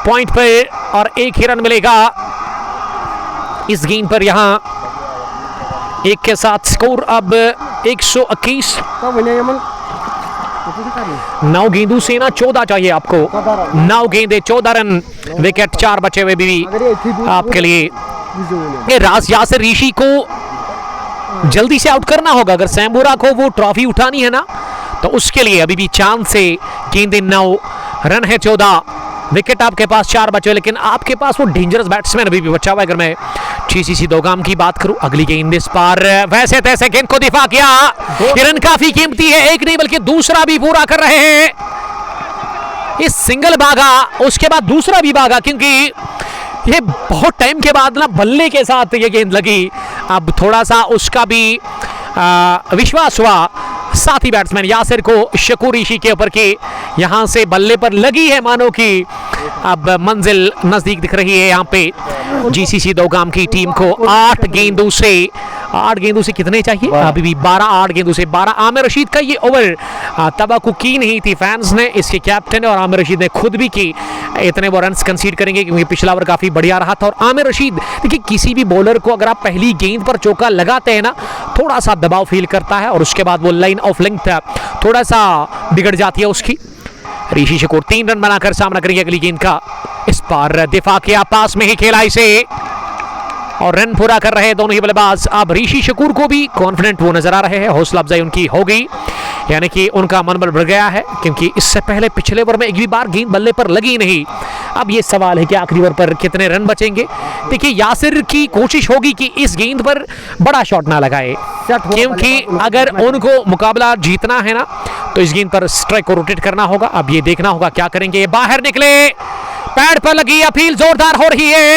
पॉइंट पर, और 1 ही रन मिलेगा इस गेंद पर। यहां 1 के साथ स्कोर अब 121। 9 गेंदों से ना 14 चाहिए आपको, 9 गेंदे 14 रन, विकेट 4 बचे हुए भी आपके लिए। यासिर ऋषि को जल्दी से आउट करना होगा, अगर सैमुरा को वो ट्रॉफी उठानी है ना, तो उसके लिए अभी भी चांस से गेंदे 9, रन है 14, विकेट आपके पास 4 बचे, लेकिन आपके पास वो डेंजरस बैट्समैन अभी भी बचा हुआ है। अगर मैं जीसीसी दोगाम की बात करूं, अगली गेंद इस पार वैसे तैसे गेंद को दिफा किया, ये रन काफी कीमती है, एक नहीं बल्कि दूसरा भी पूरा कर रहे हैं। इस सिंगल भागा, उसके बाद दूसरा भी भागा, क्योंकि ये बहुत टाइम के बाद ना बल्ले के साथ ये गेंद लगी। अब थोड़ा सा उसका भी विश्वास हुआ साथी बैट्समैन यासिर को शकूर ऋषि के ऊपर की, यहां से बल्ले पर लगी है मानो कि अब मंजिल नजदीक दिख रही है यहाँ पे जीसीसी दोगाम की टीम को। 8 गेंदों से कितने चाहिए? अभी भी 12, 8 गेंदों से 12। आमिर रशीद का ये ओवर तवक्कुह की नहीं थी फैंस ने, इसके कैप्टन ने और आमिर रशीद ने खुद भी की इतने वो रन्स कंसीड करेंगे, क्योंकि पिछला ओवर काफी बढ़िया रहा था। और आमिर रशीद, देखिए किसी भी बॉलर को अगर आप पहली गेंद पर चौका लगाते हैं ना, थोड़ा सा दबाव फील करता है और उसके बाद वो लाइन ऑफ लेंथ थोड़ा सा बिगड़ जाती है उसकी। ऋषि शकूर 3 रन बनाकर सामना करेंगे अगली गेंद का। इस बार दिफा किया, पास में ही खेला इसे और रन पूरा कर रहे हैं दोनों ही बल्लेबाज। अब ऋषि शकूर को भी कॉन्फिडेंट वो नजर आ रहे हैं, हौसला अफजाई उनकी हो गई, यानी कि उनका मनोबल बढ़ गया है, क्योंकि इससे पहले पिछले ओवर में एक भी बार गेंद बल्ले पर लगी नहीं। अब ये सवाल है कि आखिरी ओवर पर कितने रन बचेंगे। देखिए यासिर की कोशिश होगी कि इस गेंद पर बड़ा शॉट ना लगाए, क्योंकि अगर उनको मुकाबला जीतना है ना तो इस गेंद पर स्ट्राइक को रोटेट करना होगा। अब ये देखना होगा क्या करेंगे। ये बाहर निकले, पैड पर लगी, अपील जोरदार हो रही है।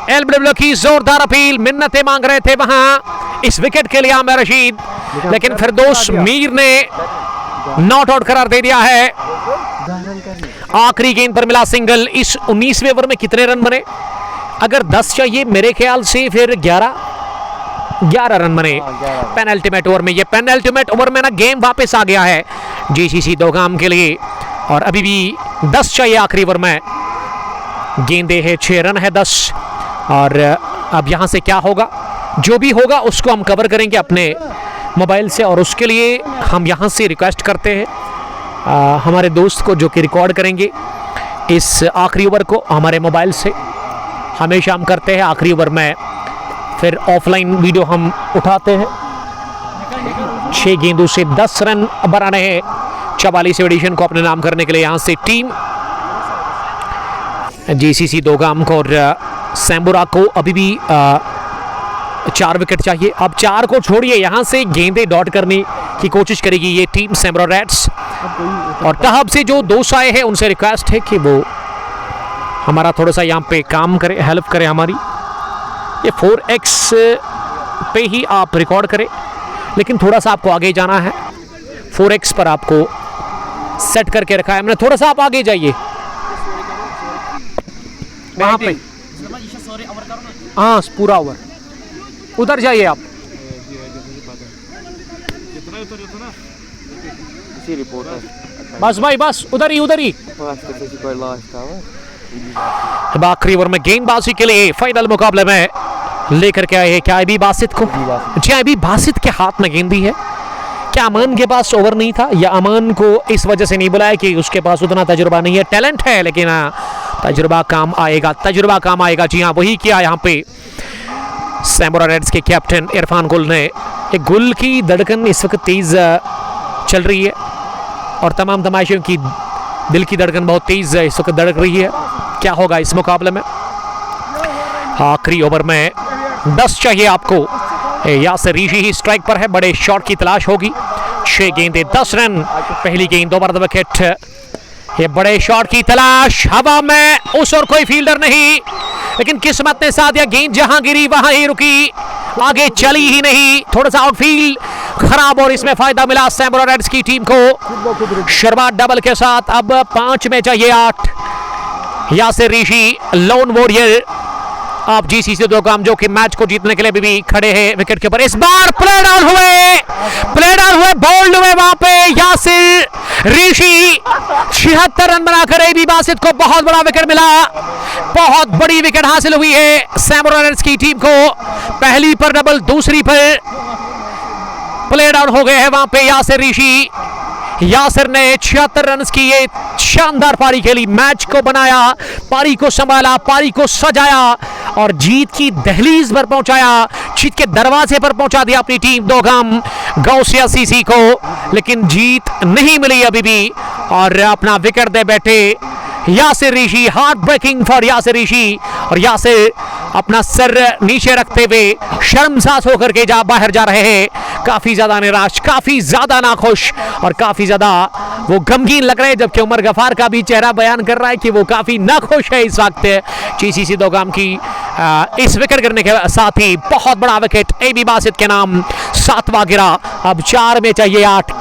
एलबीडब्ल्यू की जोरदार अपील, मिन्नतें मांग रहे थे वहां इस विकेट के लिए आमिर रशीद, लेकिन फिरदौस मीर ने नॉट आउट करार दे दिया है। आखिरी गेंद पर मिला सिंगल। इस 19वें ओवर में कितने रन बने? अगर 10 चाहिए मेरे ख्याल से फिर 11 रन बने पेनल्टीमेट ओवर में। ये पेनल्टीमेट ओवर में ना गेम वापस आ गया है जीसीसी दोगाम के लिए, और अभी भी 10 चाहिए आखिरी ओवर में। गेंदे है 6 रन है 10, और अब यहाँ से क्या होगा, जो भी होगा उसको हम कवर करेंगे अपने मोबाइल से, और उसके लिए हम यहाँ से रिक्वेस्ट करते हैं हमारे दोस्त को जो कि रिकॉर्ड करेंगे इस आखिरी ओवर को हमारे मोबाइल से। हमेशा हम करते हैं आखिरी ओवर में फिर ऑफलाइन वीडियो हम उठाते हैं। 6 गेंदों से 10 रन बनाने हैं 44 एडिशन को अपने नाम करने के लिए यहाँ से टीम जीसीसी दोगाम को। और सैम्बुरा को अभी भी 4 विकेट चाहिए। अब 4 को छोड़िए, यहाँ से गेंदें डॉट करने की कोशिश करेगी ये टीम सैम्बुरा रेड्स। और तहब से जो दोस्त आए हैं उनसे रिक्वेस्ट है कि वो हमारा थोड़ा सा यहाँ पे काम करे, हेल्प करे हमारी। ये 4x पे ही आप रिकॉर्ड करें, लेकिन थोड़ा सा आपको आगे जाना है। 4x पर आपको सेट करके रखा है हमने, थोड़ा सा आप आगे जाइए वहाँ पे। हाँ पूरा ओवर उधर जाइए आप। बस भाई बस उधर ही। अब आखिरी ओवर में गेंदबाजी के लिए फाइनल मुकाबले में लेकर के आए हैं क्या अभी बासित को। जी अभी बासित के हाथ में गेंद दी है। क्या अमान के पास ओवर नहीं था, या अमान को इस वजह से नहीं बुलाया कि उसके पास उतना तजुर्बा नहीं है? टैलेंट है लेकिन तजुर्बा काम आएगा। जी हाँ वही किया यहाँ पे सैम्बुरा रेड्स के कैप्टन इरफान गुल ने। एक गुल की धड़कन इस वक्त तेज चल रही है और तमाम तमाशियों की दिल की धड़कन बहुत तेज इस वक्त धड़क रही है। क्या होगा इस मुकाबले में? आखिरी ओवर में 10 चाहिए आपको। यासिर ऋषि ही स्ट्राइक पर है, बड़े शॉट की तलाश होगी। 6 गेंदे 10 रन, पहली गेंद 2 बार विकेट। ये बड़े शॉट की तलाश, हवा में उस और कोई फील्डर नहीं, लेकिन किस्मत ने साथ दिया, गेंद जहां गिरी वहां ही रुकी, आगे चली ही नहीं। थोड़ा सा आउटफील्ड खराब और इसमें फायदा मिला सैम्बुरा रेड्स की टीम को। शुरुआत डबल के साथ, अब 5 में चाहिए 8। यासिर ऋषि लोन वॉरियर आप जीसीसी दोगाम जो कि मैच को जीतने के लिए भी खड़े हैं विकेट के ऊपर। इस बार प्ले डाउन हुए, बोल्ड हुए वहां पे यासिर ऋषि। 76 रन बनाकर एबी बासित को बहुत बड़ा विकेट मिला, बहुत बड़ी विकेट हासिल हुई है सैम्बुरा रेड्स की टीम को। पहली पर डबल, दूसरी पर प्ले डाउन हो गए हैं वहां पे यासिर ऋषि। यासिर ने 76 रन की ये शानदार पारी खेली, मैच को बनाया, पारी को संभाला, पारी को सजाया और जीत की दहलीज पर पहुंचाया, जीत के दरवाजे पर पहुंचा दिया अपनी टीम दोगाम गौसिया सीसी को। लेकिन जीत नहीं मिली अभी भी और अपना विकेट दे बैठे यासिर ऋषि। हार्ट ब्रेकिंग फॉर यासिर ऋषि, और यासिर अपना सर नीचे रखते हुए शर्मसार होकर के बाहर जा रहे हैं। काफी ज्यादा निराश, काफी ज्यादा नाखुश और काफी ज्यादा वो गमगीन लग रहे हैं, जबकि उमर गफार का भी चेहरा बयान कर रहा है कि वो काफी नाखुश है इस वक्त जीसीसी दोगाम की इस विकेट गिरने के साथ ही। बहुत बड़ा विकेट एबी बासित के नाम, 7वां गिरा। अब 4 में चाहिए 8।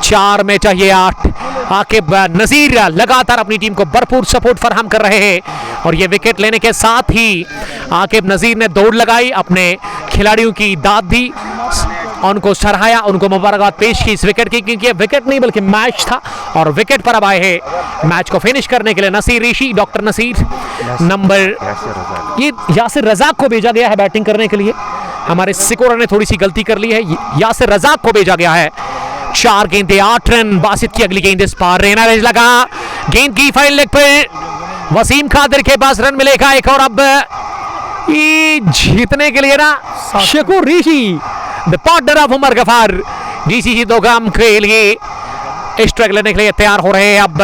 4 में चाहिए 8। आकिब नजीर लगातार अपनी टीम को भरपूर सपोर्ट फराहम कर रहे हैं और ये विकेट लेने के साथ ही आकिब नजीर ने दौड़ लगाई, अपने खिलाड़ियों की दाद दी, उनको सराहाया, उनको मुबारकबाद पेश की इस विकेट की, क्योंकि ये विकेट नहीं बल्कि मैच था और विकेट पर अब आए हैं मैच को फिनिश करने के लिए नसीर ऋषि, डॉक्टर नसीर नंबर ये यासिर रजाक को भेजा गया है बैटिंग करने के लिए। हमारे स्कोरर ने थोड़ी सी गलती कर ली है, यासिर रजाक को भेजा गया है। 4 गेंदे 8 रन, बासित की अगली गेंद इस पार, रेना रेज लगा, गेंद की फाइल लेग पर वसीम खादिर के पास रन मिलेगा एक और। अब ये जीतने के लिए ना Shakoor Rishi the partner of Umar Gaffar GCC Dogam के लिए स्ट्राइक लेने के लिए तैयार हो रहे हैं। अब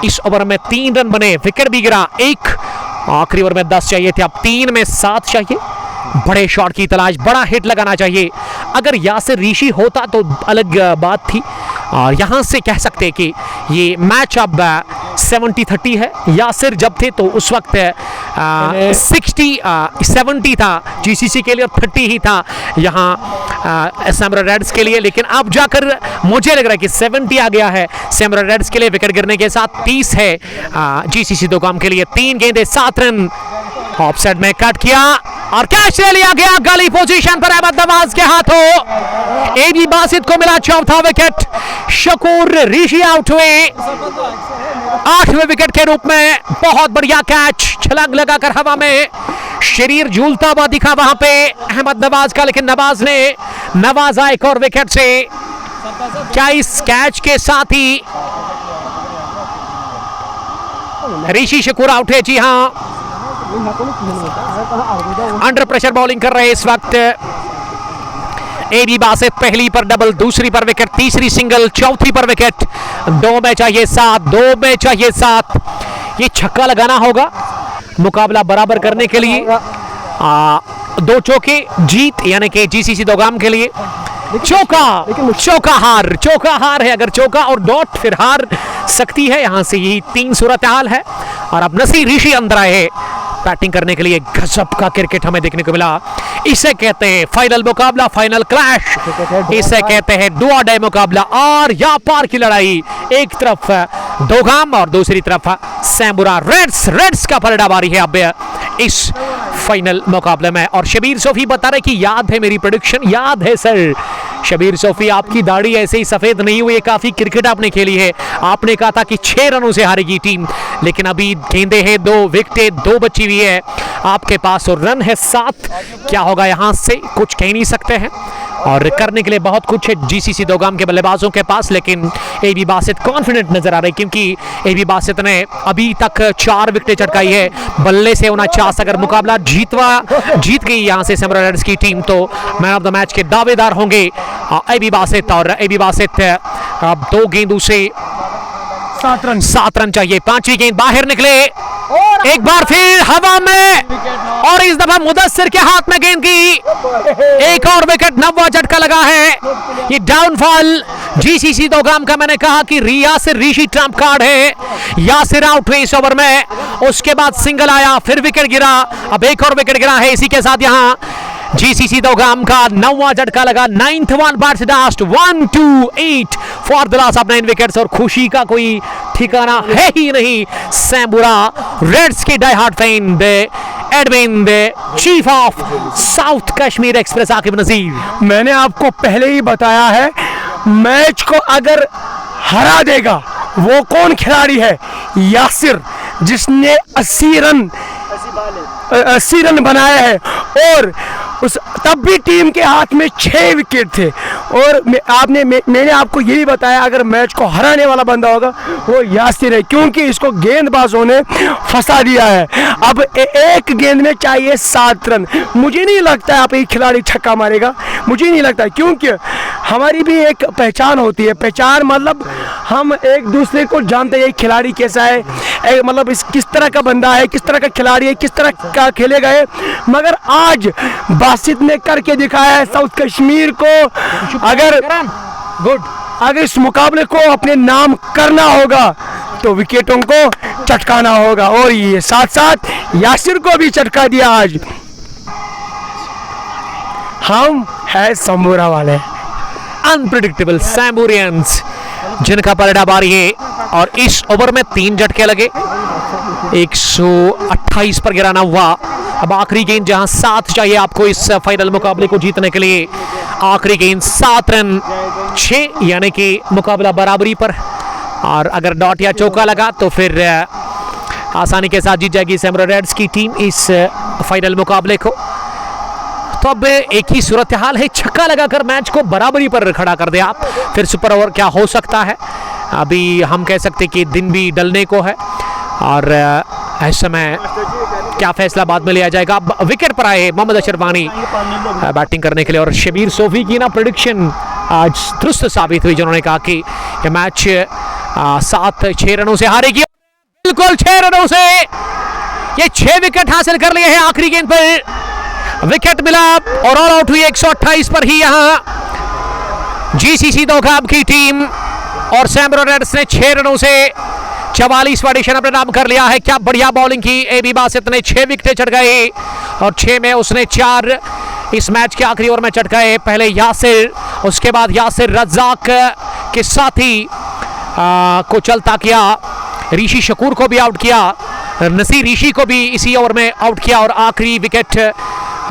इस ओवर में 3 रन बने, विकेट भी गिरा, एक आखिरी ओवर में 10 चाहिए थे, अब 3 में 7 चाहिए। बड़े शॉट की तलाश, बड़ा हिट लगाना चाहिए। अगर यासिर ऋषि होता तो अलग बात थी, और यहां से कह सकते कि ये मैच अब 70-30 है। यासिर जब थे तो उस वक्त 60-70 था जीसीसी के लिए और 30 ही था यहाँ सैमुराई रेड्स के लिए, लेकिन अब जाकर मुझे लग रहा है कि 70 आ गया है सैमुराई रेड्स के लिए। विकेट गिरने के साथ 30 है जीसीसी दोगाम के लिए। 3 गेंदे 7 रन, ऑफ साइड में कट किया और कैच ले लिया गया गली पोजीशन पर अहमद नवाज के हाथों। एबी बासित को मिला 4था विकेट, शकूर ऋषि आउट हुए 8वें विकेट के रूप में। बहुत बढ़िया कैच, छलांग लगाकर हवा में शरीर झूलता हुआ दिखा वहां पे अहमद नवाज का, लेकिन नवाज ने नवाजा एक और विकेट से। क्या इस कैच के साथ ही ऋषि शकूर आउट है? जी हाँ, अंडर प्रेशर बॉलिंग कर रहे हैं इस वक्त एबी बासित। पहली पर डबल, दूसरी पर विकेट, तीसरी सिंगल, चौथी पर विकेट। 2 में चाहिए 7, 2 में चाहिए 7। ये छक्का लगाना होगा मुकाबला बराबर करने के लिए। 2 चौके जीत यानी कि जीसीसी दोगाम के लिए। चौका हार है, अगर चौका और डॉट फिर हार सकती है। यहां से यही 3 सूरत हाल है और अब नसीर ऋषि अंदर आए बैटिंग करने के लिए। गजब का क्रिकेट हमें देखने को मिला। इसे कहते हैं फाइनल मुकाबला, फाइनल क्लैश, इसे कहते हैं डू और डाई मुकाबला और या पार की लड़ाई। एक तरफ दोगाम और दूसरी तरफ सैमुराई रेड्स का पलटाबारी है अब इस फाइनल मुकाबले में। और शबीर सोफी बता रहे कि याद है मेरी प्रेडिक्शन, याद है सर। शबीर सोफी, आपकी दाढ़ी ऐसे ही सफेद नहीं हुई, काफी क्रिकेट आपने खेली है। आपने कहा था कि 6 रनों से हारेगी टीम, लेकिन अभी गेंदे हैं 2, विकेटें 2 बची हुई है आपके पास और रन है 7। क्या होगा यहां से कुछ कह नहीं सकते हैं और करने के लिए बहुत कुछ है जीसीसी दोगाम के बल्लेबाजों के पास, लेकिन एबी बासित कॉन्फिडेंट नजर आ रहे क्योंकि एबी बासित ने अभी तक 4 विकेटें चटकाई है। बल्ले से 49, अगर मुकाबला जीत गई यहां से सैमुराई रेड्स की टीम तो मैन ऑफ द मैच के दावेदार होंगे एबी बासित। और एबी बासित अब 2 गेंदों से 7 रन चाहिए। 5वीं गेंद बाहर निकले, एक बार फिर हवा में और इस दफा मुदस्सिर के हाथ में गेंद की एक और विकेट। 9वां झटका लगा है। ये डाउनफॉल जीसीसी दोगाम का, मैंने कहा कि यासिर ऋषि ट्रम्प कार्ड है। यासिर आउट हुए इस ओवर में, उसके बाद सिंगल आया, फिर विकेट गिरा, अब एक और विकेट गिरा है। इसी के साथ यहां जीसीसी दोगाम का 9वां झटका लगा। 9th one bats last 1, 2, 8 for the loss of 9 wickets. और खुशी का कोई ठिकाना है ही नहीं। सैमुराई रेड्स के die hard fan admin chief of south Kashmir express Aqib Nazir, मैंने आपको पहले ही बताया है, मैच को अगर हरा देगा वो कौन खिलाड़ी है? यासिर, जिसने 80 रन बनाए हैं और तब भी टीम के हाथ में 6 विकेट थे। और मैंने आपको ये भी बताया अगर मैच को हराने वाला बंदा होगा वो यासिर है, क्योंकि इसको गेंदबाजों ने फंसा दिया है। अब एक गेंद में चाहिए 7 रन। मुझे नहीं लगता है आप एक खिलाड़ी छक्का मारेगा, मुझे नहीं लगता है, क्योंकि हमारी भी एक पहचान होती है। पहचान मतलब हम एक दूसरे को जानते हैं, खिलाड़ी कैसा है, मतलब इस किस तरह का बंदा है, किस तरह का खिलाड़ी है, किस तरह का खेलेगा है। मगर आज बासित ने करके दिखाया है साउथ कश्मीर को। अगर इस मुकाबले को अपने नाम करना होगा तो विकेटों को चटकाना होगा, और ये साथ साथ यासिर को भी चटका दिया आज। हम है सैमुराई वाले, अनप्रिडिक्टेबल सैम्बुरियंस जिनका पलटा बारी है और इस ओवर में 3 झटके लगे, 128 पर गिराना हुआ। अब आखिरी गेंद जहां 7 चाहिए आपको इस फाइनल मुकाबले को जीतने के लिए, आखिरी गेंद 7 रन 6, यानी कि मुकाबला बराबरी पर, और अगर डॉट या चौका लगा तो फिर आसानी के साथ जीत जाएगी सैमुराई रेड्स की टीम इस फाइनल मुकाबले को। तो अब एक ही सूरत हाल है, छक्का लगाकर मैच को बराबरी पर खड़ा कर दे आप, फिर सुपर ओवर क्या हो सकता है। अभी हम कह सकते कि दिन भी डलने को है और इस समय क्या फैसला बाद में लिया जाएगा। अब विकेट पर आए मोहम्मद अशरफ वानी बैटिंग करने के लिए, और शबीर सोफी की ना प्रेडिक्शन आज दुरुस्त साबित हुई, जिन्होंने कहा कि ये मैच 7-6 रनों से हारेगी। बिल्कुल 6 रनों से ये 6 विकेट हासिल कर लिए हैं। आखिरी गेंद पर विकेट मिला और ऑल आउट हुई 128 पर ही यहां जीसीसी दोगाम की टीम, और सैमुराई रेड्स ने 6 रनों से 44वां एडिशन अपने नाम कर लिया है। क्या बढ़िया बॉलिंग की एबी बासित ने, 6 विकेटें चढ़ गए और 6 में उसने 4 इस मैच के आखिरी ओवर में चटकाए। पहले यासिर, उसके बाद यासिर रज्जाक के साथी को चलता किया, ऋषि शकूर को भी आउट किया, नसीर ऋषि को भी इसी ओवर में आउट किया, और आखिरी विकेट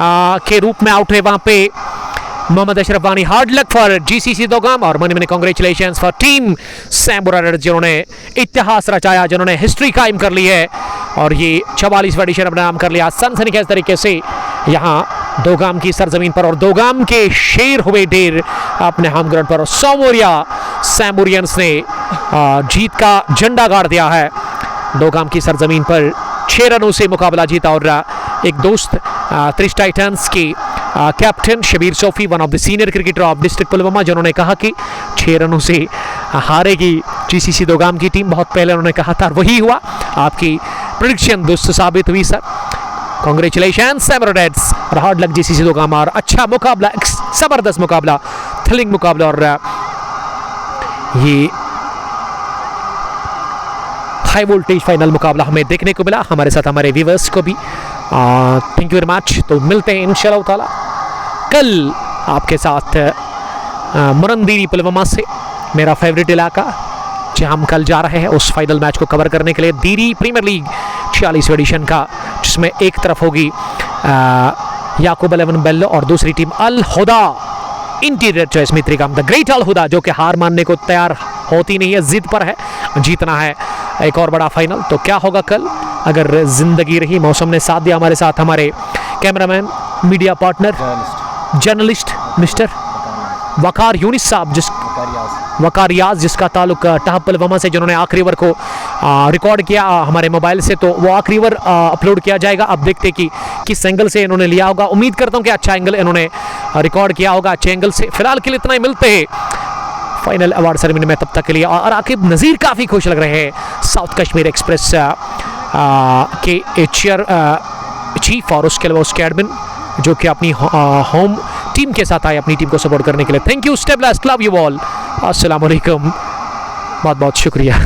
के रूप में आउट हुए वहां पे Mohammad Ashraf Wani. Hard luck for GCC Dogam और many many congratulations for team Samurai Reds, जिन्होंने इतिहास रचाया, जिन्होंने हिस्ट्री कायम कर ली है और ये 44वां एडिशन अपना नाम कर लिया सनसनीखेज तरीके से यहाँ दोगाम की सरजमीन पर। और दोगाम के शेर हुए ढेर अपने होम ग्राउंड पर, सोमोरिया सैमुरियंस ने जीत का झंडा गाड़ दिया है दोगाम की सरजमीन पर। 6 रनों से मुकाबला जीता और एक दोस्त त्रिश टाइटंस की captain Shabir Sofi, one of the senior cricketer of district Pulwama, जिन्होंने कहा कि 6 रनों से हारेगी जीसीसी दोगाम की टीम। बहुत पहले उन्होंने कहा था, वही हुआ। आपकी प्रेडिक्शन दुरुस्त साबित हुई सर। कांग्रेचुलेशन सैमुराई रेड्स और हार्ड लक जीसीसी दोगाम, और अच्छा मुकाबला, जबरदस्त मुकाबला, थ्रिलिंग मुकाबला, और ये हाई वोल्टेज फाइनल मुकाबला हमें देखने को मिला, हमारे साथ हमारे व्यूअर्स को भी थैंक यू वेरी मच। तो मिलते हैं इंशाल्लाह ताला कल आपके साथ मुरंदीरी पुलवामा से, मेरा फेवरेट इलाका, जहां हम कल जा रहे हैं उस फाइनल मैच को कवर करने के लिए। दीरी प्रीमियर लीग 46वें एडिशन का, जिसमें एक तरफ होगी याकूब 11 बेल्लो और दूसरी team Al Huda interior choice Mitrigam, the great Al Huda, जो कि हार मानने को तैयार होती नहीं है, जिद पर है, जीतना है एक और बड़ा फाइनल। तो क्या होगा कल, अगर जिंदगी रही, मौसम ने साथ दिया, हमारे साथ हमारे cameraman, media partner, journalist mister Waqar Younis sahab, Waqar रियाज, जिसका ताल्लुक टहब पुलवामा से, जिन्होंने आखिरी ओवर को रिकॉर्ड किया हमारे मोबाइल से, तो वो आखिरी ओवर अपलोड किया जाएगा। अब देखते कि किस एंगल से इन्होंने लिया होगा, उम्मीद करता हूँ कि अच्छा एंगल इन्होंने रिकॉर्ड किया होगा, अच्छे एंगल से। फिलहाल के लिए इतना ही, मिलते हैं फाइनल अवार्ड सेरेमनी में, तब तक के लिए। और आकिब नज़ीर काफ़ी खुश लग रहे हैं, साउथ कश्मीर एक्सप्रेस के चेयर चीफ, और उसके अलावा उसके एडमिन, जो कि अपनी होम टीम के साथ आए अपनी टीम को सपोर्ट करने के लिए। Thank you, stay blessed, love you all, अस्सलाम वालेकुम, बहुत बहुत शुक्रिया।